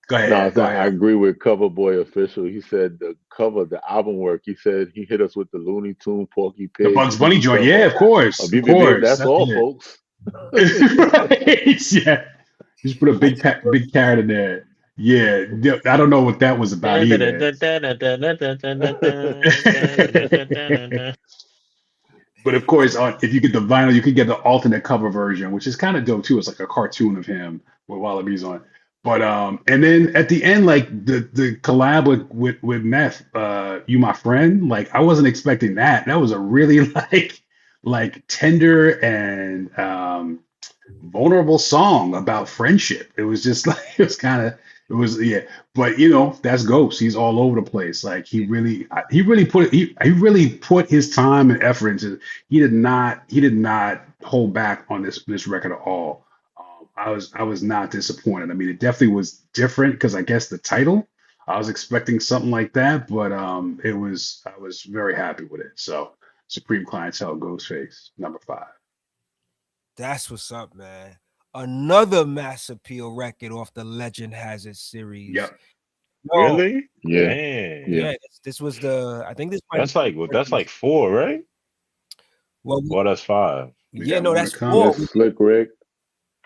Go no, ahead, go I ahead. agree with Cover Boy Official. He said the cover, the album work. He said he hit us with the Looney Tune, Porky The Pig, Bugs Bunny TV joint, cover. yeah, of Beep, beep. course, That's that's all, it. folks. Right? Yeah, just put a I just big carrot in there. Yeah, I don't know what that was about either. But of course, if you get the vinyl, you can get the alternate cover version, which is kind of dope too. It's like a cartoon of him with Wallabies on. But and then at the end, like the collab with Meth, you my friend. Like I wasn't expecting that. That was a really like tender and vulnerable song about friendship. It was just like it was kind of it was yeah. But you know that's Ghost. He's all over the place. Like he really put his time and effort into. He did not hold back on this record at all. I was not disappointed. I mean, it definitely was different because I guess the title. I was expecting something like that, but I was very happy with it. So Supreme Clientele, Ghostface, number 5. That's what's up, man. Another mass appeal record off the Legend Hazard series. Yep. Yo, Really? Yeah, Damn. yeah. yeah, this was the. I think this might That's be like the that's first. like 4, right? Well, Well, that's 5. We yeah, got no, more to that's come. four. Just Slick Rick,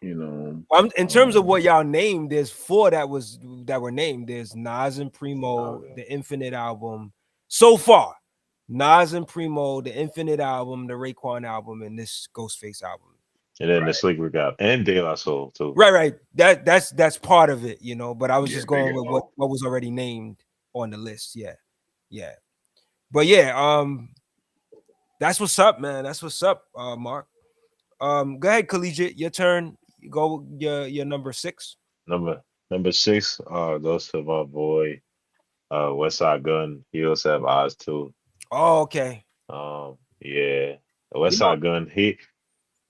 you know. In terms of what y'all named, there's four that were named. There's Nas and Primo, Okay. the Infinite album. So far, Nas and Primo, the Infinite album, the Raekwon album, and this Ghostface album. And then the Right. Slick Rick out and De La Soul too. Right. That's part of it, you know. But I was Yeah, just big going with O. what was already named on the list. Yeah. But yeah, that's what's up, man. That's what's up, Mark. Go ahead, Collegiate. Your turn. You go with your number 6. Number 6, goes to my boy, West Side Gun. He also have eyes too. Oh, okay. Yeah. You West know, Side Gun,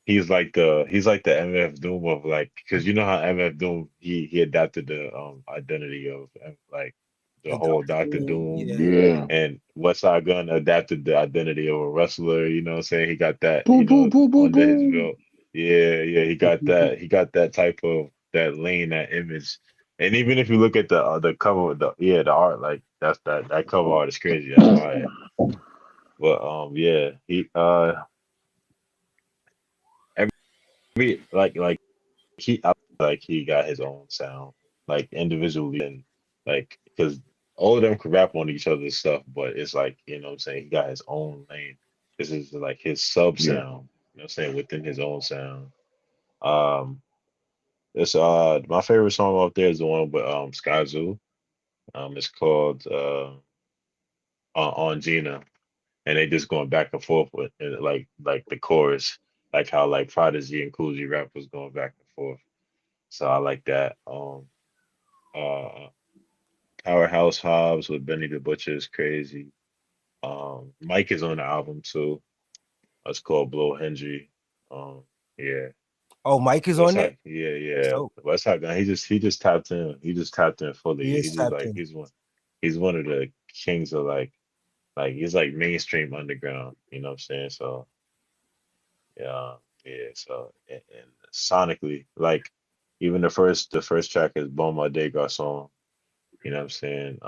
he's like the MF Doom of like, because you know how MF Doom he adapted the identity of like the the whole Doctor Doctor Doom. Doom, Yeah. Yeah. and West Side Gun adapted the identity of a wrestler. You know what I'm saying? He got that, Boom, boom, boom, boom, under his boom. belt. Yeah, he got that type of that lane, that image. And even if you look at the cover, the art, like that cover art is crazy. That's fire. But yeah, every he I feel like he got his own sound, like individually, and like because all of them could rap on each other's stuff, but it's like, you know what I'm saying, he got his own lane. This is like his sub Yeah. sound, you know what I'm saying, within his own sound. Um it's my favorite song out there is the one with Sky Zoo. It's called on Gina, and they just going back and forth with like the chorus, like how like Prodigy and Cool G rap was going back and forth. So I like that. Uh Powerhouse Hobbs with Benny the Butcher is crazy. Mike is on the album too. It's called Blow Hendry. Yeah. Oh, Mike is West on there. Side, yeah, That's yeah. dope. West Side Gun. He just tapped in. He just tapped in He fully. is tapped in. He's one of the kings of like he's like mainstream underground, you know what I'm saying? So yeah, yeah. So and sonically, like even the first track is Bon My Day Garçon. You know what I'm saying?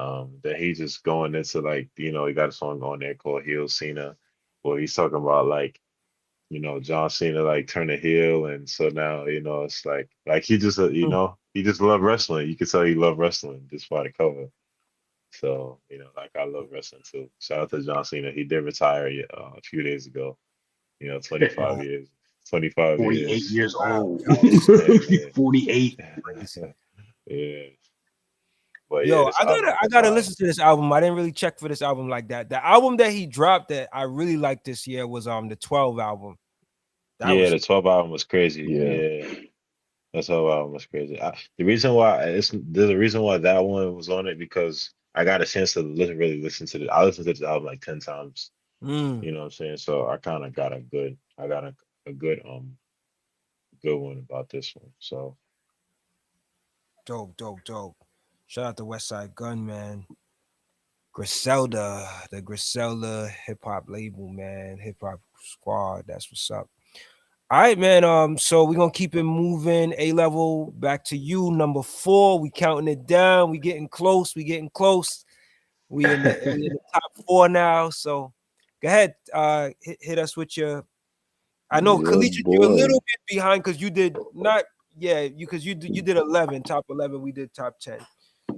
That he's just going into like, he got a song on there called Heel Cena, where he's talking about like, John Cena like turn a heel, and so now, it's like he just, Mm. he just loved wrestling. You could tell he loved wrestling just by the cover. So, like I love wrestling too. Shout out to John Cena. He did retire a few days ago. 25 Wow. years. 25 48 years. years old. Yeah. 48. Crazy. Yeah. But yeah, Yo, this I album gotta I is gotta fire. listen to this album. I didn't really check for this album like that. The album that he dropped that I really liked this year was the 12 album. That Yeah, was the 12 album was crazy. Yeah. Yeah, the 12 album was crazy. The reason why there's a reason why that one was on it, because I got a chance to really listen to it. I listened to this album like 10 times. mm, You know what I'm saying? So I kind of got I got a good one about this one. So dope. Shout out to West Side Gun, man. Griselda, the Griselda hip hop label, man, hip hop squad. That's what's up. All right, man. So we're gonna keep it moving. A level, back to you. Number 4. We counting it down. We getting close. We getting close. We in the top 4 now. So go ahead. Hit us with your. I know Yeah, Collegiate, you're a boy. little bit behind because you did not. Yeah, you did 11, top 11. We did top 10.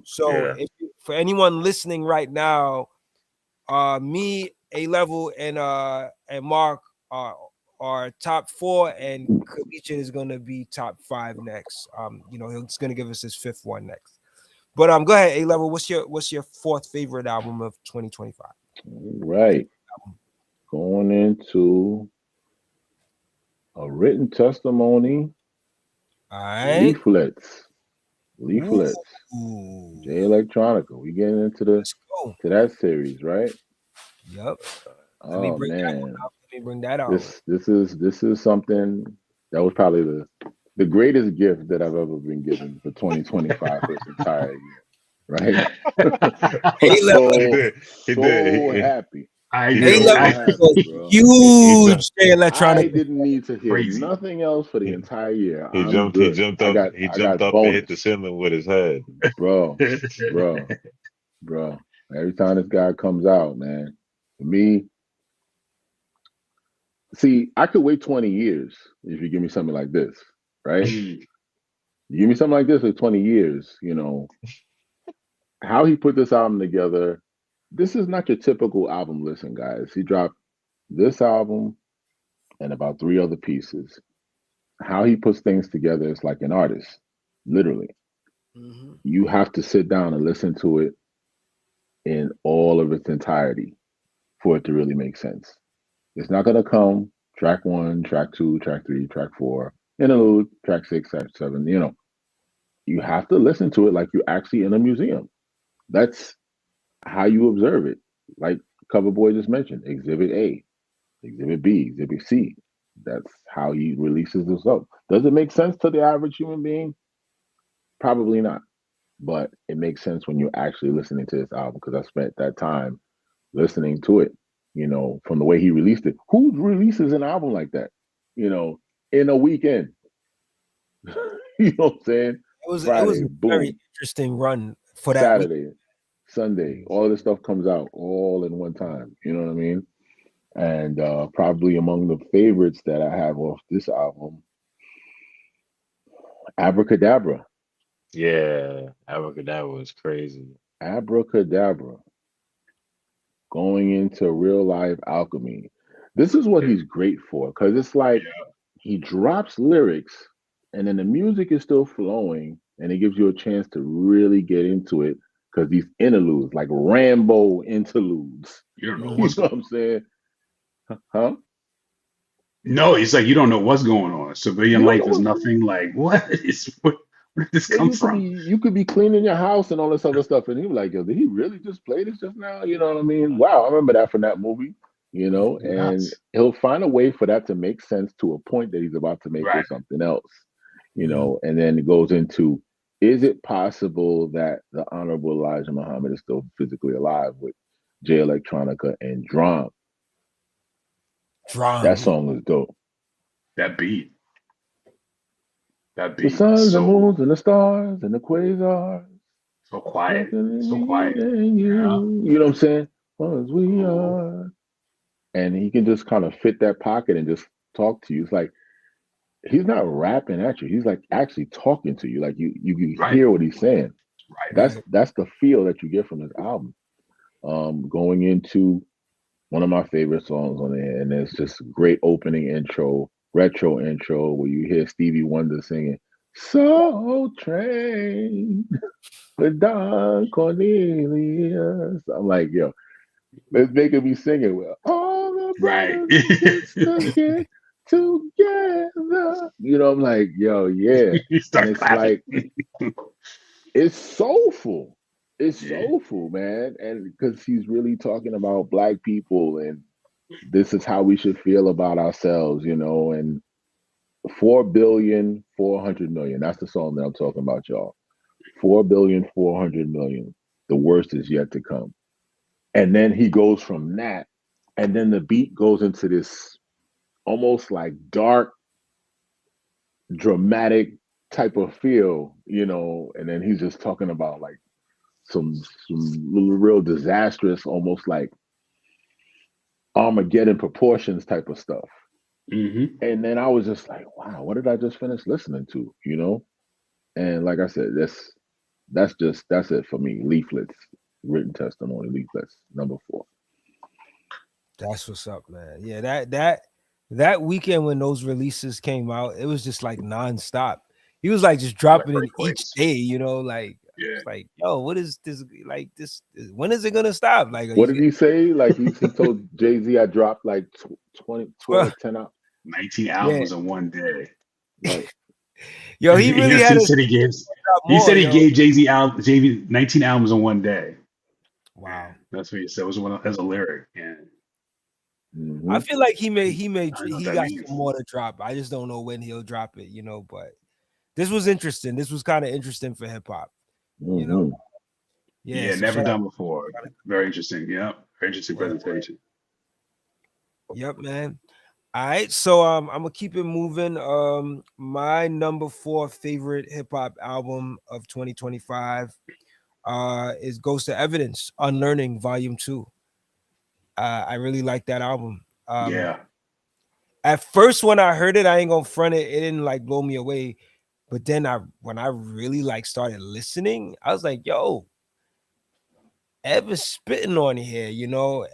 So Yeah. for anyone listening right now, me, A level, and Mark are top 4, and Collegiate is gonna be top 5 next. He's gonna give us his 5th one next. But go ahead, A level. What's your 4th favorite album of 2025? Right. Going into a written testimony, All right. leaflets. Ooh, Leaflets. J Electronica. We getting into let's go. that series, right? Yep. Let me Oh bring that one man. out. Let me bring that out. This is something that was probably the greatest gift that I've ever been given for 2025 for this entire year. Right? I A was level. He so did. He so did. happy. I He A do. jumped. level So I is a happy, bro. He huge jumped. J I Electronica. didn't need to hear crazy. nothing else for the entire year. He I'm jumped. He good. jumped I up. got He I jumped got up and hit the bonus. ceiling with his head. Bro, bro, bro. Every time this guy comes out, man, for me, see, I could wait 20 years if you give me something like this, right? Mm, You give me something like this for 20 years, how he put this album together. This is not your typical album listen, guys. He dropped this album and about 3 other pieces. How he puts things together is like an artist, literally. Mhm. You have to sit down and listen to it in all of its entirety for it to really make sense. It's not going to come track 1, track 2, track 3, track 4, interlude, track 6, track 7. You have to listen to it like you're actually in a museum. That's how you observe it. Like Cover Boy just mentioned, Exhibit A, Exhibit B, Exhibit C. That's how he releases this up. Does it make sense to the average human being? Probably not. But it makes sense when you're actually listening to this album because I spent that time listening to it, from the way he released it. Who releases an album like that, in a weekend? You know what I'm saying? It was Friday, a very boom. interesting run for that week. Saturday, Sunday, all of this stuff comes out all in one time. You know what I mean? And probably among the favorites that I have off this album, Abracadabra. Yeah, Abracadabra was crazy. Abracadabra, going into real life alchemy. This is what he's great for because it's like he drops lyrics and then the music is still flowing and it gives you a chance to really get into it because these interludes, like Rambo interludes, you don't know you what's know what going I'm on. saying? Huh? No, it's like you don't know what's going on. You Civilian don't know life is what's nothing. Like where did this Yeah, come you could be from? you could be cleaning your house and all this other stuff, and he was like, "Yo, did he really just play this just now?" You know what I mean? Wow, I remember that from that movie. And Nuts. he'll find a way for that to make sense to a point that he's about to make Right. with something else. Mhm. And then it goes into, is it possible that the Honorable Elijah Muhammad is still physically alive with J Electronica and Drum? That Drum. song is dope. That beat. That The beat is suns and so moons and the stars and the quasars. so quiet. Nothing in So me quiet. and Yeah. you. You know what I'm saying? As we Oh, are. And he can just kind of fit that pocket and just talk to you. It's like he's not rapping at you. He's like actually talking to you. Like you can right. hear what he's saying. Right. That's Right. that's the feel that you get from this album. Going into one of my favorite songs on there, and it's just great opening intro, retro intro, where you hear Stevie Wonder singing "Soul Train" with Don Cornelius. I'm like, yo, it's making me sing it. Well, all the Right. brothers and sisters get together. I'm like, yo, yeah. You And start it's clapping. like, it's soulful. It's Yeah. soulful, man. And because he's really talking about black people and this is how we should feel about ourselves, and 4,400,000,000. That's the song that I'm talking about, y'all. 4,400,000,000. The worst is yet to come. And then he goes from that, and then the beat goes into this almost like dark, dramatic type of feel, and then he's just talking about like some real disastrous, almost like Armageddon proportions type of stuff. Mm-hmm. And then I was just like, wow, what did I just finish listening to? And like I said, that's it for me. Leaflets, written testimony, leaflets, number 4. That's what's up, man. Yeah, that weekend when those releases came out, it was just like nonstop. He was like just Like dropping it each earthquakes. day, like Yeah. it's like, yo, what is this like this? When is it gonna stop? Like, are What did you he say? Like he told Jay-Z, I dropped like 20, 12, 10 out. 19 yeah, albums in one day. Right. yo, he really Yes, had he to said drop he more, said he yo. gave Jay-Z 19 albums in one day. Yeah, Wow. that's what he said. It was one as a lyric. Yeah. I Hmm. feel like I don't know what he that got means. some more to drop. I just don't know when he'll drop it, but this was interesting. This was kind of interesting for hip hop, you know. Hmm. Yeah, Yeah, so never shout out. done before. Very interesting. Yeah. Very interesting Word, word. presentation. Yep, man. All right, so I'm gonna keep it moving. My number 4 favorite hip hop album of 2025 is Ghost of Evidence, Unlearning Volume 2. I really like that album. Yeah. At first when I heard it, I ain't gonna front it, it didn't like blow me away. But then when I really like started listening, I was like, yo, Ev is spitting on here,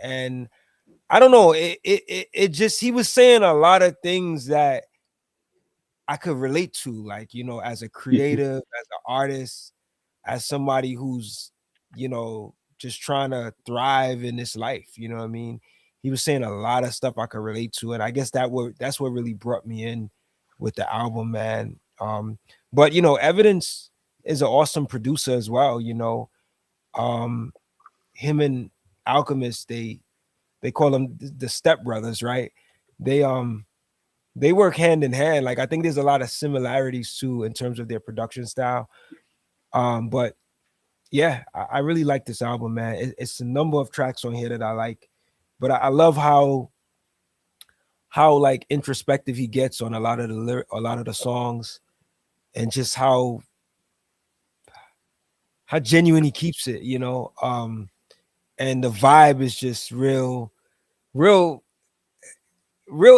and I don't know, it just he was saying a lot of things that I could relate to, like, as a creative, as an artist, as somebody who's, just trying to thrive in this life. You know what I mean? He was saying a lot of stuff I could relate to, and I guess that's what really brought me in with the album, man. But Evidence is an awesome producer as well. Um, him and Alchemist, they call them the Step Brothers, right? They work hand in hand. Like I think there's a lot of similarities too in terms of their production style. But yeah, I really like this album, man. It's a number of tracks on here that I like, but I love how like introspective he gets on a lot of the songs, and just how genuine he keeps it, and the vibe is just real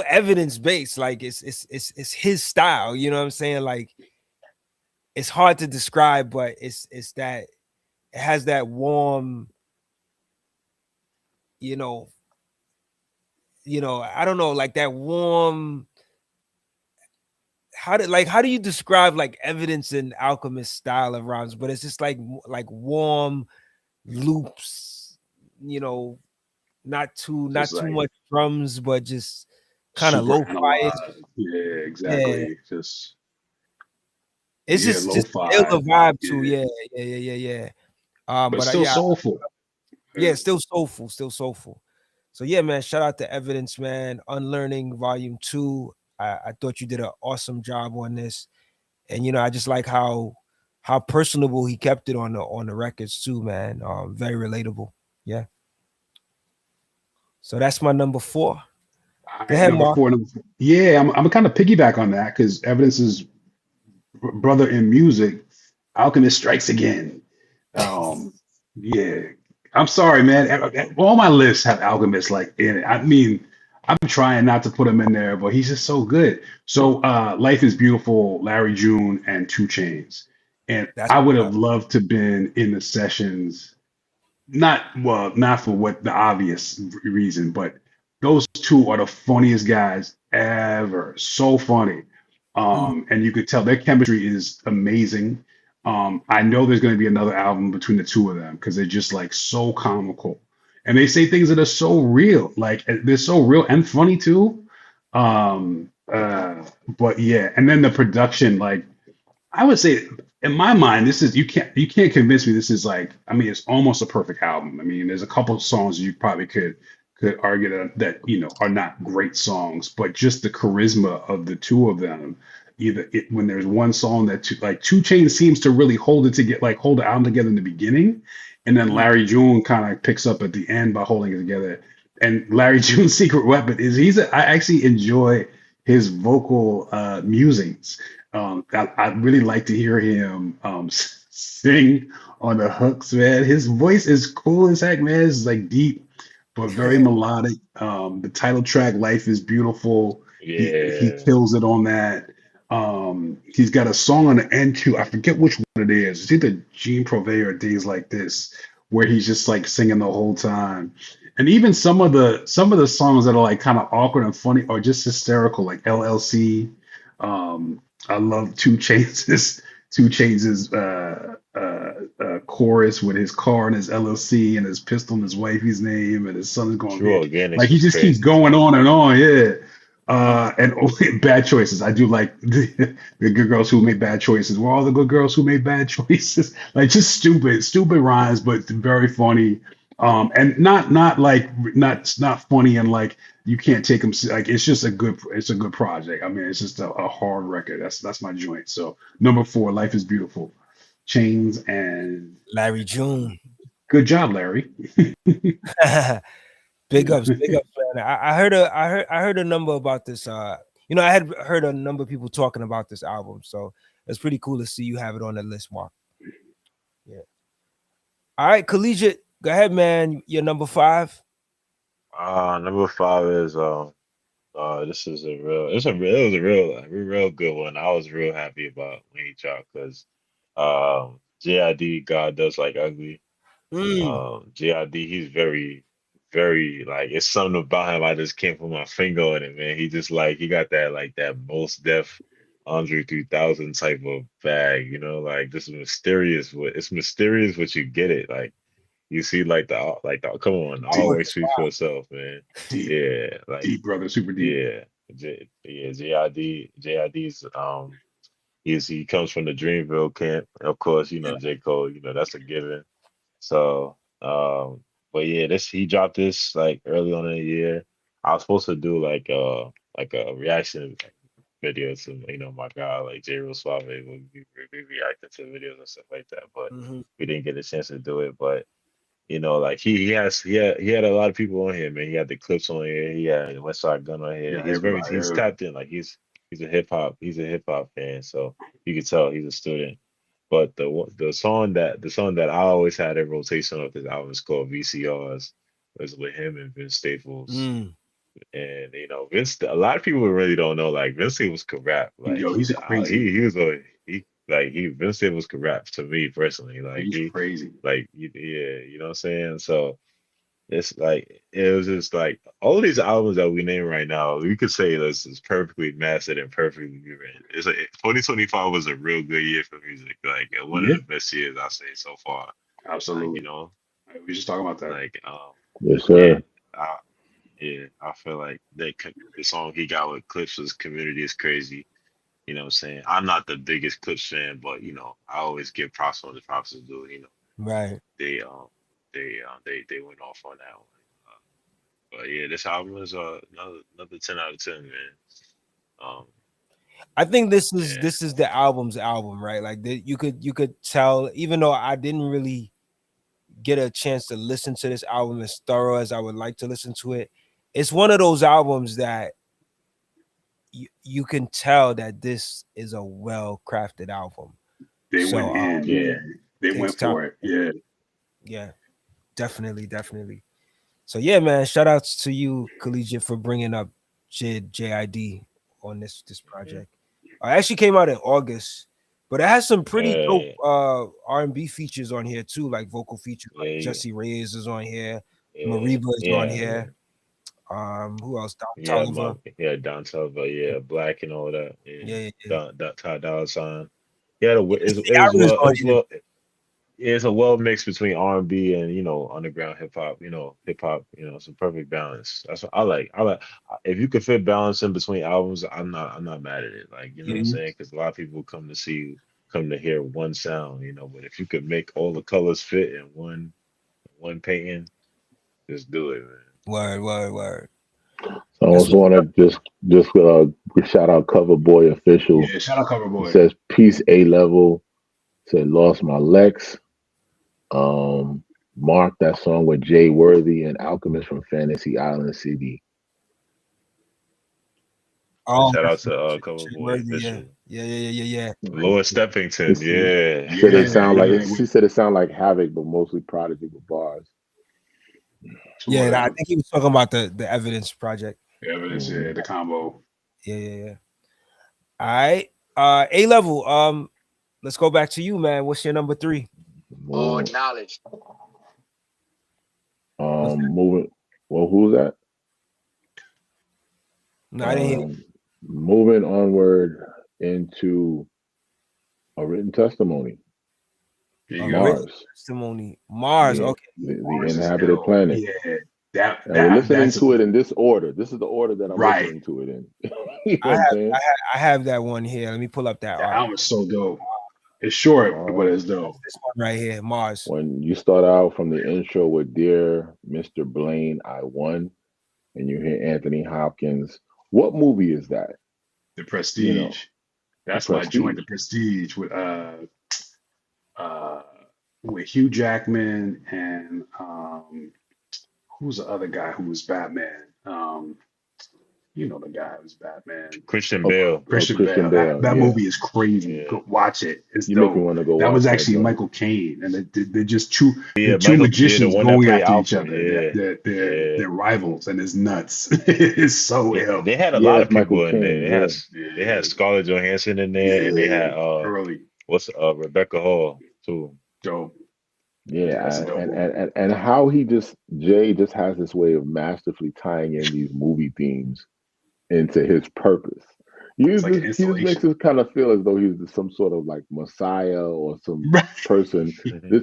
evidence based. Like it's his style, you know what I'm saying? Like it's hard to describe, but it's that it has that warm, you know, I don't know, like that warm. How do you describe like Evidence and Alchemist style of rhymes? But it's just like warm loops, not Just too like much drums, but just kind of super lo-fi. analog. Yeah, Yeah, exactly. Just it's yeah, just ill lo-fi. the vibe too. Yeah. Yeah. But But still yeah, soulful. yeah, still soulful, still soulful. So yeah, man, shout out to Evidence, man. Unlearning Volume 2. I thought you did an awesome job on this. And I just like how personable he kept it on the records too, man. Very relatable. Yeah. So that's my number 4. All Go right, ahead, number Mark. four. Yeah, I'm kind of piggyback on that because Evidence is brother in music. Alchemist strikes again. Um, yeah, I'm sorry, man. All my lists have Alchemist like in it. I mean, I'm trying not to put him in there, but he's just so good. So, Life is Beautiful, Larry June, and Two Chains. And That's I would what's have up. loved to been in the sessions, not for what the obvious reason, but those two are the funniest guys ever. So funny. Mhm. And you could tell their chemistry is amazing. I know there's going to be another album between the two of them because they're just like so comical, and they say things that are so real. Like they're so real and funny too. Um, uh, but yeah, and then the production, like I would say, in my mind, this is you can't convince me this is like, I mean, it's almost a perfect album. I mean, there's a couple of songs you probably could argue that are not great songs, but just the charisma of the two of them. When there's one song that Two Chainz seems to really hold it to get like hold the album together in the beginning, and then Mm. Larry June kind of picks up at the end by holding it together. And Larry June's secret weapon is I actually enjoy his vocal musings. I really like to hear him sing on the hooks, man. His voice is cool as heck, man. It's like deep but very melodic. The title track, "Life Is Beautiful," he Yeah, kills it on that. He's got a song on the end too. I forget which one it is. It's either Gene Provey or Days Like This, where he's just like singing the whole time. And even some of the songs that are like kind of awkward and funny or just hysterical, like LLC. I love Two Chains. Two Chains' chorus with his car and his LLC and his pistol and his wifey's name and his son is going True here. Like Organics he was just keeps crazy going too. on and on. Yeah. Mm. And bad choices. I do like the good girls who made bad choices. We're all the good girls who made bad choices. Like just stupid rhymes, but very funny. And not like not funny and like you can't take them like it's a good project. I mean, it's just a hard record. That's my joint. So number 4, Life Is Beautiful, Chains, and Larry June. good job, Larry. Big ups, man. I heard a number about this. I had heard a number of people talking about this album, so it's pretty cool to see you have it on the list, Mark. Yeah. All right, Collegiate, go ahead, man. You're number 5. Number five is this is it was a real good one. I was real happy about when he dropped because JID God does like ugly. Mm. JID, he's very, very like it's something about him. I just can't put my finger on it, man. He just like he got that like that most def Andre 3000 type of bag, like this is mysterious. It's mysterious, but you get it. Like you see, like the come on, Deep, always speak for yourself, man. deep, Yeah, like deep, brother, super deep. yeah, JID's he comes from the Dreamville camp, of course. J Cole, that's a given. So, but yeah, this he dropped this like early on in the year. I was supposed to do like a reaction video to my guy like J Real Suave. We reacted to videos and stuff like that, but Hmm. we didn't get a chance to do it. But like he had a lot of people on here, man. He had the clips on here. He had West Side Gun on here. Yeah, everybody. He's tapped in. Like he's a hip hop fan. So you can tell he's a student. But the song that I always had in rotation of this album is called VCRs. It was with him and Vince Staples. Mm. And Vince. A lot of people really don't know. Like Vince Staples could rap. Like Yo, he's crazy. he was a he Vince Staples could rap to me personally. Like He's crazy. yeah, you know what I'm saying. So it's like it was just like all these albums that we name right now, we could say this is perfectly mastered and perfectly written. It's like 2025 was a real good year for music, like one of Yeah, the best years I say so far. Like absolutely. We just talking about that. like Yes, yeah, sir. I, I feel like the song he got with Clips was "Community" is crazy. You know what I'm saying? I'm not the biggest Clips fan, but I always give props on the props is due. Right. They they went off on that one. But yeah, this album is another 10 out of 10, man. Um, I think this is yeah, this is the album's album, right? Like you could tell, even though I didn't really get a chance to listen to this album as thorough as I would like to listen to it. It's one of those albums that you can tell that this is a well crafted album. They So went in, yeah, man. They takes went time. for it. Yeah. Yeah, definitely. So yeah, man, shout outs to you, Collegiate, for bringing up JID on this hmm project. It actually came out in August, but it has some pretty dope yeah, R&B features on here too, like vocal features. Like yeah, Jesse Reyes is on here, yeah, Mariba is on yeah, here. Who else? Don yeah, Tolliver. Don Toliver, yeah, Black and all that, yeah, Yeah, yeah. Ty Dolla $ign. Yeah, it was Ciara's well, on here. yeah, it's a well mix between R&B and underground hip hop. Hip hop. It's a perfect balance. That's what I like. If you could fit balance in between albums, I'm not mad at it. Like what I'm Mhm. saying, because a lot of people come to hear one sound. But if you could make all the colors fit in one painting, just do it, man. Word. I That's also what. want to just shout out Cover Boy Official. Yeah. Shout out Cover He Boy. says peace A level. Said lost my Lex. Mark, that song with Jay Worthy and Alchemist from Fantasy Island CD. Oh, Shout out to Cover Jay Boy Worthy, yeah, Official. yeah. Lois Steppington, yeah. Said Yeah, it sound like yeah. she said it sound like Havoc, but mostly Prodigy with bars. Two of Yeah, I them. think he was talking about the Evidence Project. Evidence, yeah, the combo. Yeah. All right. A level. Let's go back to you, man. What's your number 3? More knowledge. What's that? moving. Well, who's that? No, I didn't hear. Moving onward into a written testimony. There A you go. written Mars, testimony. Mars. the, Okay. the Mars is inhabited ill. planet. Yeah, And we're listening that's to it in this order. This is the order that I'm right. listening to it in. You know I what I'm have, saying? I have that one here. Let me pull up that That art. album is so dope. It's short, but Mars. it's dope. This one right here, Mars. When you start out from the intro with "Dear Mr. Blaine, I won," and you hear Anthony Hopkins, what movie is that? The Prestige. You know, That's my joint. Prestige. The Prestige with Hugh Jackman and who's the other guy who was Batman? You know the guy who's Batman. Christian Oh, Bale. Christian Christian Bale. That Bale. Yeah, movie is crazy. Yeah. Go watch it. It's you make me dope. want to go That watch was that actually joint. Michael Caine, and they're just Yeah, two Michael. Yeah, the magicians one that going played after each Alfred. other. Yeah, They're yeah. rivals, and it's nuts. It's so Yeah, ill. they had a Yeah, lot it's of Michael people in there. Caine. Yeah, They had Yeah, Scarlett Johansson in there, and they yeah. had Early, what's Rebecca Hall too. dope. Yeah, that's a yeah, dope and movie. and how Jay just has this way of masterfully tying in these movie themes into his purpose. It's like an He just makes installation. us kind of feel as though he's some sort of like messiah or some Right. person.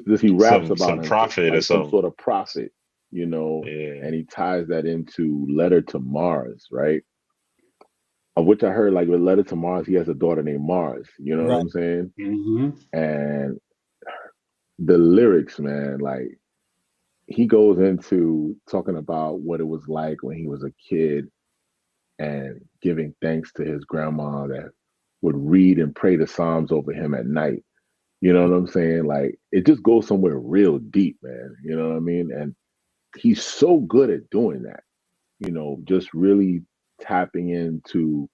This he raps about Some him prophet or like some something. sort of prophet, Yeah, and he ties that into Letter to Mars, right? Of which I heard like with Letter to Mars, he has a daughter named Mars. You know what Right. I'm saying? Hmm. And the lyrics, man, like he goes into talking about what it was like when he was a kid and giving thanks to his grandma that would read and pray the Psalms over him at night. You know what I'm saying? Like it just goes somewhere real deep, man. You know what I mean? And he's so good at doing that, just really tapping into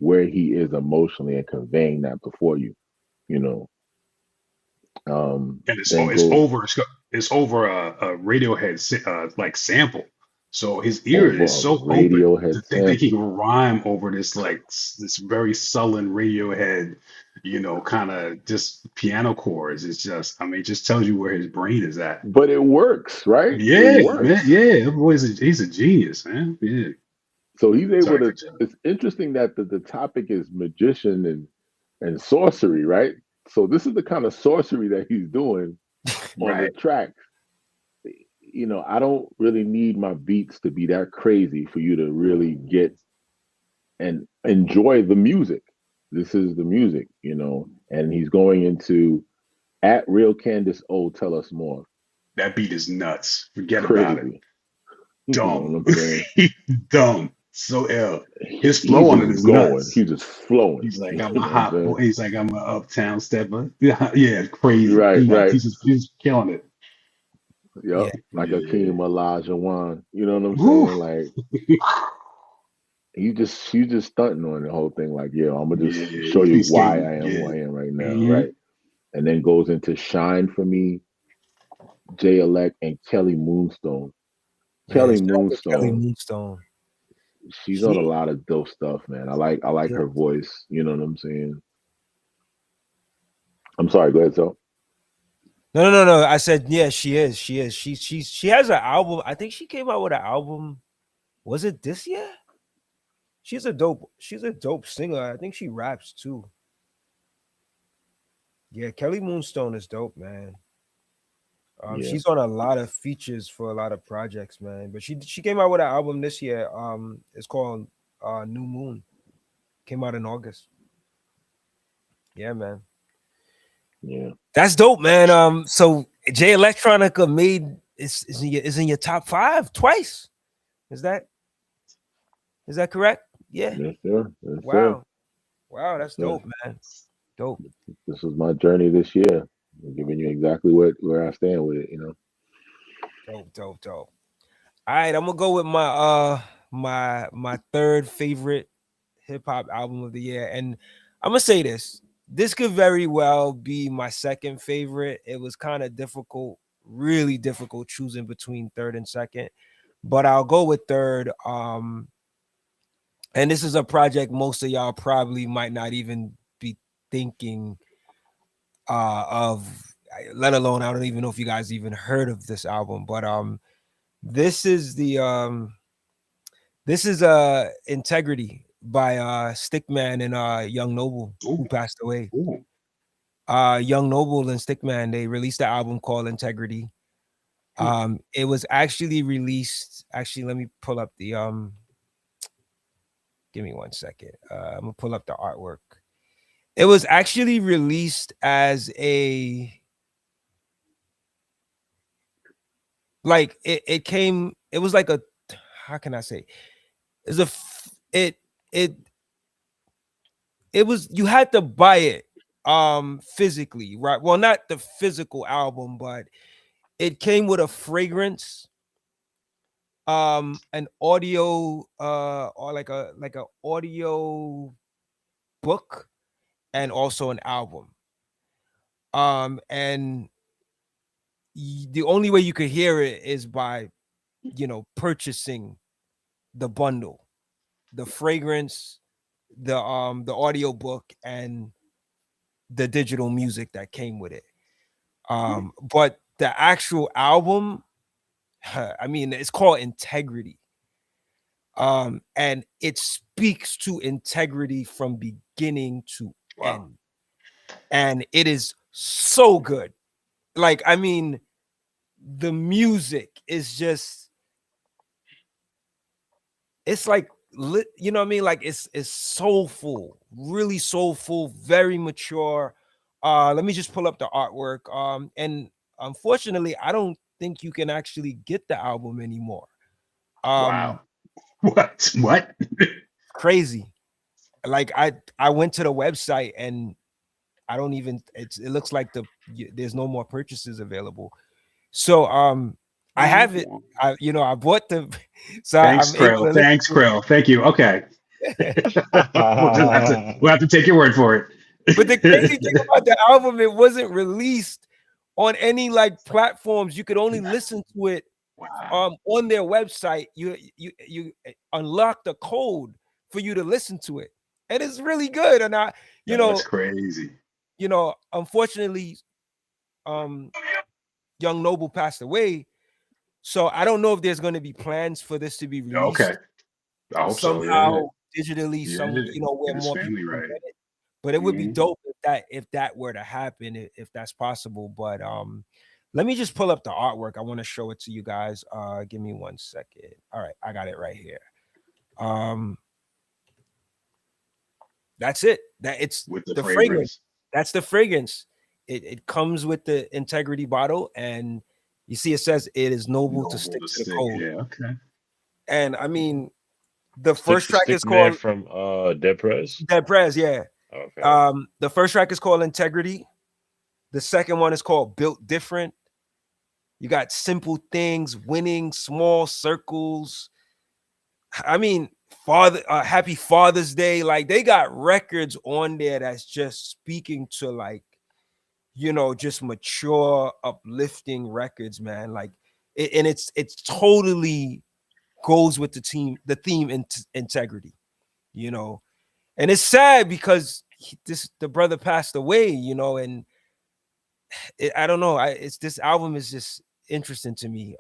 where he is emotionally and conveying that before you, you know. And Then it's goes over. It's over a Radiohead like sample. So his ear over is a so open to Radiohead think that he sample. can rhyme over this this very sullen Radiohead, kind of just piano chords. It's just, I mean, it just tells you where his brain is at. But it works, right? It Yeah, man. works. Yeah, that boy's he's a genius, man. Yeah. So he's able Sorry to. for John. It's interesting that the topic is magician and sorcery, right? So this is the kind of sorcery that he's doing on the Right. track. I don't really need my beats to be that crazy for you to really get and enjoy the music. This is the music, and he's going into at Real Candace O, tell us more. That beat is nuts. Forget about it. Crazy. You know Dumb. what I'm saying? Dumb. So ill. His He's flow on it just is going. nuts. He's just flowing. He's like, You I'm a know what I'm hot boy. saying? He's like, I'm an uptown stepper. Yeah, crazy. Right, Nuts. right. He's killing it. Yep. Yeah. Like Yeah. Akeem Olajuwon. You know what I'm Woo. saying? Like you just stunting on the whole thing. Like, yeah, I'm gonna just Yeah, show you he's why skating. I am Yeah. who I am right now, Hmm. right? And then goes into Shine for Me, Jay Elect, and Kelly Moonstone. Yeah. Kelly Shout out to Kelly Moonstone, Moonstone. she's on a She, lot of dope stuff, man. I like yeah. her voice. You know what I'm saying? I'm sorry. Go ahead, so. No. I said, yeah, she is. She is. She has an album. I think she came out with an album. Was it this year? She's a dope singer. I think she raps too. Yeah, Kelly Moonstone is dope, man. Yeah, She's on a lot of features for a lot of projects, man. But she came out with an album this year. It's called New Moon. Came out in August. Yeah, man. yeah. That's dope, man. So Jay Electronica made is in your top 5 twice. Is that correct? Yeah. Yes, sir. Yes, sir. Wow. Wow, Yes, that's sir. dope, man. Dope. This was my journey this year. I'm giving you exactly where I stand with it. Dope, dope, dope. All right, I'm gonna go with my third favorite hip hop album of the year, and I'm gonna say this. This could very well be my second favorite. It was kind of difficult, really difficult choosing between third and second, but I'll go with third. And this is a project most of y'all probably might not even be thinking of, let alone I don't even know if you guys even heard of this album, but this is the this is Integrity by Stickman and Young Noble, who Ooh, passed away. ooh. Young Noble and Stickman, they released an album called Integrity. Hmm. It was actually released. Actually, let me pull up the give me 1 second. I'm gonna pull up the artwork. It was actually released as a, like it came. It was like a, how can I say? It's a it it was, you had to buy it physically, right? Well, not the physical album, but it came with a fragrance, an audio or like a audio book, and also an album. And the only way you could hear it is by, purchasing the bundle, the fragrance, the audio book, and the digital music that came with it. But the actual album, I mean, it's called Integrity. And it speaks to integrity from beginning to Wow. end. And it is so good. Like, I mean, the music is just, it's like you know what I mean? Like it's soulful, really soulful, very mature. Let me just pull up the artwork. And unfortunately, I don't think you can actually get the album anymore. Wow. Um, What? What? Crazy. Like I went to the website and I don't even, it looks like there's no more purchases available. So I have it. I bought the so Thanks, I'm able Cril. to listen Thanks, to Cril. Thank you. Okay. it. We'll have to take your word for But the crazy thing it. about the album, it wasn't released on any like platforms. You could only listen to it Wow. on their website. You unlock the code for you to listen to it. And it's really good. And you That's know, crazy. unfortunately, um Young Noble passed away. So I don't know if there's going to be plans for this to be Okay. released I hope so. Yeah. somehow digitally, Yeah. where Get his more people family can right. get it. But it would be Hmm. dope if that were to happen, if that's possible. But let me just pull up the artwork. I want to show it to you guys. Give me 1 second. All right, I got it right here. Um, that's it. That it's With the the fragrance. fragrance. That's the fragrance. It comes with the Integrity bottle, and you see it says it is noble to Noble stick to to the stick. code. Yeah. Okay. And I mean, the Stick first track is stick man called from Dead Prez. Dead Prez, yeah. Okay. The first track is called Integrity. The second one is called Built Different. You got Simple Things, Winning, Small Circles. I mean, Happy Father's Day. Like they got records on there that's just speaking to like, just mature, uplifting records, man. Like, and it's totally goes with the theme integrity, you know. And it's sad because the brother passed away, and I don't know. It's this album is just interesting to me.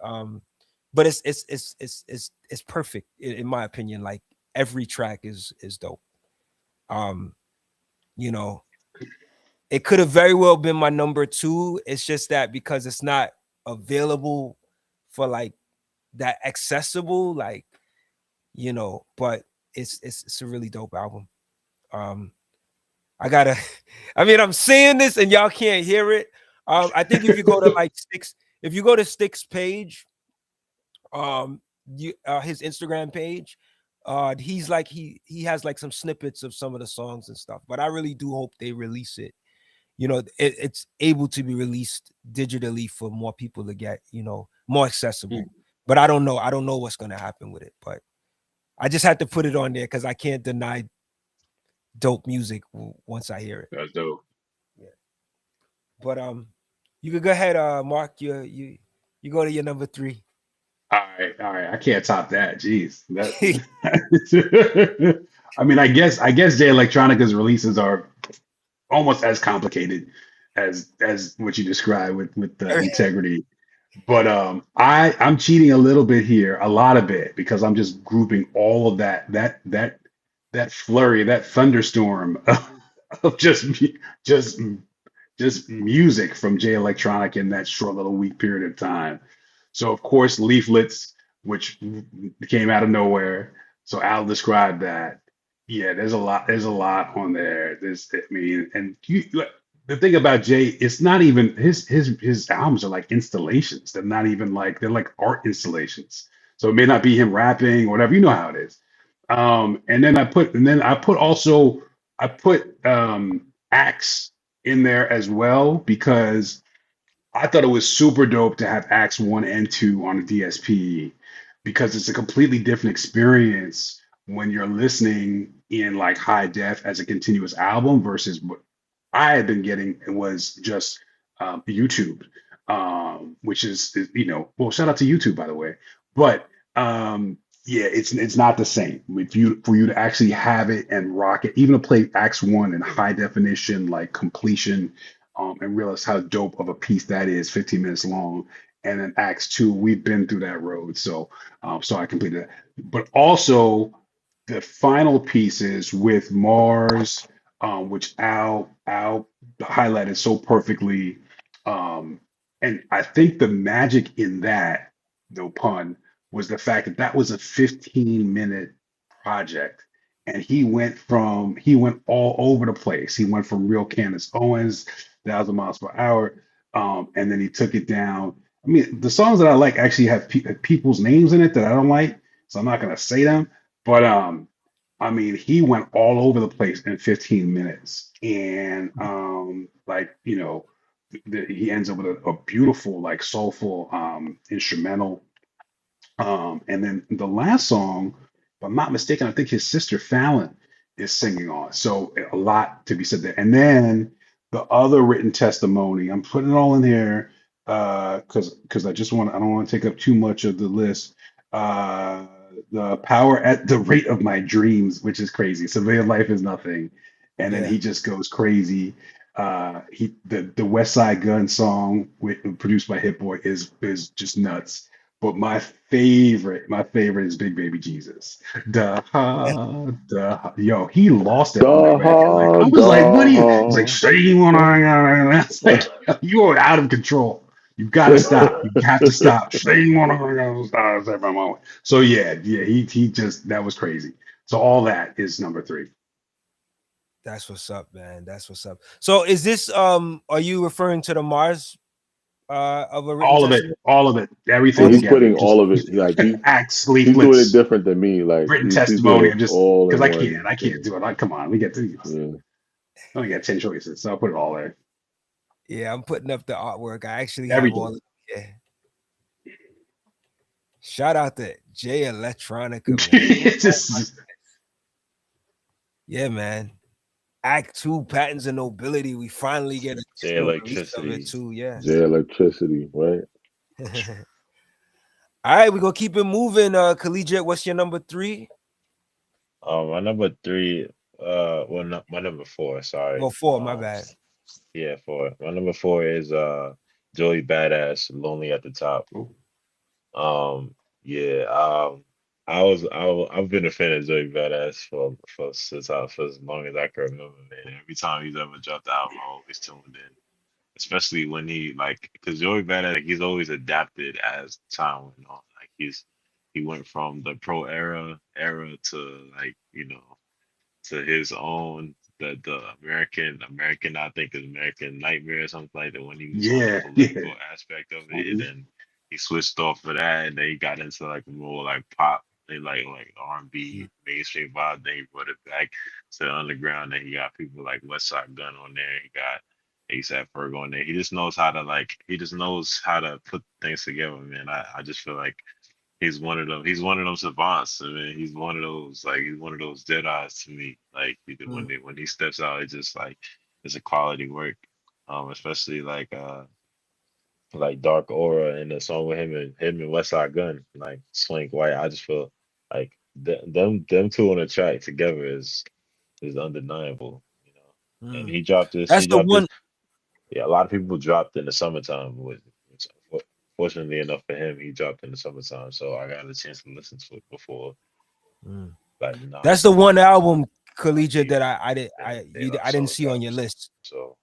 But it's perfect in my opinion. Like every track is dope. Um, you know, it could have very well been my number two. It's just that because it's not available for like that accessible, like but it's a really dope album. Um, I gotta, I mean, I'm saying this and y'all can't hear it. I think if you go to like if you go to Stick's page, his Instagram page, he's like he has like some snippets of some of the songs and stuff. But I really do hope they release it. It's able to be released digitally for more people to get. more Mm. accessible. But I don't know. I don't know what's gonna happen with it. But I just had to put it on there because I can't deny dope music once I hear it. That's dope. Yeah. But you could go ahead, Mark. You go to your number three. All right. I can't top that. Jeez, that. I mean, I guess Jay Electronica's releases are almost as complicated as what you described with the integrity. But I'm cheating a little bit here, a lot of it, because I'm just grouping all of that flurry, that thunderstorm of just just music from Jay Electronic in that short little week period of time. So of course, leaflets, which came out of nowhere. So Al described that. Yeah, there's a lot. There's a lot on there. I mean, and the thing about Jay, it's not even his albums are like installations. They're not even like they're like art installations. So it may not be him rapping or whatever. You know how it is. I put Axe in there as well because I thought it was super dope to have Acts 1 and 2 on a DSP because it's a completely different experience when you're listening in like high def as a continuous album versus what I had been getting was just YouTube, which well, shout out to YouTube by the way, but yeah, it's not the same. If you for you to actually have it and rock it, even to play Acts 1 in high definition, like completion, and realize how dope of a piece that is, 15 minutes long. And then Acts 2, we've been through that road, so I completed that. But also the final pieces with Mars, which Al highlighted so perfectly. And I think the magic in that, no pun, was the fact that that was a 15-minute project. And he went all over the place. He went from real Candace Owens, 1,000 miles per hour, and then he took it down. I mean, the songs that I like actually have people's names in it that I don't like, so I'm not gonna say them. But I mean, he went all over the place in 15 minutes, and like he ends up with a beautiful, like soulful instrumental. And then the last song, if I'm not mistaken, I think his sister Fallon is singing on. So a lot to be said there. And then the other written testimony, I'm putting it all in here because I don't want to take up too much of the list. The power at the rate of my dreams, which is crazy. Civilian life is nothing, and then Yeah. he just goes crazy. The West Side Gun song produced by Hit Boy is just nuts. But my favorite is Big Baby Jesus. Yo, he lost it on that record. Like I was like, what do you? It's like, say you wanna. It's like you are out of control. You've got to stop. You have to stop. Say you wanna. So yeah, he just that was crazy. So all that is number three. That's what's up, man. That's what's up. So is this are you referring to the Mars of a written testament? All of it, So everything he's together. putting Just all of it like acts, he's doing it leaflets, different than me. Like written he's doing testimony. it I'm just all because in I one can't thing. do it. Like, come on, we get these. Yeah. I only got 10 choices, so I'll put it all there. Yeah, I'm putting up the artwork. I actually have Everything. all yeah. Shout out to Jay Electronica, man. It's just Yeah, man. Act 2, Patents and Nobility. We finally get a The digital release of it electricity. too. Yeah. J electricity, right? All right, we're gonna keep it moving. Collegiate, what's your number three? My number three, well, not my number four. Oh, Sorry. four, my bad. Yeah, four. My number four is Joey Badass, Lonely at the Top. oh, Yeah. I've been a fan of Joey Badass for as long as I can remember, man. Every time he's ever dropped the album, I always tuned in. Especially when he like, because Joey Badass, like, he's always adapted as time went on. Like he went from the pro era to, like, to his own, the American, I think is American Nightmare or something like that, when he was on the yeah. political aspect of it. And Mhm. then he switched off of that, and then he got into like more like pop and like R&B mainstream vibe. Then he brought it back to the underground. Then he got people like West Side Gun on there. He got ASAP Ferg on there. He just knows how to put things together, man. I just feel like he's one of them. He's one of them savants. I mean, he's one of those dead eyes to me. Like when he steps out, it's just like it's a quality work. Especially like Dark Aura and the song with him and West Side Gun, like Swank White. I just feel like them two on the track together is undeniable, you know. And he dropped this. That's He the dropped this. one. Yeah, a lot of people dropped in the summertime. Fortunately enough for him, he dropped in the summertime, so I got a chance to listen to it before. Like, That's the one album, Collegiate, that I didn't see on your list. So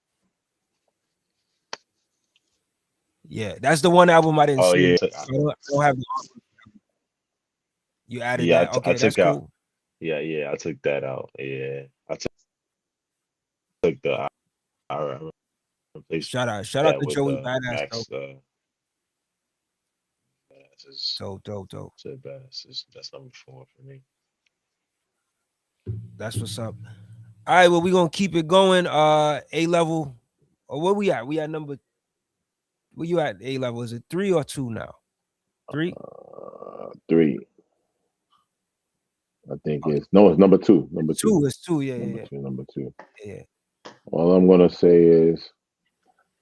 yeah, that's the one album I didn't see. yeah, I don't have. You added yeah, that. Okay, I that's took out. cool. Yeah, I took that out. Yeah, I took the. I replaced Shout out that to with Joey Badass. Max. Dope. Said Badass. That's number 4 for me. That's what's up. All right, well, we're gonna keep it going. A level. Or where we at? We at number. Where you at? A level? Is it 3 or 2 now? 3. 3. I think it's number 2. Number 2. It's 2. Yeah, Number 2. Yeah. All I'm gonna say is,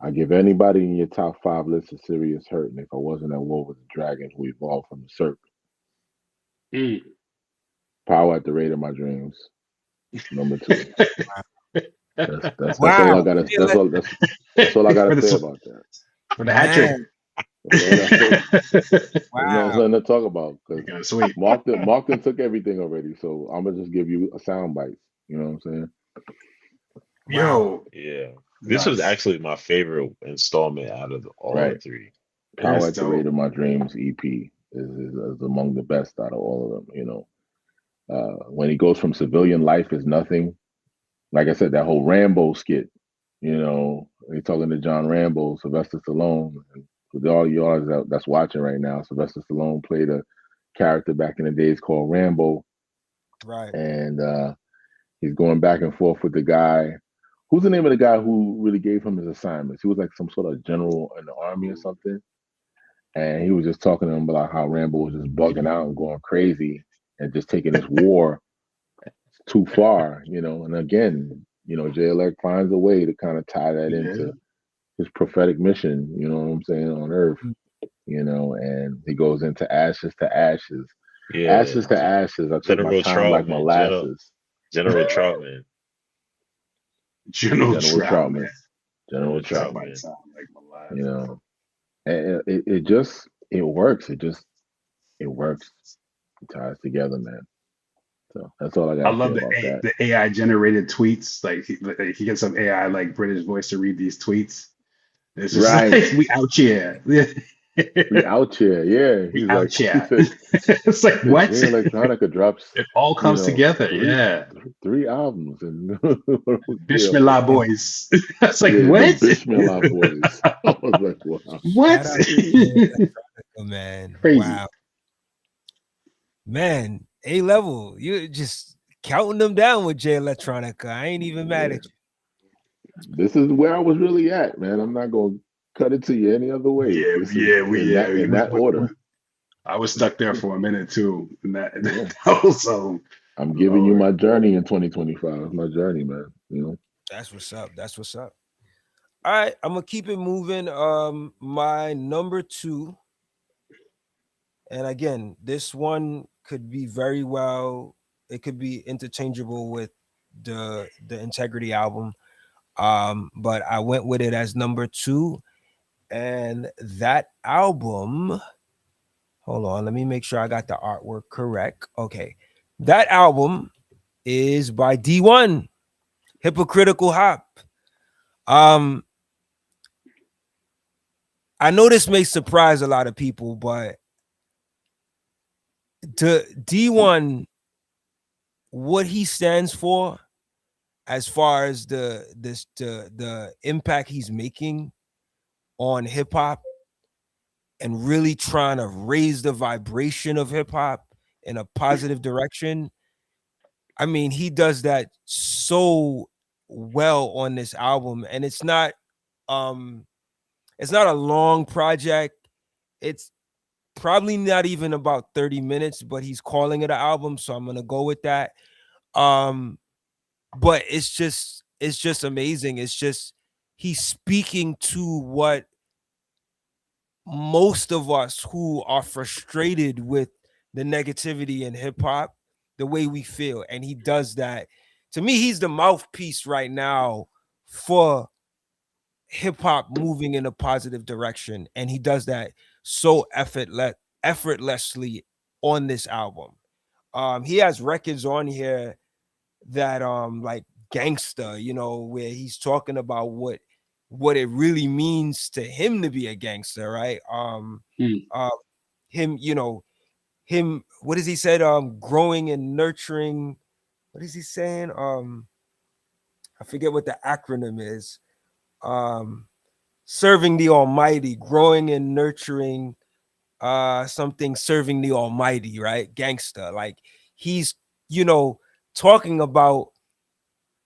I give anybody in your top 5 list a serious hurt, and if I wasn't at war with the dragon who evolved from the serpent. Power at the rate of my dreams. Number 2. That's all I gotta. That's all I gotta say about that. For the hat trick. Wow. There's nothing to talk about because Markton took everything already. So I'm gonna just give you a sound bite. You know what I'm saying? Yo, yeah. This was actually my favorite installment out of all 3. Power at the Rate of My Dreams EP is among the best out of all of them. You know, when he goes from civilian life is nothing. Like I said, that whole Rambo skit. You know, he's talking to John Rambo, Sylvester Stallone. And with all y'all that's watching right now, Sylvester Stallone played a character back in the days called Rambo. Right. And he's going back and forth with the guy. Who's the name of the guy who really gave him his assignments? He was like some sort of general in the army or something. And he was just talking to him about how Rambo was just bugging out and going crazy and just taking this war too far, you know. And again, you know, JLX finds a way to kind of tie that into his prophetic mission, you know what I'm saying, on Earth, you know, and he goes into ashes to ashes. Yeah. Ashes to ashes. I took my time like molasses. General Troutman. General Troutman. You know, and it works. It works. It ties together, man. So that's all I got. I love the AI generated tweets. Like he gets some AI like British voice to read these tweets. It's just like, we out here. We out here, yeah. We out here. It's like, what? Electronica drops. It all comes together. 3 albums and Bismillah boys. It's like, what? Bismillah boys. I was like, wow. What? Man, crazy. Wow. Man, A level. You're just counting them down with J Electronica. I ain't even mad at you. This is where I was really at, man. I'm not gonna cut it to you any other way. In that order. I was stuck there for a minute too. So I'm giving you my journey in 2025. My journey, man. You know. That's what's up. All right, I'm gonna keep it moving. My number 2, and again, this one could be very well. It could be interchangeable with the Integrity album. But I went with it as number 2, and that album, hold on, let me make sure I got the artwork correct. Okay, that album is by D1, Hypocritical Hop. I know this may surprise a lot of people, but to D1, what he stands for, as far as the impact he's making on hip hop and really trying to raise the vibration of hip hop in a positive direction. I mean, he does that so well on this album, and it's not Um, it's not a long project. It's probably not even about 30 minutes, but he's calling it an album, so I'm gonna go with that. Um, but it's just amazing. It's just he's speaking to what most of us who are frustrated with the negativity in hip hop, the way we feel. And he does that. To me, he's the mouthpiece right now for hip hop moving in a positive direction. And he does that so effortlessly on this album. He has records on here that like Gangsta, where he's talking about what it really means to him to be a gangster, right? Mm. Uh him, him, what does he said? Growing and nurturing. What is he saying? I forget what the acronym is. Um Serving the Almighty, growing and nurturing something, serving the Almighty, right? Gangster. Like he's, talking about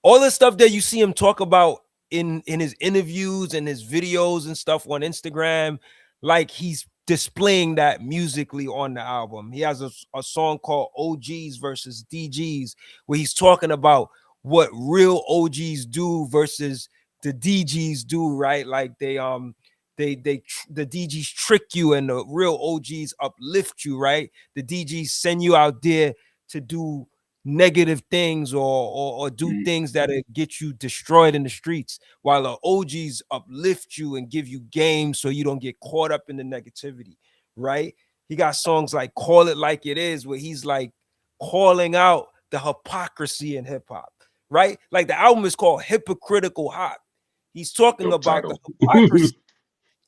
all the stuff that you see him talk about in his interviews and his videos and stuff on Instagram. Like he's displaying that musically on the album. He has a song called OGs versus DGs, where he's talking about what real OGs do versus the DGs do, right? Like the DGs trick you and the real OGs uplift you, right? The DGs send you out there to do negative things or do Mm. things that get you destroyed in the streets, while the OGs uplift you and give you game so you don't get caught up in the negativity, right? He got songs like Call It Like It Is, where he's like calling out the hypocrisy in hip hop, right? Like the album is called Hypocritical Hop. He's talking Dope about the title. hypocrisy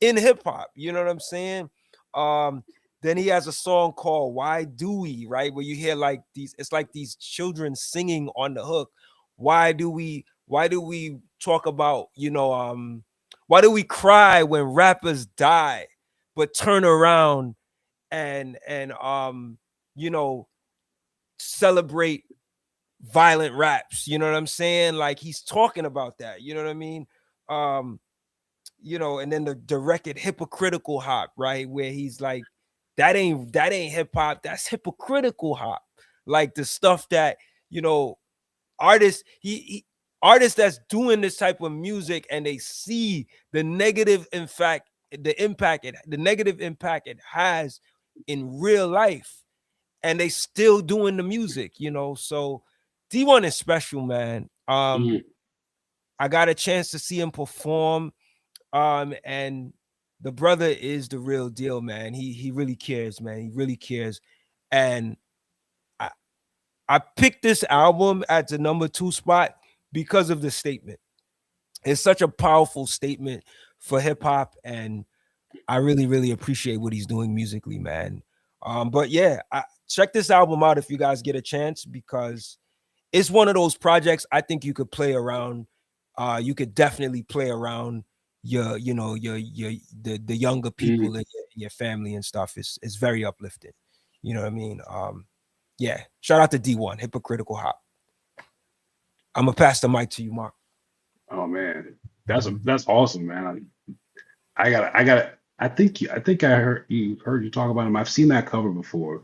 in hip hop. You know what I'm saying? Um, then he has a song called Why Do We, right? Where you hear like it's like these children singing on the hook. Why do we talk about, why do we cry when rappers die, but turn around and you know, celebrate violent raps? You know what I'm saying? Like he's talking about that, you know what I mean? Um, and then the record Hypocritical Hop, right? Where he's like, that ain't hip hop, that's hypocritical hop. Like the stuff that, you know, artists, artists that's doing this type of music and they see the negative, in fact, the negative impact it has in real life, and they still doing the music, So D1 is special, man. Mm. I got a chance to see him perform. And the brother is the real deal, man. He really cares, man. He really cares. And I I picked this album at the number 2 spot because of the statement. It's such a powerful statement for hip hop, and I really, really appreciate what he's doing musically, man. But yeah, check this album out if you guys get a chance, because it's one of those projects I think you could play around. You could definitely play around the younger Mm. people in your family and stuff. It's very uplifting. You know what I mean? Yeah. Shout out to D1, Hypocritical Hop. I'm gonna pass the mic to you, Mark. Oh man, that's awesome, man. I think I heard you talk about him. I've seen that cover before.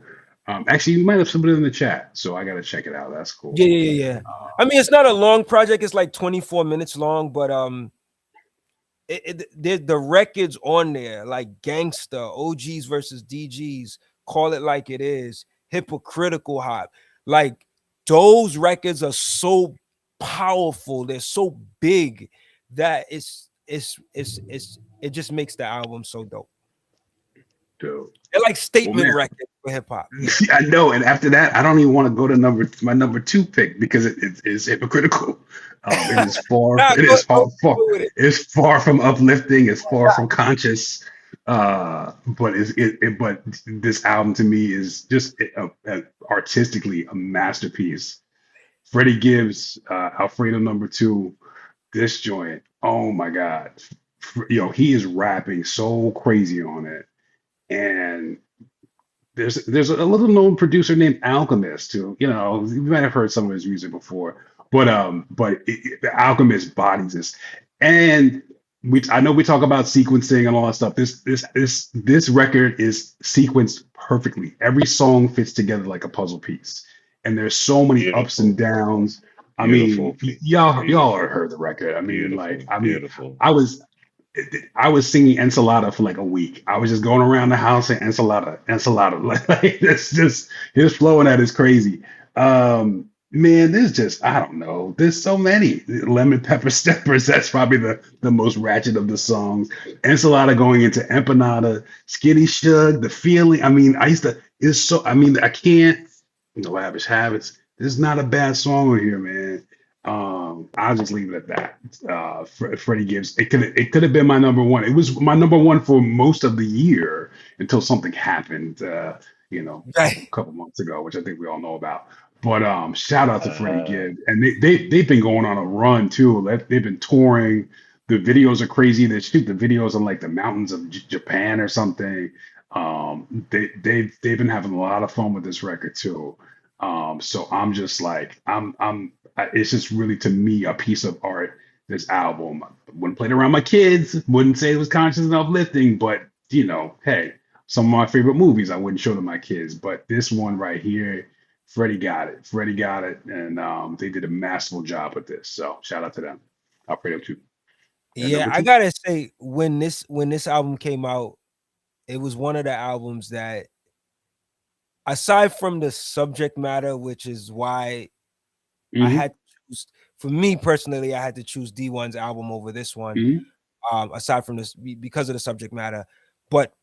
Actually, you might have somebody in the chat, so I gotta check it out. That's Yeah, cool. yeah, yeah, yeah. Uh, I mean, it's not a long project. It's like 24 minutes long, but there's the records on there like Gangsta, OGs versus DGs, Call It Like It Is, Hypocritical Hop. Like those records are so powerful, they're so big that it just makes the album so dope. dope. They're like Well, statement man, records for hip hop. Yeah. I know. And after that, I don't even want to go to my number two pick because it is hypocritical. It is far. Nah, It go, is go, far. go with it. It's far from uplifting. It's far from conscious. But this album to me is just artistically a masterpiece. Freddie Gibbs, Alfredo number two. This joint. Oh my God. He is rapping so crazy on it. And there's a little known producer named Alchemist who, you might have heard some of his music before, but the Alchemist bodies this. And I know we talk about sequencing and all that stuff. This record is sequenced perfectly. Every song fits together like a puzzle piece, and there's so many ups and Beautiful, downs. I mean, beautiful, y'all beautiful, heard the record. beautiful, I mean, beautiful. I was I was singing ensalada for like a week. I was just going around the house saying ensalada, ensalada. Like it's just his flowing that is crazy. Man, there's just I don't know. There's so many lemon pepper steppers. That's probably the most ratchet of the songs. Ensalada going into empanada, skinny shug, the feeling. I mean, I used to. It's so. I mean, I can't. Lavish habits. There's not a bad song on here, man. I'll just leave it at that. Freddie Gibbs. It could have been my number one. It was my number one for most of the year until something happened. A Right. couple months ago, which I think we all know about. But shout out to Freddie Uh, Gibbs, and they've been going on a run too. They've been touring. The videos are crazy. They shoot the videos in like the mountains of Japan or something. They've been having a lot of fun with this record too. So I'm just like it's just really to me a piece of art. This album wouldn't play it around my kids. Wouldn't say it was conscious and uplifting, but hey, some of my favorite movies I wouldn't show to my kids. But this one right here, Freddie got it. Freddie got it, and they did a masterful job with this. So shout out to them. I'll pray them too. And Yeah, number I two. gotta say, when this album came out, it was one of the albums that, aside from the subject matter, which is why I Hmm. had to choose, for me personally, I had to choose D1's album over this one. Hmm. Aside from this, because of the subject matter, but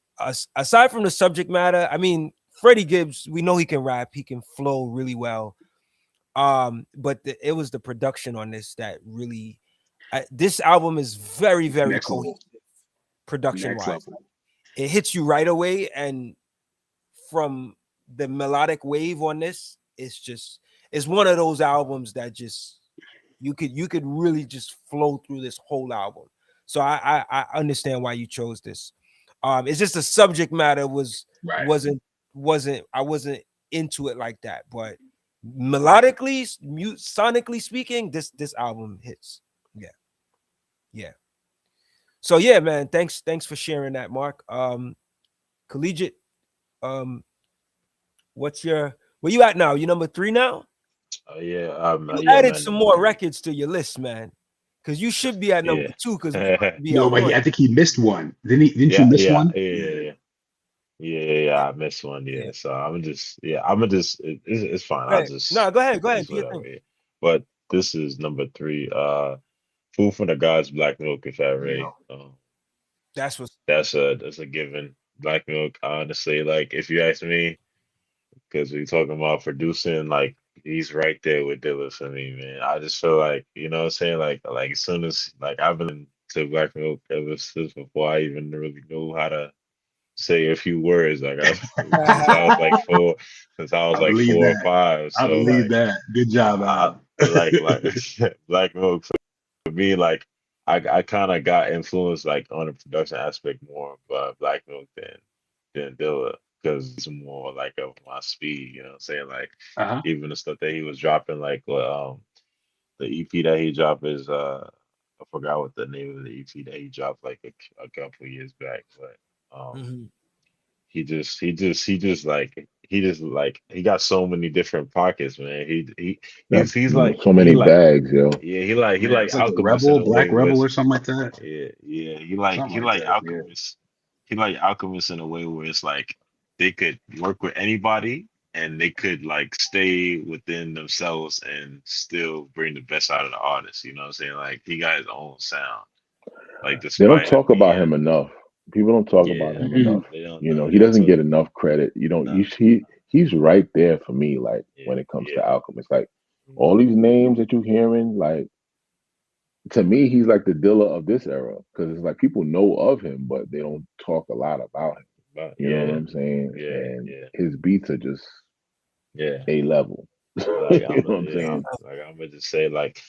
aside from the subject matter, I mean, Freddie Gibbs, we know he can rap, he can flow really well. But it was the production on this that really, this album is very, very Next level. cohesive production Next wise. level. It hits you right away, and from the melodic wave on this, it's one of those albums that just you could really just flow through this whole album. So I understand why you chose this. It's just the subject matter Right. wasn't wasn't I wasn't into it like that, but melodically, sonically speaking, this album hits. Yeah, yeah. So yeah, man, thanks for sharing that, Mark. Collegiate, um, where you at now? You number 3 now? yeah, You yeah, added man, some number more three. records to your list, man. Because you should be at number Yeah, 2, because we about yeah, to be at No, but one. I think he missed one. Didn't you yeah, miss yeah, one? Yeah. yeah. Yeah, I missed one. Yeah. Yeah, so I'm gonna just, it's fine. Go I'll ahead. No, just, go ahead, it's do your whatever. thing. Yeah. But this is number three. Food from the Gods, Black Milk and Fat Yeah. Ray. That's what's That's a given. Black Milk, honestly, like if you ask me, because we talking about producing, like he's right there with Dilla for me, man. I just feel like, you know what I'm saying? Like as soon as like I've been to Black Milk ever since before I even really knew how to say a few words. Like I since I was like four, since I was I like believe four or that. five. I So believe like that. Good job, I Al. like Black Milk for me, like I kind of got influenced like on the production aspect more by Black Milk than Dilla because it's more like of my speed. You know what I'm saying? Like Uh-huh. even the stuff that he was dropping, like the EP that he dropped is I forgot what the name of the EP that he dropped like a couple years back, but Mhm. he got so many different pockets, man. Got He's like so he many like bags, yo. yeah, he Yeah, like it's like the Alchemist in Rebel, a way Black where Rebel it's or something like that. yeah, Something he like like that. Yeah. Alchemist. He like Alchemist in a way where it's like they could work with anybody and they could like stay within themselves and still bring the best out of the artist. You know what I'm saying? Like he got his own sound. Like They don't despite him talk about being him enough. People don't talk about yeah, him Hmm. enough. they don't You know. know, They he don't doesn't talk get enough credit. You don't. no. He's right there for me. Like Yeah, when it comes yeah. to Alchemist, like Mhm. all these names that you're hearing, like to me, he's like the Dilla of this era because it's like people know of him, but they don't talk a lot about him. But You know what yeah, I'm saying? yeah, And yeah, his beats are just yeah. a level. Like You know what I'm yeah, saying? like I'm gonna just say like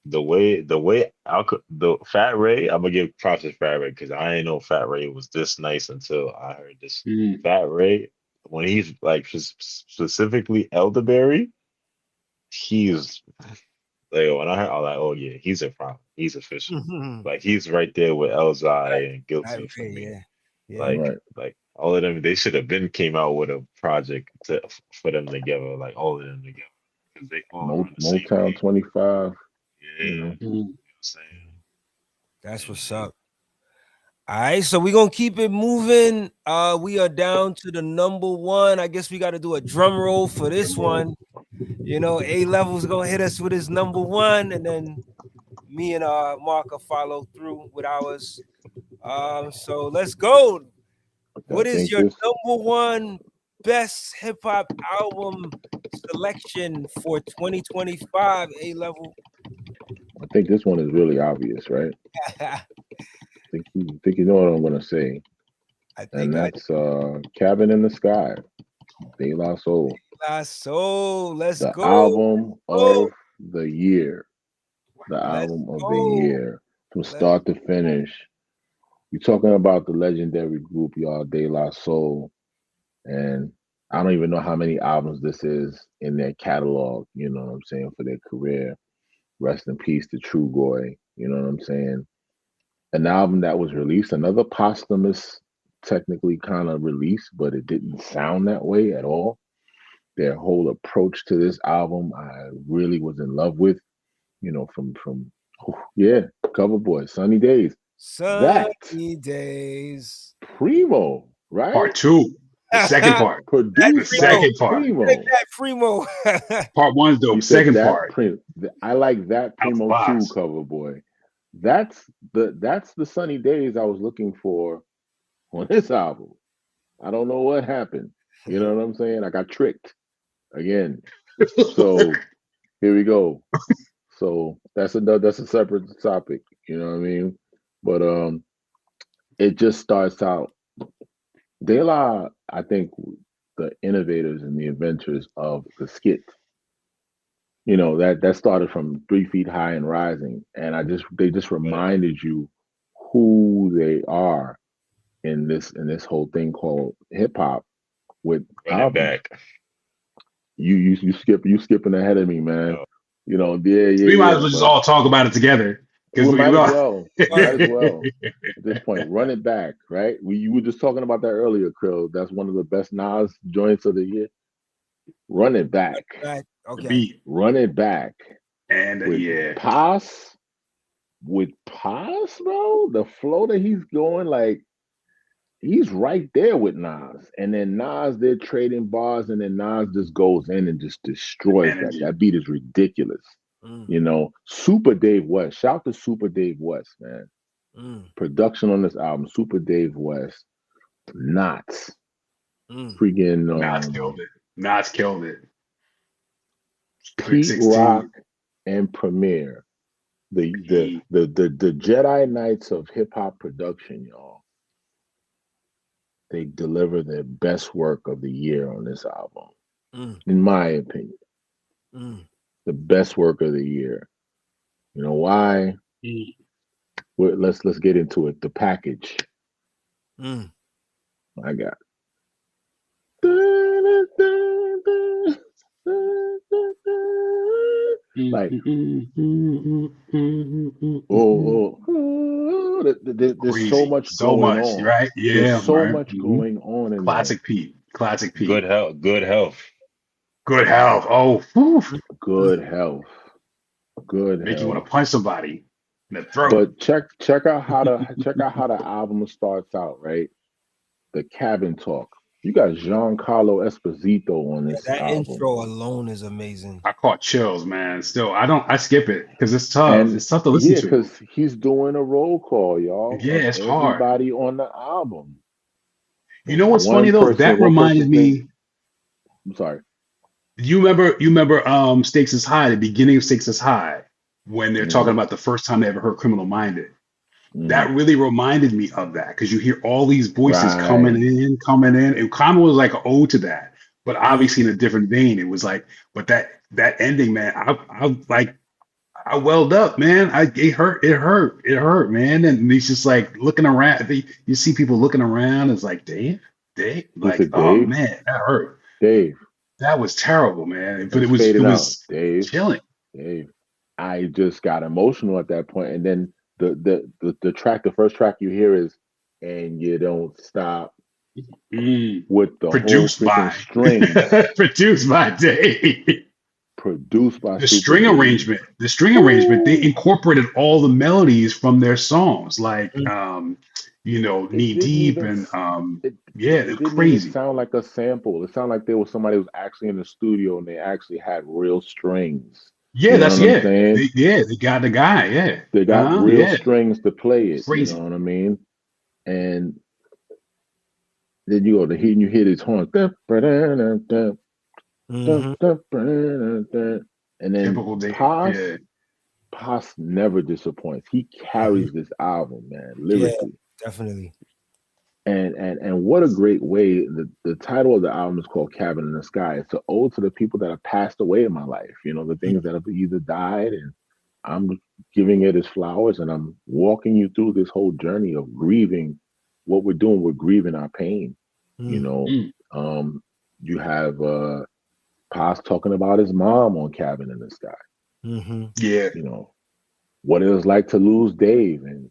the way the Fat Ray, I'm gonna give props to Fat Ray because I didn't know Fat Ray was this nice until I heard this. Hmm. Fat Ray, when he's like specifically elderberry, he's Like when I heard, I was like, oh yeah, he's a problem. He's official. Mhm. Like he's right there with Right, Elzai and right, Guilty for okay, me. yeah, yeah. Right. Like all of them, they should have been came out with a project for them together. Like all of them together, because they all on the same Motown page. 25. Yeah, You you know know. what I'm saying. That's And what's up. All right, so we're gonna keep it moving. We are down to the number one. I guess we got to do a drum roll for this one. You know, A Level's gonna hit us with his number one, and then me and Mark will follow through with ours. So let's go. I What is think your this. number one best hip hop album selection for 2025? A Level. I think this one is really obvious, right? Think you know what I'm gonna say, I and think I that's "Cabin in the Sky," De La Soul, last. So let's the go. album Oh, of the year, the let's album of the go. year from Let's start to finish. You're talking about the legendary group, y'all, De La Soul, and I don't even know how many albums this is in their catalog. You know what I'm saying, for their career. Rest in peace to True Goy. You know what I'm saying? An album that was released, another posthumous, technically kind of release, but it didn't sound that way at all. Their whole approach to this album, I really was in love with. You know, from yeah, Cover Boy, Sunny Days. That sunny days. Primo, right? Part two, the second that part, the Produced by primo. second part. Take Primo. that primo. Part one's You dope. said Second that part, print. I like that out the Primo 2 box. Cover Boy. That's the Sunny Days I was looking for on this album. I don't know what happened. You know what I'm saying? I got tricked again. So here we go. So that's a separate topic. You know what I mean? But it just starts out. De La, I think, the innovators and the inventors of the skit. You know that started from 3 Feet High and Rising, and they just But reminded you who they are in this whole thing called hip hop with run it albums. back. You skipping ahead of me, man. Oh, You know, yeah, We might yeah, as yeah. well just But all talk about it together because we we might as lost. well. Might as well. At this point, run it back, right? You were just talking about that earlier, Krill. That's one of the best Nas joints of the year. Run it back. Right, The okay. beat Run it back and with yeah, Paz. With Paz, bro, the flow that he's going, like he's right there with Nas. And then Nas, they're trading bars, and then Nas just goes in and just the destroys that. energy. That beat is ridiculous. Mm, You know, Super Dave West. Shout to Super Dave West, man. mm, Production on this album, Super Dave West. Knots. mm. Freaking Nas killed it. Nas killed it. Quick Pete Rock 16. and Premier. The the He, the the the Jedi Knights of hip hop production, y'all. They deliver their best work of the year on this album, Mm, in my opinion. mm, The best work of the year. You know why? he Let's get into it. The package. mm. I got. Like, there's so crazy. much So going much, on. right? There's Yeah, so right. much going on in there. Classic Pete. Classic good Pete. health. Good health. Good health. Oh, whew. Good health. Good Make you health. want to punch somebody in the throat. But check out how the album starts out, right? The cabin talk. You got Giancarlo Esposito on Yeah, this that album. intro alone is amazing. I caught chills, man. Still, I skip it because it's tough. And It's tough to listen yeah, to. because he's doing a roll call, y'all, Yeah, of it's hard. everybody on the album. You know what's funny One though? person, That one reminded person's name. me. I'm sorry. You remember Stakes is High, the beginning of Stakes is High, when they're talking Hmm. about the first time they ever heard Criminal Minded. Hmm. That really reminded me of that because you hear all these voices Right. coming in. It kind of was like an ode to that, but Mm, obviously in a different vein. It was like, but that ending, man, I like I welled up, man. It hurt, man. And he's just like looking around. You see people looking around. It's like, Dave, He like, said, oh Dave, man, that hurt. Dave. That was terrible, man. It But it was was it fading out. was Dave, chilling. Dave. I just got emotional at that point. And then the first track you hear is "And You Don't Stop" Mm. with the whole Produced freaking by strings, produced by Dave. produced by The Super string Dave. arrangement, the string arrangement, they Woo! incorporated all the melodies from their songs, like Mm. It Knee didn't Deep even and it yeah, they're it didn't even crazy. sound like a sample. It sounded like there was somebody who was actually in the studio and they actually had real strings. Yeah, You know that's what I'm yeah. saying? They got the guy, yeah. They got real Yeah. strings to play it. You know Crazy. what I mean? And then you go to hear and you hear these horns. Dun, ba-dun, dun, dun, Mm-hmm. dun, ba-dun, dun. And then Typical Dave. Paz, Yeah. Paz never disappoints. He Mm-hmm. carries this album, man, Yeah, lyrically. definitely. And what a great way. The title of the album is called Cabin in the Sky. It's an ode to the people that have passed away in my life, you know, the things that have either died, and I'm giving it its flowers, and I'm walking you through this whole journey of grieving what we're doing. We're grieving our pain, you Mm. know. Mm. um you have Paz talking about his mom on Cabin in the Sky, Mm-hmm. Yeah. you know, what it was like to lose Dave, and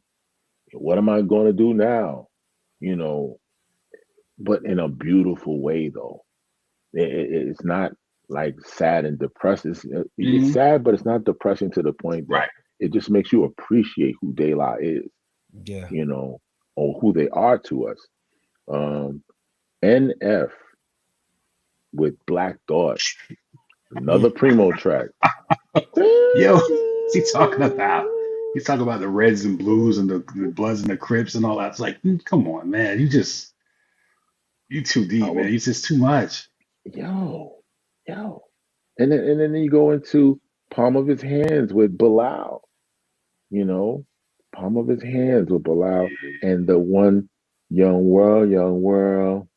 what am I going to do now, you know, but in a beautiful way though. It's not like sad and depressed. It's Hmm. sad, but it's not depressing to the point that Right. it just makes you appreciate who De La is, Yeah. you know, or who they are to us. um NF with Black Thought, Mm. another Primo track. Yo, he talking about he's talking about the Reds and Blues and the Bloods and the Crips and all that. It's like, come on, man. You too I deep, man. was You just too much. yo, yo. And then you go into Palm of His Hands with Bilal, you know, Palm of His Hands with Bilal, and the one Young World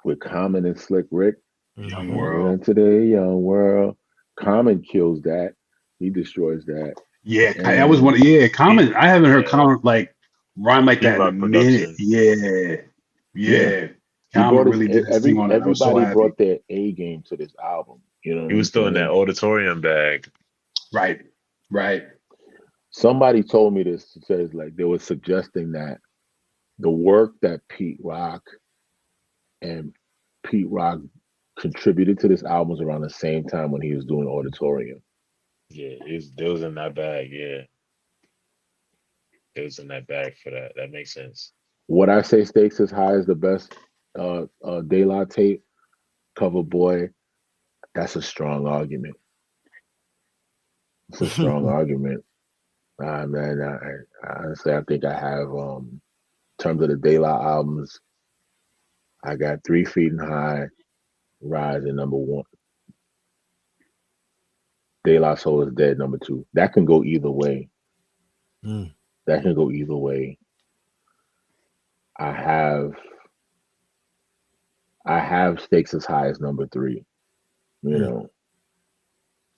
with Common and Slick Rick. Young Mm-hmm. Coming World. into the young world. Common kills that. He destroys that. Yeah, that was one. And Yeah, Pete, Common. I haven't heard yeah, Common like rhyme like Pete that in a Rock minute. production. Yeah, yeah, yeah. he Common brought his really did his thing on that. I was so everybody happy. brought their A game to this album. You know what He I'm was still in that saying? auditorium bag. Right, right. Somebody told me this, says like they were suggesting that the work that and Pete Rock contributed to this album was around the same time when he was doing Auditorium. Yeah, they was in that bag. Yeah, they was in that bag for that. That makes sense. What I Say Stakes is High is the best De La tape. Cover Boy, that's a strong argument. It's a strong argument. Man, honestly, I think I have, in terms of the De La albums, I got 3 Feet and High, Rise at number one. De La Soul is Dead, number two. That can go either way. Mm. That can go either way. I have Stakes as High as number three. You Mm. know,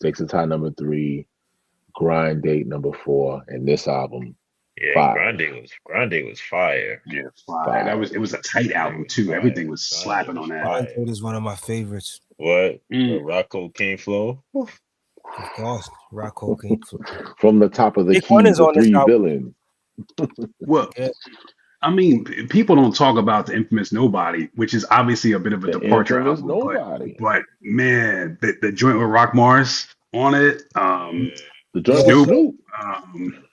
Stakes as High number three, Grind Date number four, and this album Yeah, five. Grande was fire. Yeah, fire. That Five. was it was a tight Grande album was too. Everything fire. was Grande slapping on was that. Blind fire. Date is one of my favorites. What? Mm. Rocco King Flow? Of course, Rock Cocaine. From the Top of the Big One Keys, is the on this three album. villains. Well, Yeah. I mean, people don't talk about the infamous Nobody, which is obviously a bit of a The departure infamous album, Nobody. but man, the joint with Rock Mars on it, The joint Yeah. with Snoop, Snoop. um,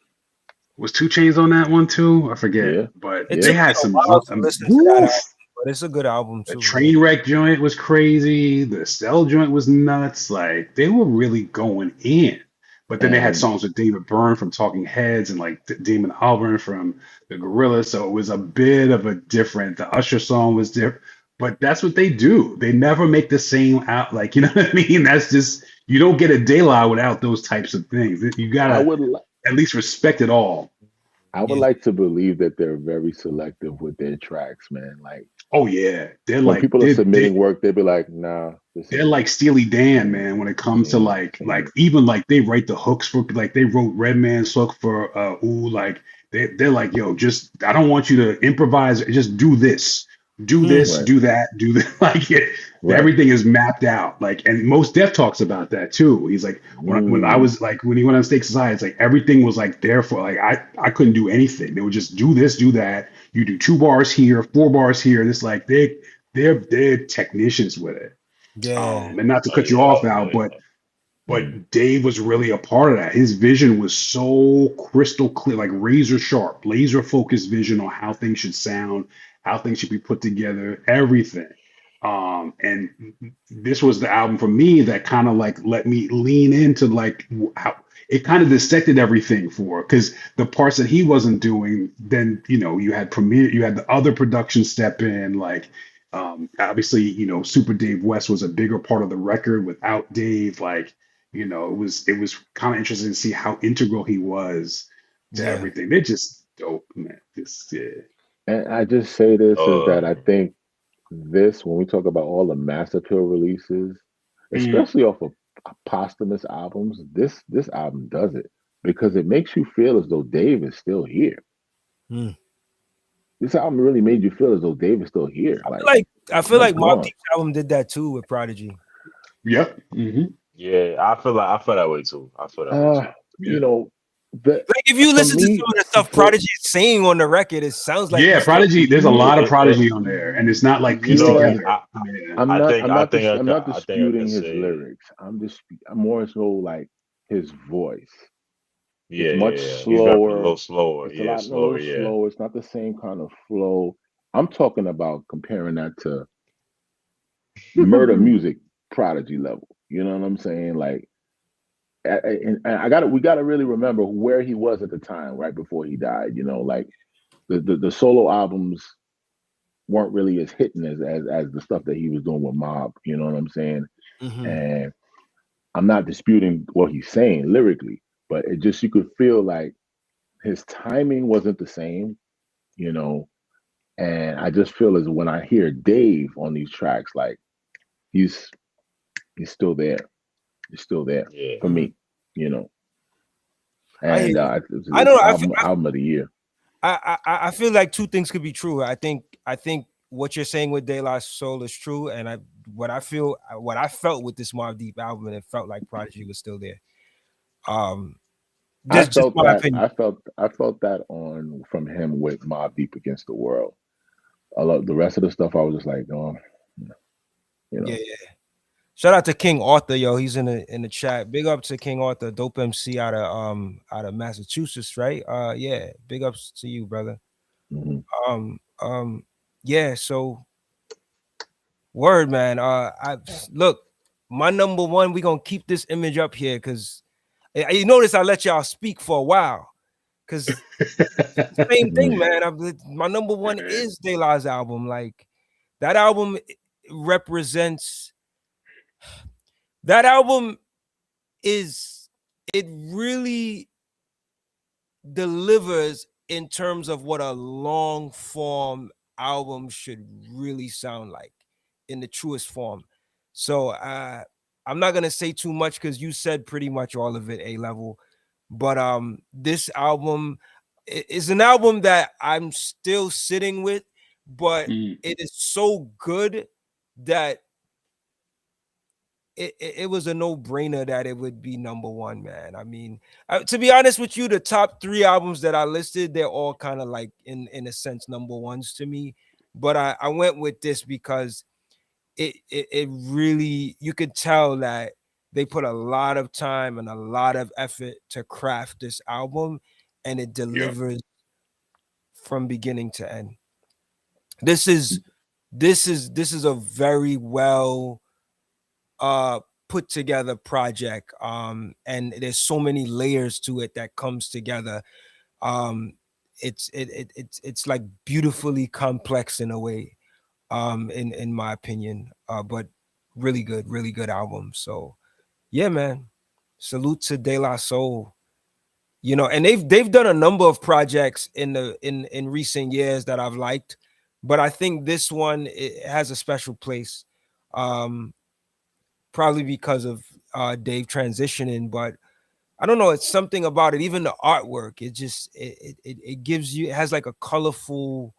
was Two Chains on that one too? I forget, Yeah. but It they Yeah. took me had a some while to listen to that album, woof. but it's a good album The too. Yeah. train wreck joint was crazy. The Cell joint was nuts. Like they were really going in. But then they had And songs with David Byrne from Talking Heads and like Damon Albarn from the Gorillaz. So it was a bit of a different. The Usher song was different. But that's what they do. They never make the same out. Like you know what I mean? That's just you don't get a De La without those types of things. You I gotta would li- at least respect it all. I would Yeah. like to believe that they're very selective with their tracks, man. Like Oh yeah, they're when like people are submitting work, they'd be like, "Nah, this they're ain't like it. Steely Dan, Ain't it. man, when it comes to Ain't it. Ain't like it." even like they write the hooks for like they wrote Redman's hook for Ooh, like they're like, yo, just I don't want you to improvise, just do this. Do Hmm. this, Right. do that, do that. Like Right. everything is mapped out. Like, and most Def talks about that too. He's like, when I Mm. was like, when he went on Stake Society, it's like everything was like there for like I couldn't do anything. They would just do this, do that. You do 2 bars here, 4 bars here. This like they're technicians with it. Yeah. And not to Oh cut you yeah, off, oh Al, yeah. Mm. but Dave was really a part of that. His vision was so crystal clear, like razor sharp, laser focused vision on how things should sound, how things should be put together, everything. And this was the album for me that kind of like let me lean into like how it kind of dissected everything for because the parts that he wasn't doing, then you had Premiere, you had the other production step in, like obviously, Super Dave West was a bigger part of the record without Dave. Like, it was kind of interesting to see how integral he was to Yeah. everything. They're just dope, man. This, yeah. And I just say this is that I Um, think this, when we talk about all the Master Pill releases, Mm, especially off of posthumous albums, this album does it because it makes you feel as though Dave is still here. Hmm. This album really made you feel as though Dave is still here. Like I he's feel not like Mobb gone. Deep's album did that too with Prodigy. yep. yeah, I feel that way too. I feel that way Uh, too. you Yeah. know, the Like if you for listen to some me, of the stuff for Prodigy is saying on the record, it sounds like Yeah, he's still. Prodigy. There's a It, lot of yeah, Prodigy on there, and it's not like you pieced know, yeah, together. Yeah. I'm not I think I disputing could his say, lyrics. I'm more so like his voice. It's yeah, much yeah, yeah. He's rapping a little slower. slower. It's a Yeah, lot a little slower. Yeah, slower. It's not the same kind of flow. I'm talking about comparing that to murder music prodigy level. You know what I'm saying? Like, and we got to really remember where he was at the time, right before he died. Like the solo albums weren't really as hitting as the stuff that he was doing with Mob. You know what I'm saying? Mhm. And I'm not disputing what he's saying lyrically, but it just you could feel like his timing wasn't the same. You know, and I just feel as when I hear Dave on these tracks, like he's he's still there. He's still there yeah. for Mhm. me. You know, I hear and you. I it's don't know. album of the year. I feel like two things could be true. I think what you're saying with De La Soul is true, and what I felt with this Mobb Deep album, and it felt like Prodigy was still there. Um, I just felt my that. opinion. I felt that on from him with Mob Deep Against the World. I love the rest of the stuff. I was just like, oh, you Yeah, know, yeah. Shout out to King Arthur, yo. He's in the chat. Big up to King Arthur, dope MC out of Massachusetts, right? Yeah. Big ups to you, brother. mhm. Um, um, yeah. So word, man. I look, my number one. We gonna keep this image up here because you notice I let y'all speak for a while because same thing, Mm. man. My number one is De La's album. Like that album represents that album is it really delivers in terms of what a long form album should really sound like in the truest form. So I'm not gonna say too much because you said pretty much all of it, A level. But this album is an album that I'm still sitting with, but Mm, it is so good that it was a no-brainer that it would be number one, man. I mean, to be honest with you, the top three albums that I listed, they're all kind of like in a sense number ones to me. But I went with this because it really you could tell that they put a lot of time and a lot of effort to craft this album, and it yeah. delivers from beginning to end. This is this is a very well uh put together project, and there's so many layers to it that comes together. um it's like beautifully complex in a way, in my opinion, but really good album. So yeah, man, salute to De La Soul. And they've done a number of projects in recent years that I've liked, but I think this one, it has a special place. um Probably because of Dave transitioning, but I don't know. It's something about it. Even the artwork, it just it gives you. It has like a colorful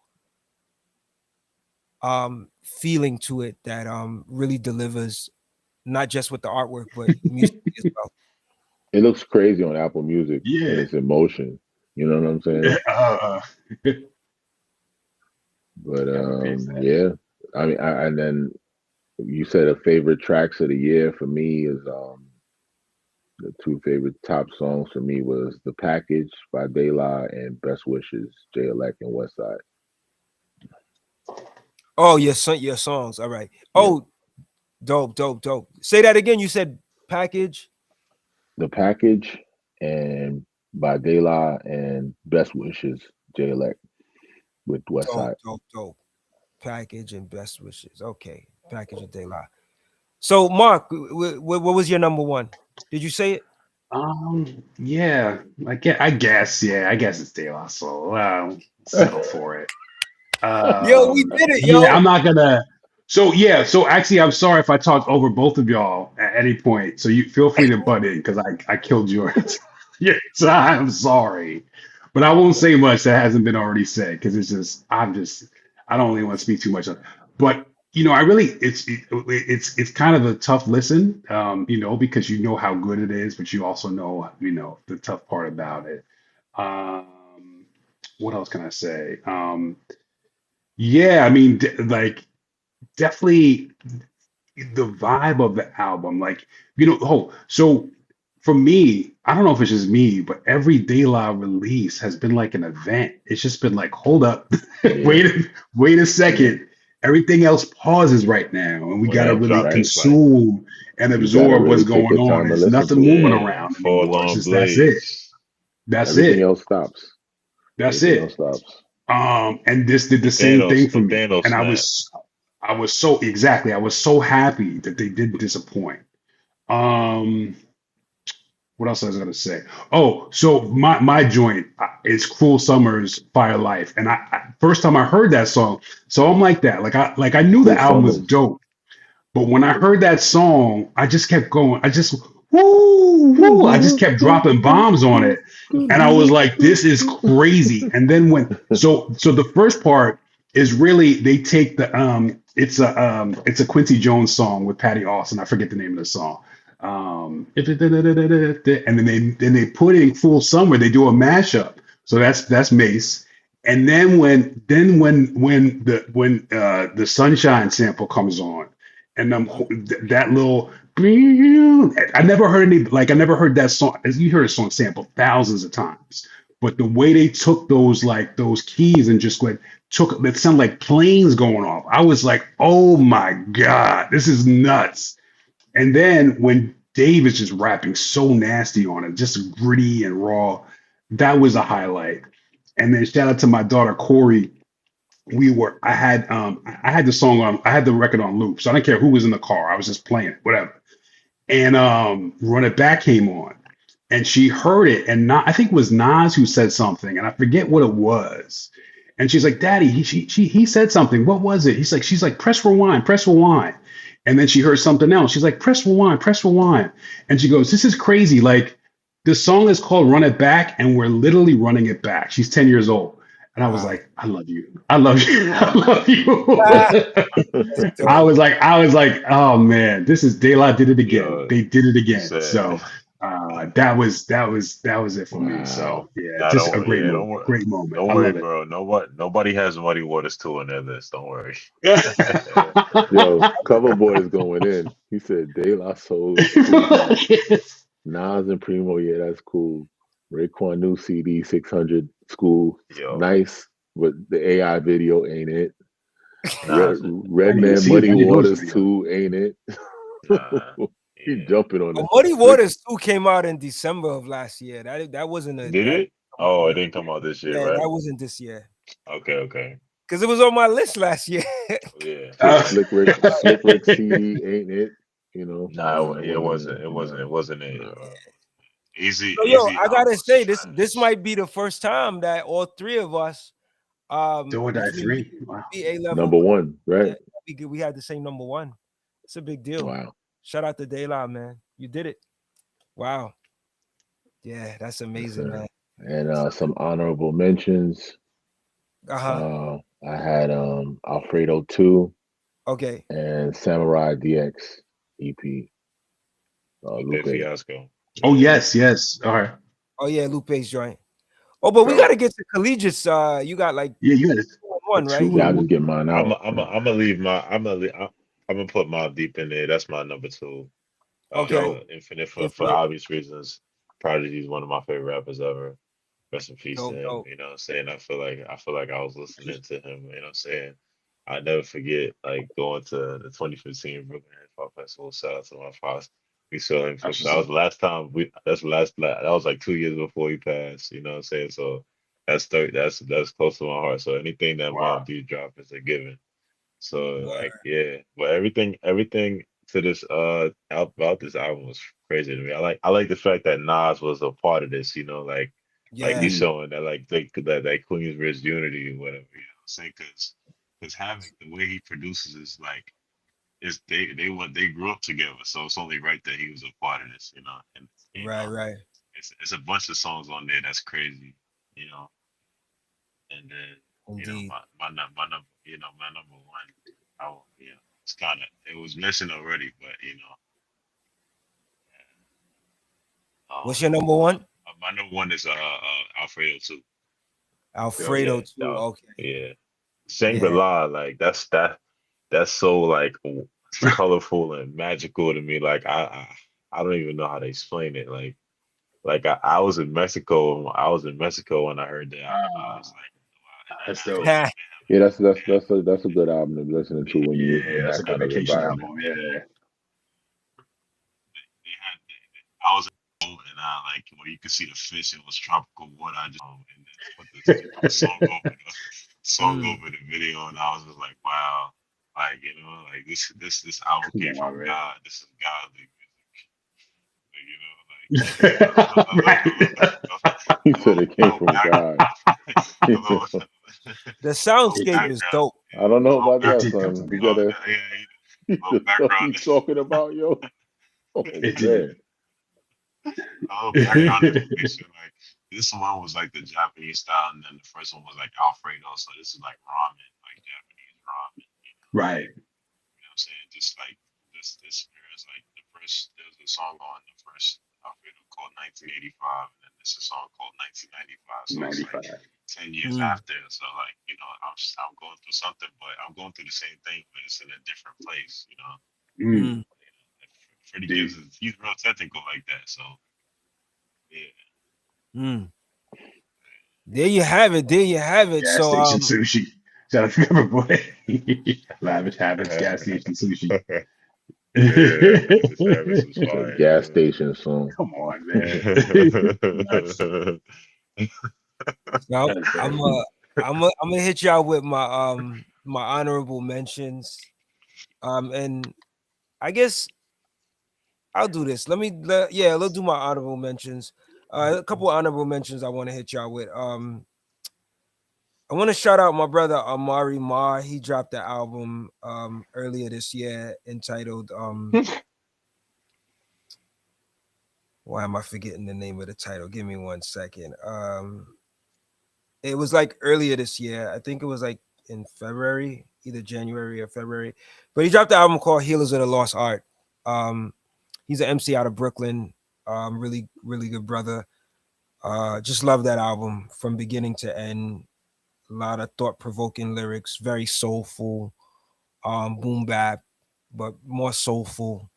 feeling to it that really delivers, not just with the artwork but musically as well. It looks crazy on Apple Music and Yeah. it's in motion. You know what I'm saying? Yeah, But I'm gonna paste that. yeah. I mean, and then you said a favorite tracks of the year for me is the two favorite top songs for me was The Package by De La and Best Wishes, Jay Elect and Westside. Oh, your songs. All right. Yep. Oh, dope. Say that again. You said Package. The Package and by De La and Best Wishes, Jay Elect with Westside. Dope. Package and Best Wishes. Okay. Package and De La. So, Mark, what was your number one? Did you say it? Yeah, I guess it's De La Soul. Settle for it. Yo, we did it, Yeah, yo. I'm not gonna. So actually, I'm sorry if I talked over both of y'all at any point. So you feel free to butt in because I killed yours. Yeah, so I'm sorry, but I won't say much that hasn't been already said because I don't really want to speak too much. But I really it's kind of a tough listen, because you know how good it is, but you also know the tough part about it. Um, what else can I say? Yeah, I mean, like definitely the vibe of the album, like so for me, I don't know if it's just me, but every De La release has been like an event. It's just been like, hold up, Yeah, wait a yeah, second. Everything else pauses right now, and we When gotta that really drop, right. it's like consume and You gotta absorb what's really take going your on. time and There's listen nothing to it. moving yeah, around full anymore. It's on just that's it. blades. That's Everything it. else stops. That's Everything else it. stops. And this did the The same Thanos, thing for the me. Thanos And snap. I was so exactly, I was so happy that they didn't disappoint. Um, what else was I gonna say? Oh, so my joint is Cruel Summer's Fire Life. And first time I heard that song, so I'm like that. Like I knew the Cool album was Summers. dope. But when I heard that song, I just kept going. I just woo woo. I just kept dropping bombs on it, and I was like, "This is crazy." And then so the first part is really they take the it's a Quincy Jones song with Patty Austin. I forget the name of the song. And then they put in Full Summer. They do a mashup. So that's Mace. And then when the Sunshine sample comes on and that little I never heard that song. As you heard a song sampled thousands of times, but the way they took those keys and just took it sounded like planes going off. I was like, oh my god, this is nuts. And then when Dave is just rapping so nasty on it, just gritty and raw, that was a highlight. And then shout out to my daughter Corey. I had the song on, I had the record on loop, so I didn't care who was in the car. I was just playing it, whatever. And Run It Back came on, and she heard it, and I think it was Nas who said something, and I forget what it was. And she's like, "Daddy, he said something. What was it?" She's like, "Press rewind, press rewind." And then she heard something else. She's like, "Press rewind, press rewind." And she goes, "This is crazy. Like, the song is called Run It Back, and we're literally running it back." She's 10 years old. And I was Wow. like, I love you. I love you. I love Ah, you. that's I dope. was like, oh man, this is De La did it again. Yo, They did it he again. said, So that was it for me. Wow. So yeah, "Nah, just don't a worry. great Yeah, moment. Great moment. don't I worry, love it. bro. Nobody has Muddy Waters 2 on their list. Don't worry." Yo, Cover Boy is going in. He said De La Soul is cool. Nas and Primo, yeah, that's cool. Raekwon new CD 600 school, Yo, nice, but the AI video ain't it. Nas, I didn't even Redman see it. I Muddy didn't notice Waters video. 2 ain't it. nah, He yeah. jumping on Oh, this. Muddy Rick, Waters 2 came out in December of last year. That wasn't a Did that it? come out. Oh, it didn't come out this year, Yeah, right? that wasn't this year. Okay. Because it was on my list last year. Yeah, Slick, Uh, yeah. Slick Rick CD ain't it. You know, Nah, that it wasn't wasn't. it. It wasn't. It No, wasn't it. no. Easy, So yo, easy I album gotta was say this trash. might be the first time that all three of us Do or Die between 3. Wow. A level, Number one, yeah, right? we had the same number one. It's a big deal. Wow. Shout out to De La, man. You did it. Wow. Yeah, that's Yes, amazing, sir. man. And some honorable mentions. Uh-huh. I had Alfredo 2 Okay. and Samurai DX EP, Okay, Lupe. Fiasco. Oh Yeah. yes, yes. All right. Oh yeah, Lupe's joint. Oh, but we So gotta get to Collegiate's. You got like Yeah, you had a one, right? two yeah, I and just one. get mine I'm out. I'm gonna leave my I'm gonna put Mob Deep in there. That's my number two. Okay. Dope. Infinite for Infinite. obvious reasons. Prodigy is one of my favorite rappers ever. Rest in peace to Dope, him. dope. You know what I'm saying? I feel like I was listening to him, you know what I'm saying? I never forget like going to the 2015 Brooklyn Hip Hop Festival. Shout out to my pops. We saw him That's what's that up. was the last time that's the last that was like 2 years before he passed, you know what I'm saying? So that's close to my heart. So anything that Wow. Mob Deep drop is a given. So Word. like yeah, but everything to this about this album was crazy to me. I like the fact that Nas was a part of this, like Yeah. he's Mm, showing that like they that Queensbridge unity or whatever, you know what I'm saying? Because Havoc, the way he produces is like is they grew up together, so it's only right that he was a part of this, and Right, right. it's a bunch of songs on there that's crazy, you know. And then, Indeed. my number one, it's kind of, it was mentioned already, but, What's um, your number one? my number one is Alfredo too. dope. Alfredo Yeah, too. Okay. yeah. Yeah. Shangri-La, like that's so like colorful and magical to me. Like I don't even know how to explain it. Like I was in Mexico. I was in Mexico when I heard that album. I was Ah, like, wow. And that's I dope. told them Yeah, they that's a good album to be listening to when you Yeah, in that's that a good kind of vacation environment. album. Yeah. they had I was in the boat and I like where you could see the fish. It was tropical water. I just and then put the song over the Mm, video, and I was just like, wow, like like this album Come came from on, man. God. This is godly music, He a said little, it came little from back, God. a little, the little soundscape is background, dope. I don't a know little about back, that, It son. You definitely little, did. gotta little the stuff background, he's talking about, yo. Oh It did. man. a little background information. Like this one was like the Japanese style, and then the first one was like Alfredo. So this is like ramen, like Japanese ramen. Right. You know what I'm saying? Just like this experience, like there's a song on the first Alfredo called 1985, and then there's a song called 1995. So it's like 95. 10 years Mm, after. So like, I'm going through something, but I'm going through the same thing, but it's in a different place. Mm, mm, Freddie deep. Gibbs he's real technical like that. So yeah. mm. There you have it. There you have it. Gas So station sushi. Shout out to Coverboy. Lavish habits, gas Yeah, station sushi. Lavish Habits was It's a fire. gas station song. Come on, man. Nuts. so That is I'm crazy. I'm gonna hit y'all with my honorable mentions. And I guess I'll do this. Yeah, let's do my honorable mentions. A couple honorable mentions I want to hit y'all with. I want to shout out my brother Amari Ma. He dropped the album earlier this year entitled why am I forgetting the name of the title? Give me one second. It was like earlier this year. I think it was like in February, either January or February. But he dropped the album called Healers of the Lost Art. Um, he's an MC out of Brooklyn. Really, really good brother. Just love that album from beginning to end. A lot of thought-provoking lyrics, very soulful, boom bap, but more soulful.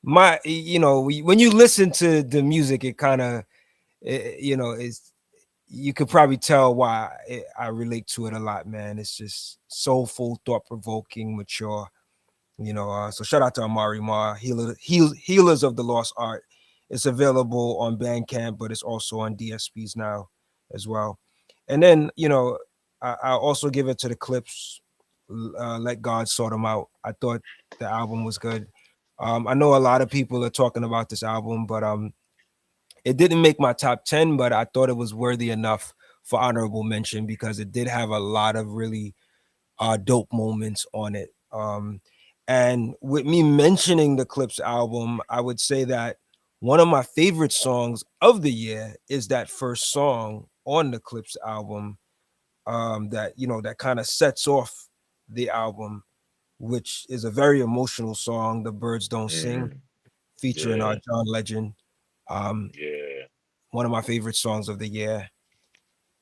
When you listen to the music, it kind of, is you could probably tell why I relate to it a lot, man. It's just soulful, thought-provoking, mature. So shout out to Amari Ma, Healers of the Lost Art. It's available on Bandcamp, but it's also on DSPs now as well. And then, I'll also give it to the Clips, Let God Sort Them Out. I thought the album was good. I know a lot of people are talking about this album, but it didn't make my top 10, but I thought it was worthy enough for honorable mention because it did have a lot of really dope moments on it. And with me mentioning the Clips album, I would say that one of my favorite songs of the year is that first song on the Clips album. that that kind of sets off the album, which is a very emotional song, "The Birds Don't Sing," Mm, featuring yeah, John Legend. Um, yeah. one of my favorite songs of the year.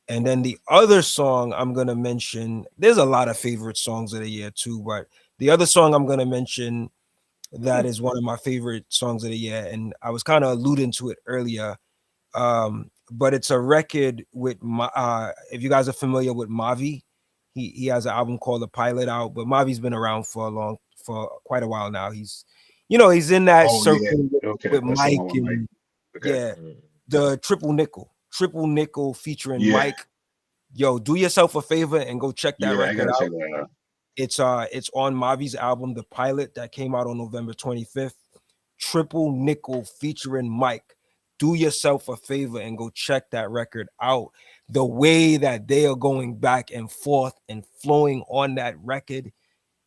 And then the other song I'm gonna mention, there's a lot of favorite songs of the year too, but the other song I'm gonna mention that is one of my favorite songs of the year, and I was kind of alluding to it earlier. But it's a record with if you guys are familiar with Mavi, he has an album called The Pilot out, but Mavi's been around for quite a while now. He's in that Oh yeah. circle Okay, with that's the Mike one with Mike. and Okay. yeah, Mm. the triple nickel featuring Yeah. Mike. Yo, do yourself a favor and go check that Yeah, I record gotta check out. that out. It's on Mavi's album, The Pilot, that came out on November 25th. Triple nickel featuring Mike. Do yourself a favor and go check that record out. The way that they are going back and forth and flowing on that record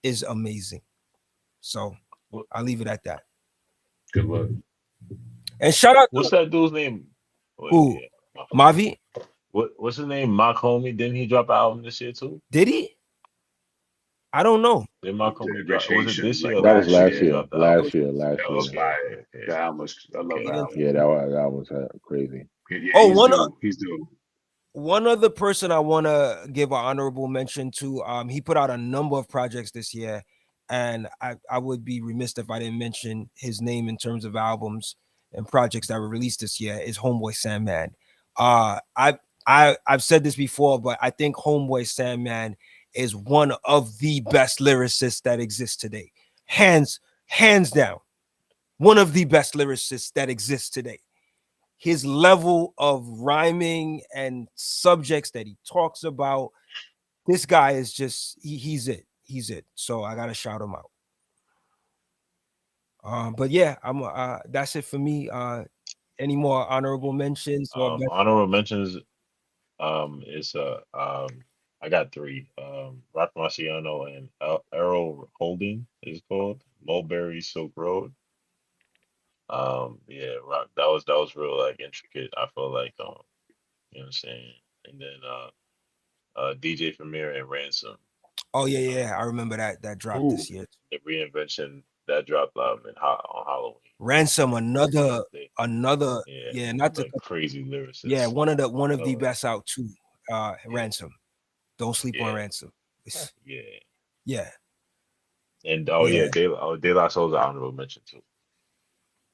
is amazing. So What, I'll leave it at that. Good luck. And shout out what's to that dude's name? Wait, who? yeah, my fault. Mavi? What's his name? Mock Homie. Didn't he drop an album this year too? Did he? I don't know. Did Mock Homie drop? Was it Negotiations this year like or That was last last year? last He year. year. dropped the album. Last That was year. Okay, fire. okay, okay, That album was, I love okay, that Yeah. album. Yeah, that was crazy. Yeah, Oh, he's due. He's due. one other person I want to give an honorable mention to. He put out a number of projects this year, and I would be remiss if I didn't mention his name in terms of albums and projects that were released this year. Is Homeboy Sandman. I've said this before, but I think Homeboy Sandman is one of the best lyricists that exists today. Hands down, one of the best lyricists that exists today. His level of rhyming and subjects that he talks about, this guy is just he's it. So I gotta shout him out. But yeah, I'm that's it for me. Any more honorable mentions or best? Honorable mentions. Is I got three. Rock Marciano and Errol Holding is called Mulberry Silk Road. Yeah, rock. That was real like intricate. I feel like you know what I'm saying. And then DJ Premier and Ransom. Oh yeah, Um, I remember that dropped Ooh. this year. the reinvention that dropped on Halloween. Ransom, Like they, another, yeah, yeah, not to like crazy yeah, lyricists. one of the So best out too. yeah, Ransom. Don't sleep on yeah, Ransom. yeah. Yeah, And yeah, De La Soul's an honorable mention too.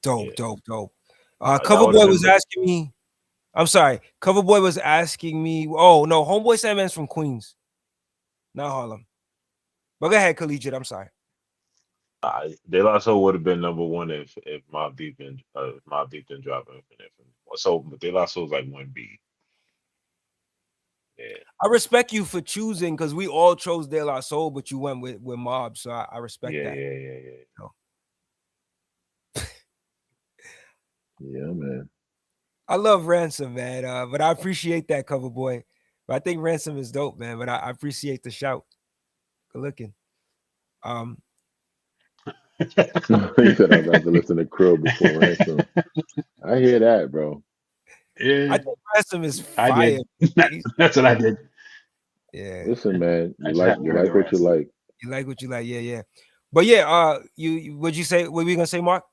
dope, Yeah, dope. that would have Coverboy been. was asking me. I'm sorry, Coverboy was asking me. Oh no, Homeboy Sandman's from Queens, not Harlem. But go ahead, Collegiate. I'm sorry. De La Soul would have been number one if Mobb Deep didn't drop Infinite. So De La Soul's like one B. Yeah, I respect you for choosing because we all chose De La Soul, but you went with Mob, so I respect yeah, that. yeah, yeah, yeah. So, Yeah, man. I love Ransom, man. But I appreciate that, Coverboy. But I think Ransom is dope, man. But I appreciate the shout. Good looking. He said I'd rather listen to Krill before Ransom. I hear that, bro. Yeah, I think Ransom is I fire. did. That's what I did. Yeah, Listen, man, I just haven't heard the what you rest. like. you like what you like. Yeah. But yeah, what'd you say? What were you gonna say, Mark?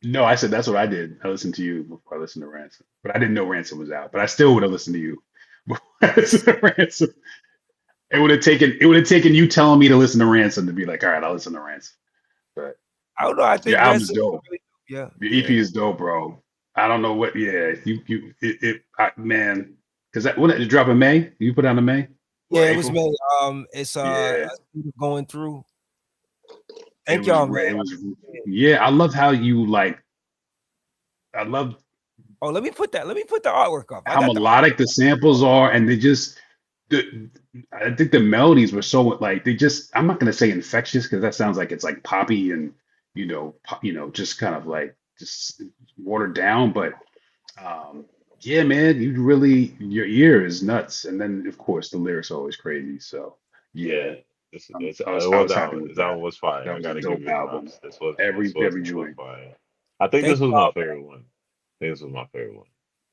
No, I said that's what I did. I listened to you before I listened to Ransom, but I didn't know Ransom was out. But I still would have listened to you before I listened to Ransom. It would have taken you telling me to listen to Ransom to be like, all right, I'll listen to Ransom. But I don't know. I your think album is Ransom. dope. Yeah, Your EP is dope, bro. I don't know what. Yeah, man, because what did it drop in May? You put out in May or yeah. It was April? made. It's Yeah, going through. it Thank was. y'all, man. It was. Yeah, I love how you like. I love Oh, let me put the artwork up. I how got the melodic the samples are, and they just. The, I think the melodies were so like they just. I'm not gonna say infectious because that sounds like it's like poppy and just kind of like just watered down. But yeah, man, your ear is nuts, and then of course the lyrics are always crazy. So Yeah. yeah, It I was was happy out. with This that. album was fire. That I was a gotta give dope you album. props. This was Every joint. fire. I think thank this was my y'all. favorite one. I think this was my favorite one.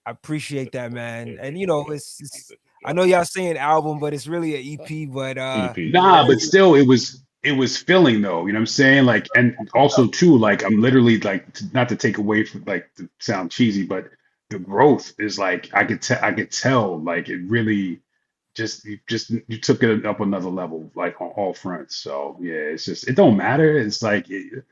I appreciate that, man. Yeah, And yeah, it's I know y'all saying album, but it's really an EP. But EP. Nah, Yeah. but still, it was filling though. You know what I'm saying? Like, and also too, like I'm literally like not to take away from like to sound cheesy, but the growth is like I could tell like it really you took it up another level like on all fronts. So yeah, it's just it don't matter. It's like you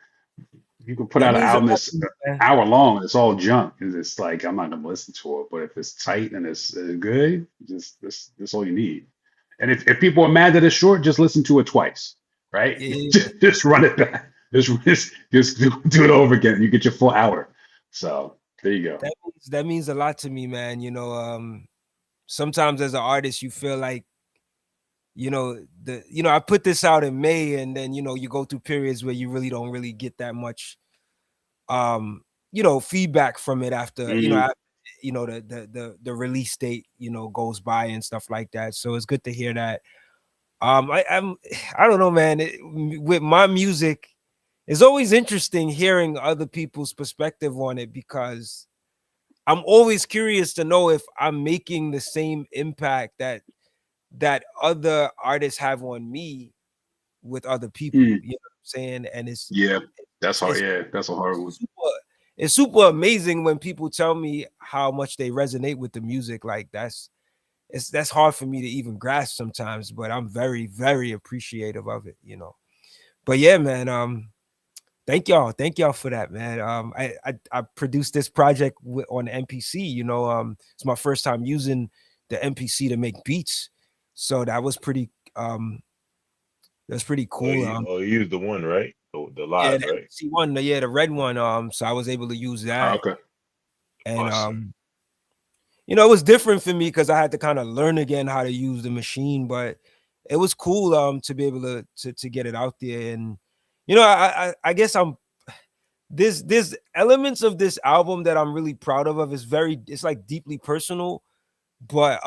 can put that out an means a album lot that's to me, an man. hour long and it's all junk. It's like I'm not gonna listen to it. But if it's tight and it's good, just that's all you need. And if people are mad that it's short, just listen to it twice, right? Yeah, Just run it back. Just do it over again. You get your full hour. So there you go. that means a lot to me, man. Sometimes as an artist, you feel like I put this out in May, and then you go through periods where you really don't really get that much feedback from it after Mhm. the release date goes by and stuff like that. So it's good to hear that. I don't know, man. With my music, it's always interesting hearing other people's perspective on it, because I'm always curious to know if I'm making the same impact that other artists have on me with other people. Mm. You know what I'm saying? And Yeah, that's hard. it's Yeah, that's a hard one. super it's super amazing when people tell me how much they resonate with the music. Like that's hard for me to even grasp sometimes, but I'm very, very appreciative of it. But yeah, man, thank y'all for that, man. I produced this project on the MPC. It's my first time using the MPC to make beats, so that's pretty Oh, cool. you used the one, right? The Yeah, live, the right? MPC one, yeah, the red one. So I was able to use that, Okay. and Awesome. it was different for me because I had to kind of learn again how to use the machine, but it was cool to be able to get it out there. And I guess there's elements of this album that I'm really proud of. It's like deeply personal, but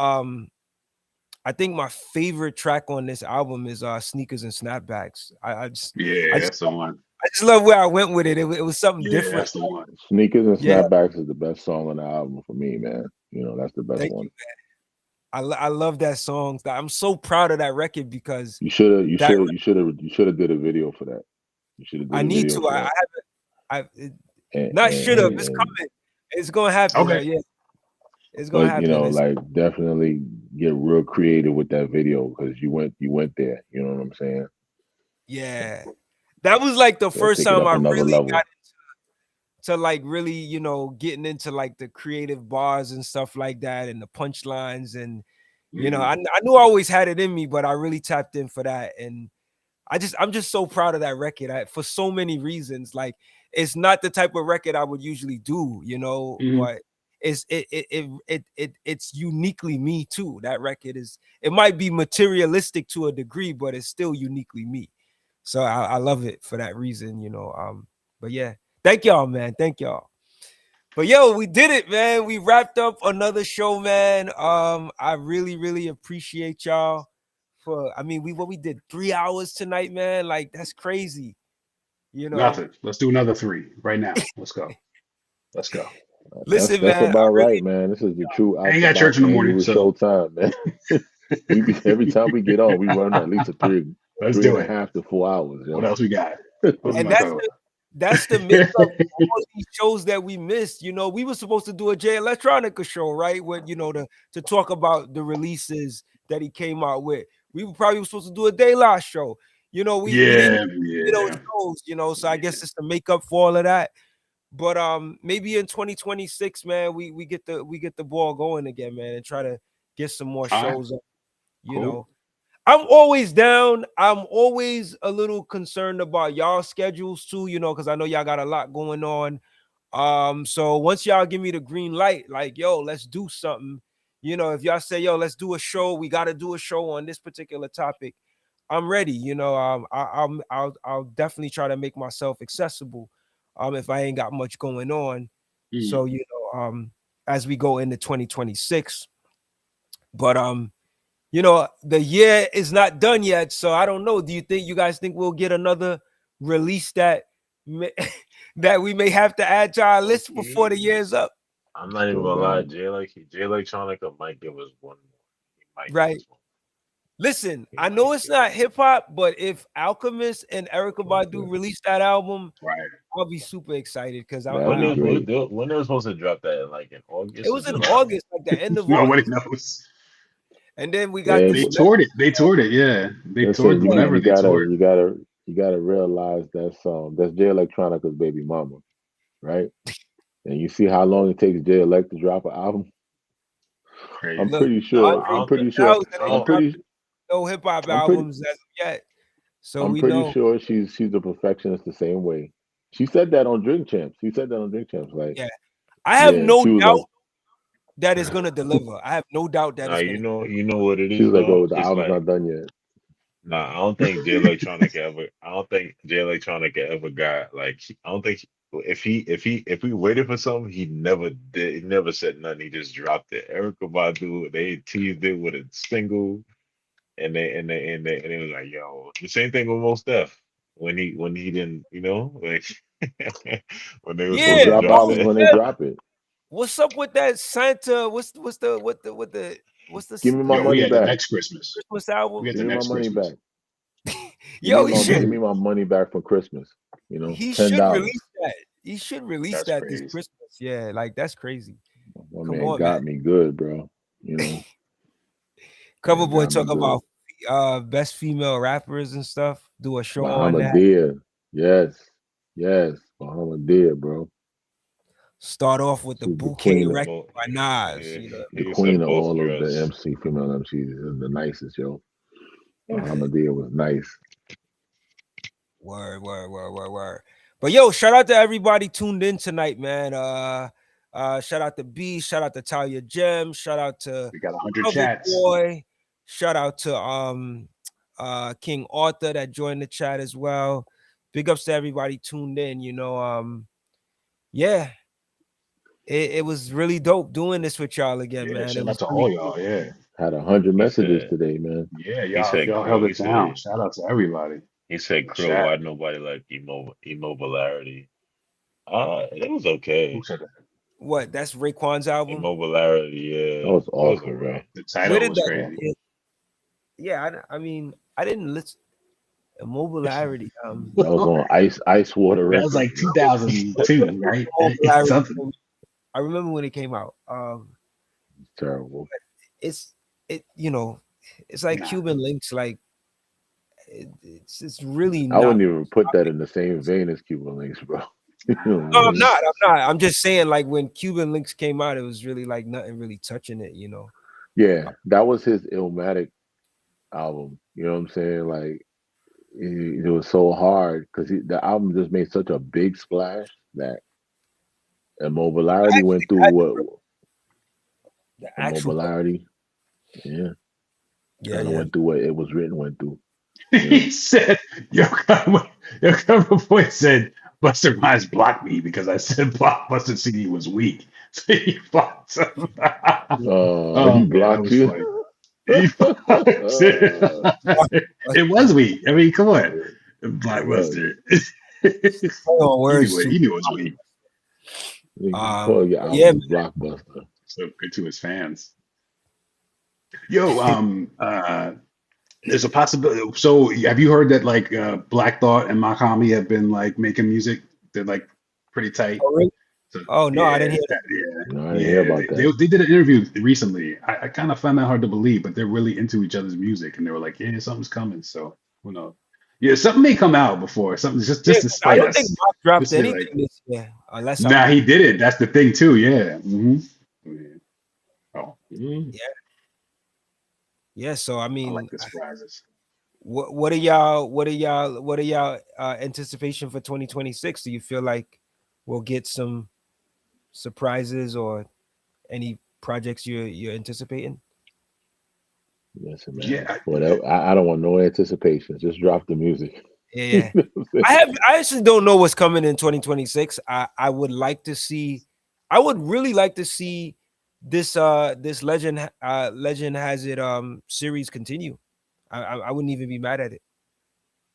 I think my favorite track on this album is Sneakers and Snapbacks. I Yeah, just that's the one. I just love where I went with it. It was something Yeah, different. that's the one. Sneakers and Yeah, Snapbacks is the best song on the album for me, man. That's the best thank one. you. I love that song. I'm so proud of that record because You should have, you that should have, you should have did a video for that. You should have I did a need video to. for I that. haven't. And, Not and, should have. and, It's and coming. It's gonna happen. Okay. Yeah, it's gonna but happen. like definitely get real creative with that video because you went there. You know what I'm saying? Yeah, that was like the Yeah, first take it time up I another really got level. to like really, getting into like the creative bars and stuff like that and the punchlines. And Mhm. I knew I always had it in me, but I really tapped in for that. And I'm just so proud of that record for so many reasons. Like, it's not the type of record I would usually do, Mhm. but it's uniquely me too. That record it might be materialistic to a degree, but it's still uniquely me. So I love it for that reason. But yeah, thank y'all, man. Thank y'all. But yo, we did it, man. We wrapped up another show, man. I really, really appreciate y'all I mean, we did 3 hours tonight, man. Like, that's crazy, you know. Nothing. Let's do another three right now. Let's go. Let's go. That's Listen, that's man, I about really right, man. This is the true I out ain't the got church box in the morning, annual so show time, man. Every time we get on, we run at least a three, let's three do and a it. half to 4 hours, What yo. else we got? What else we and want to talk that's the makeup of about? all these shows that we missed. We were supposed to do a Jay Electronica show, right? With to talk about the releases that he came out with. We were probably supposed to do a De La show. We didn't Yeah, do those yeah, shows. So I guess yeah. it's to make up for all of that. But maybe in 2026, man, we get the ball going again, man, and try to get some more All right, shows up, you cool. know. I'm always down. I'm always a little concerned about y'all schedules too, because I know y'all got a lot going on. So once y'all give me the green light, like, yo, let's do something. If y'all say, yo, let's do a show, we got to do a show on this particular topic. I'm ready. I'll definitely try to make myself accessible. If I ain't got much going on. Mm. So as we go into 2026, but the year is not done yet, so I don't know. Do you guys think we'll get another release that that we may have to add to our list before Okay. the year's up? I'm not even So gonna lie, bad. Jay Electronica might give us one more. He Might get Right. this one. Listen, He I know might it's get not hip hop, but if Alchemist and Erica Badu release that album, Right. I'll be super excited because That'd When be great. they were supposed to drop that, like in it August or was in July. August, like the end of Nobody August, knows. and then we got Yeah, this. They but toured it. They toured it. Yeah. They toured listen, Yeah, whatever they toured. you gotta realize that's Jay Electronica's baby mama, right? And you see how long it takes Jay Elect to drop an album. I'm Crazy. look, pretty No, sure. I Andre I'm don't think. pretty sure. 3000 I ain't I'm don't. dropped pretty. no hip hop I'm pretty. albums as of yet, so I'm we pretty know. sure she's a perfectionist the same way. She said that on Drink Champs. She said that on Drink Champs. Like, Yeah, I have yeah, no she was doubt like, that it's gonna deliver. I have no doubt that Nah, it's gonna. you know what it she is was like, though. oh, the It's album's like not done yet. nah. I don't think Jay Electronica ever. I don't think Jay Electronica ever got like. I don't think if we waited for something, he never did. He never said nothing. He just dropped it. Erica Badu, they teased it with a single, and they was like, yo, the same thing with Mos Def when he didn't, like when they were They Yeah. supposed to drop drop Oh, albums that. when they yeah. drop it. What's up with that Santa? What's Give me my Yo, we money had the back. next Christmas. Christmas We album? had Give the me my next money Christmas. back. Yo, he Give should me my money back from Christmas. he should $10. release that. He should release That's that this crazy. Christmas. Yeah, like that's crazy. My Come man on, man. got me good, bro. Cover Man boy got me talk good. about best female rappers and stuff. Do a show on that. Bahamadia. Yes. Bahamadia, bro. Start off with the She's the bouquet queen of record Well, by Nas. You know, the he queen said of both all of the dress. female MCs. The nicest, yo. Bahamadia was nice. word. But yo, shout out to everybody tuned in tonight, man. Shout out to B, shout out to Talia Gem, shout out to We got 100 Cover chats. Boy, shout out to King Arthur that joined the chat as well. Big ups to everybody tuned in. Yeah, it was really dope doing this with y'all again, Yeah, man. It shout out was to really all y'all. Yeah. Had 100 He messages said today, man. Yeah, he said y'all Krill. held it down. Shout out to everybody. He said The Krill. chat. Why nobody like immobilarity? It was Who okay. said that? what that's Raekwon's album. Immobilarity, That was it was awful, bro. alright. The Where title did was that? crazy. Awful. Yeah, I mean, I didn't listen. Immobilarity. That was on Ice Water That was Records, like bro. 2002, right? Something. I remember when it came out. It's terrible. It's it's like Nah. Cuban Links. Like it's really I not. wouldn't even put that in the same vein as Cuban Links, bro. You know what I No, I'm mean? not. I'm just saying, like when Cuban Links came out, it was really like nothing really touching it. Yeah, that was his Illmatic album. You know what I'm saying? Like it was so hard because the album just made such a big splash that Immobilarity went through what The actual, Immobilarity, yeah, kind of went through what it was written through. He said, your cover boy said, Buster Rhymes blocked me because I said Blockbuster CD was weak. So he blocked him. He Oh, man, that blocked was you. funny. He blocked it was weak. I mean, come on. Blockbuster. words He knew it was weak. Call your album yeah, Blockbuster. So good to his fans. Yo, there's a possibility. So have you heard that like Black Thought and Makami have been like making music? They're like pretty tight. Oh, really? So, Oh no, I didn't hear that. No, I didn't hear about that. They did an interview recently. I kind of found that hard to believe, but they're really into each other's music, and they were like, "Yeah, something's coming." So who knows? Yeah, something may come out before something just Yeah, to 'cause spite I don't think us. Mark dropped Just to, anything like, this year, unless nah, I'm he did it. That's the thing too. Yeah. Oh, yeah. So I I mean, like the surprises. what are y'all anticipation for 2026? Do you feel like we'll get some surprises or any projects you're anticipating? Listen, man. Yeah, Whatever. I don't want no anticipations. Just drop the music. Yeah. I actually don't know what's coming in 2026. I would really like to see this legend has it series continue. I wouldn't even be mad at it.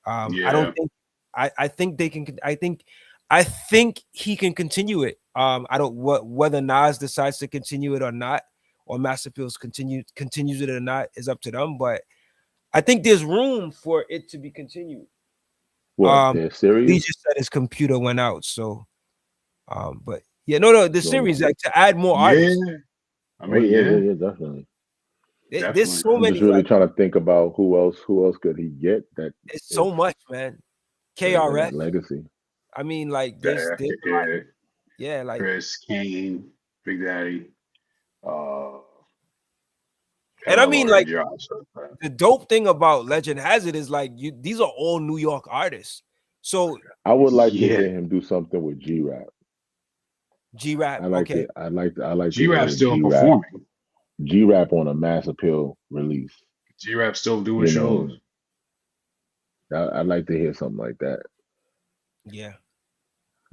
I don't yeah. think I think they can I think he can continue it. I don't whether Nas decides to continue it or not, or Mass Appeals continues it or not is up to them. But I think there's room for it to be continued. What, their Lee series? just said his computer went out, so but yeah, no, the No. series, like, to add more Yeah. artists. I Oh mean, yeah, yeah, definitely. There's definitely. so I'm just many, really like, trying to think about who else could he get that it's if so much, man. in KRS. that legacy. I mean, like, Yeah, there's a lot. yeah. Yeah, like, Chris, Kane, Big Daddy, uh, and I Hell mean, already like, dropped. So, the dope thing about Legend Has It is, like, these are all New York artists. So I would like to yeah, hear him do something with G Rap. G Rap, I like okay, to G Rap hear still performing. G Rap on a Mass Appeal release. G Rap still doing You shows. know, I'd like to hear something like that. yeah.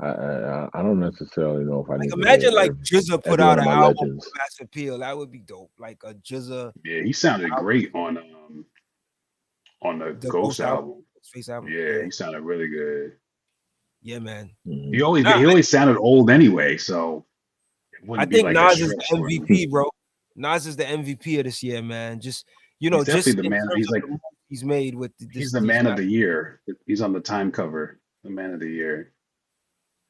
I don't necessarily know if I Like, need to imagine, hear like, GZA put every one out of an my album legends. for Mass Appeal. That would be dope. Like a GZA Yeah, he sounded album, great on the the Ghost Ghost album, album. Space album. Yeah, Yeah, he sounded really good. yeah, man. He Mhm. always Nah, he always sounded old anyway, so it I wouldn't be think like a Nas is stretch the for him. MVP, bro. Nas is the MVP of this year, man. Just, He's definitely just the in man. terms He's of like the moves he's made with he's the these man of last, the year. He's on the time cover, the man of the year.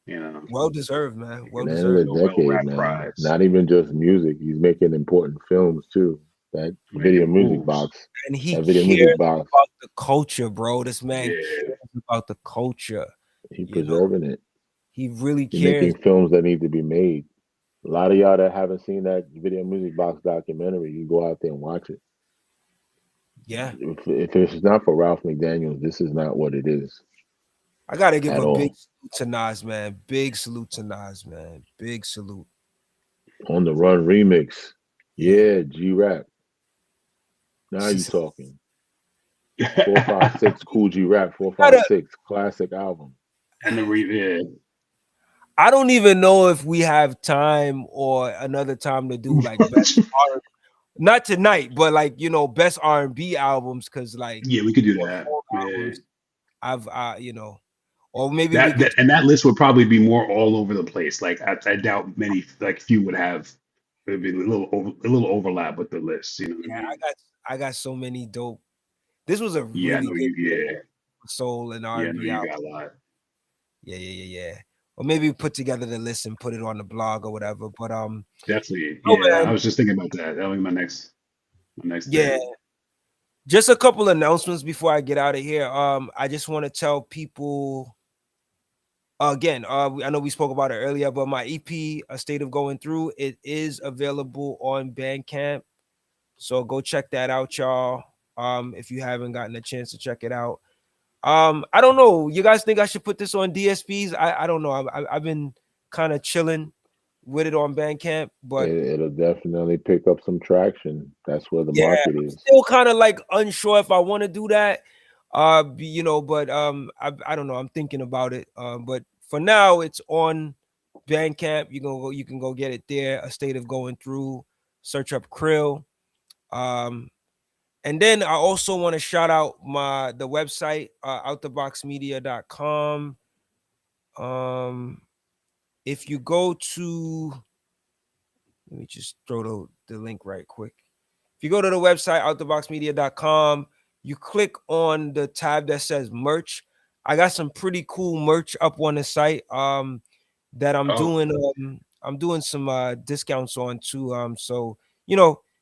You know, well deserved, man. Well Man of the deserved. Nobel decade, Rap man. Prize. Not even just music. He's making important films too. That video Making music moves. box. And he That video music cares box. about the culture, bro. This man Yeah, cares about the culture. He You know, preserving it. he really He cares. making films that need to be made. A lot of y'all that haven't seen that video music box documentary, you go out there and watch it. Yeah. If it's not for Ralph McDaniels, this is not what it is I gotta give at a big all. salute to Nas, man. Big salute to Nas, man. Big salute. On the Run remix, Yeah. yeah, G Rap. Now you talking. 456 Cool G Rap. Gotta- 456 classic album. and yeah. I don't even know if we have time or another time to do, like, best R, not tonight, but, like, best R&B albums, because, like, Yeah, we could do or that. folk Yeah. albums. Or maybe we could. That list would probably be more all over the place. Like I doubt many, like few would have. There'd be a little overlap with the list. You know what I Yeah, mean? I got so many dope. This was a Yeah, I really know good you. year Yeah, for soul and yeah, I know R&B you album. got a lot. Yeah. Or maybe we put together the list and put it on the blog or whatever. But Definitely. oh, Yeah, I man, was just thinking about that. That'll be my next yeah. thing. Just a couple announcements before I get out of here. I just want to tell people again. I know we spoke about it earlier, but my EP, A State of Going Through, it is available on Bandcamp. So go check that out, y'all. If you haven't gotten a chance to check it out. I don't know. You guys think I should put this on DSPs? I don't know. I've been kind of chilling with it on Bandcamp, but It'll definitely pick up some traction. That's where the yeah, market I'm is. still kind of like unsure if I want to do that. But I don't know. I'm thinking about it. But for now, it's on Bandcamp. You can go get it there. A State of Going Through. Search up Cril. Um, And then I also want to shout out the website, outtheboxmedia.com. If you go to, let me just throw the link right quick. If you go to the website, outtheboxmedia.com, you click on the tab that says merch. I got some pretty cool merch up on the site that Oh, I'm doing some discounts on too. So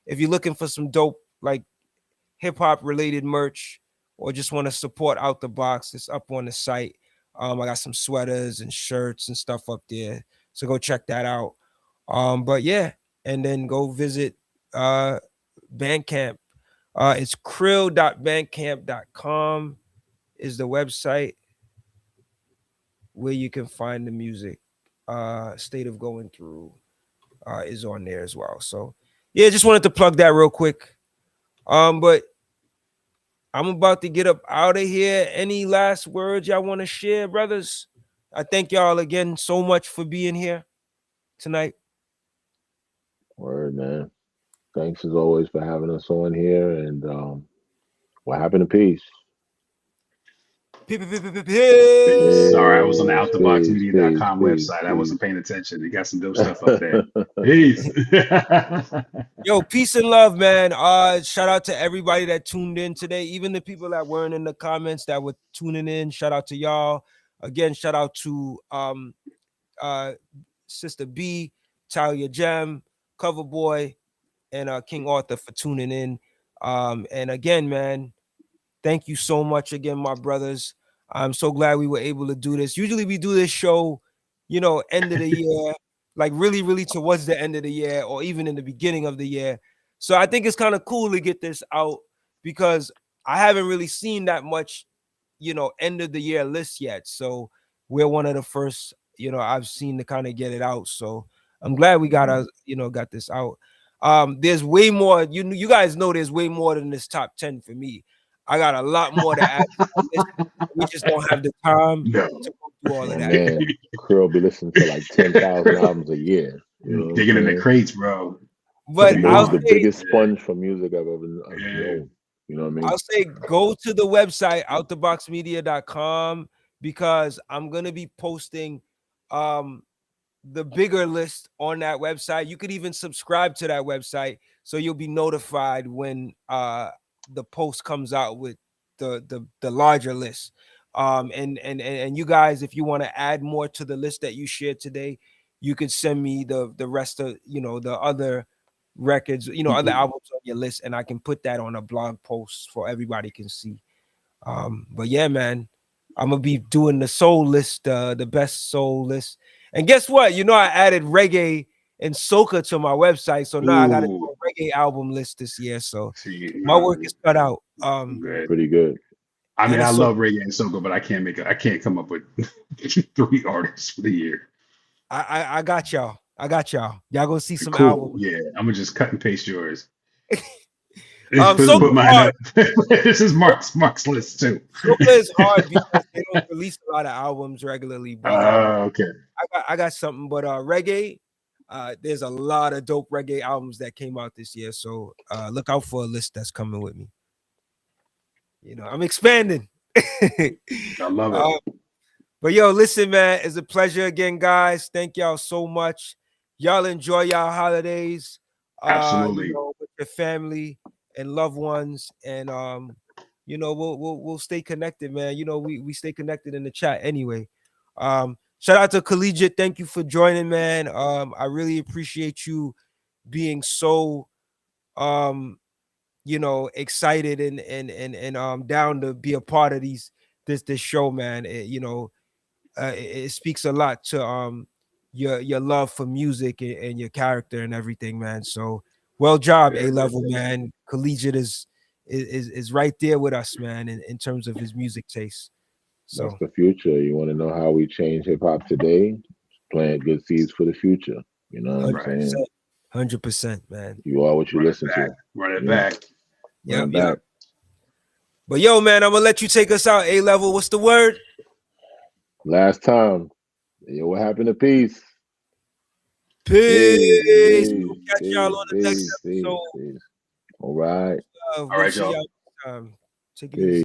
if you're looking for some dope, like, hip hop related merch, or just want to support Out the Box, it's up on the site. I got some sweaters and shirts and stuff up there, so go check that out. But yeah, and then go visit Bandcamp. It's krill.bandcamp.com is the website where you can find the music. State of Going Through is on there as well. So yeah, just wanted to plug that real quick. But I'm about to get up out of here. Any last words y'all want to share, brothers? I thank y'all again so much for being here tonight. Word, man. Thanks as always for having us on here. And what happened to peace? Peace. Sorry, I was on the Peace, peace, peace, outtheboxmedia.com peace, website. I peace. wasn't paying attention. They got some dope stuff up there. Peace. Yo, peace and love, man. Shout out to everybody that tuned in today, even the people that weren't in the comments that were tuning in. Shout out to y'all. Again, shout out to Sister B, Talia Gem, Cover Boy, and King Arthur for tuning in. And again, man, thank you so much again, my brothers. I'm so glad we were able to do this. Usually we do this show, you know, end of the year, like really, really towards the end of the year or even in the beginning of the year. So I think it's kind of cool to get this out because I haven't really seen that much, you know, end of the year list yet. So we're one of the first, you know, I've seen to kind of get it out. So I'm glad we got us, you know, got this out. There's way more, you guys know there's way more than this top 10 for me. I got a lot more to add to my list. We just don't have the time No. to go through all My of that. man, Cril be listening to like 10,000 albums a year. You know what I'm Digging in the saying? crates, bro. But The, I'll the say, biggest sponge for music I've ever Yeah. known. You know what I mean? I'll say go to the website outtheboxmedia.com because I'm gonna be posting the bigger list on that website. You could even subscribe to that website so you'll be notified when the post comes out with the larger list. And you guys, if you want to add more to the list that you shared today, you could send me the rest of, you know, the other records, you know, other albums on your list, and I can put that on a blog post for everybody can see. But yeah, man, I'm gonna be doing the soul list, the best soul list. And guess what? You know, I added reggae and soca to my website, so now I got to do Ooh. a reggae album list this year. So See, my work is cut out. good. Pretty good. I mean, and I it's love reggae and soca, but I can't come up with 3 artists for the year. I got y'all. I got y'all. Y'all gonna see some Cool. albums. Yeah, I'm gonna just cut and paste yours. Soca Put mine hard. up. This is Mark's list too. Soca is hard because they don't release a lot of albums regularly. But Okay. I got something. But reggae, there's a lot of dope reggae albums that came out this year. So look out for a list that's coming with me. You know, I'm expanding. I love it. But yo, listen, man, it's a pleasure again, guys. Thank y'all so much. Y'all enjoy y'all holidays, Absolutely. you know, with your family and loved ones, and you know, we'll stay connected, man. You know, we stay connected in the chat anyway. Shout out to Culigett. Thank you for joining, man. I really appreciate you being so you know, excited and down to be a part of this show, man. You know, it speaks a lot to your love for music and your character and everything, man. So well job, A Level, man. Collegiate is right there with us, man, in terms of his music taste. So That's the future. You want to know how we change hip hop today? Plant good seeds for the future. You know what I'm saying? 100%, man. You are what you listen to. Run it Yeah. back. Run Yeah. back. But yo, man, I'm gonna let you take us out. A Level, what's the word? Last time. Yo, what happened to peace? Peace. We'll catch y'all on the next peace, episode. peace. All right. We'll All right, see y'all. y'all next time. Take it Peace. easy.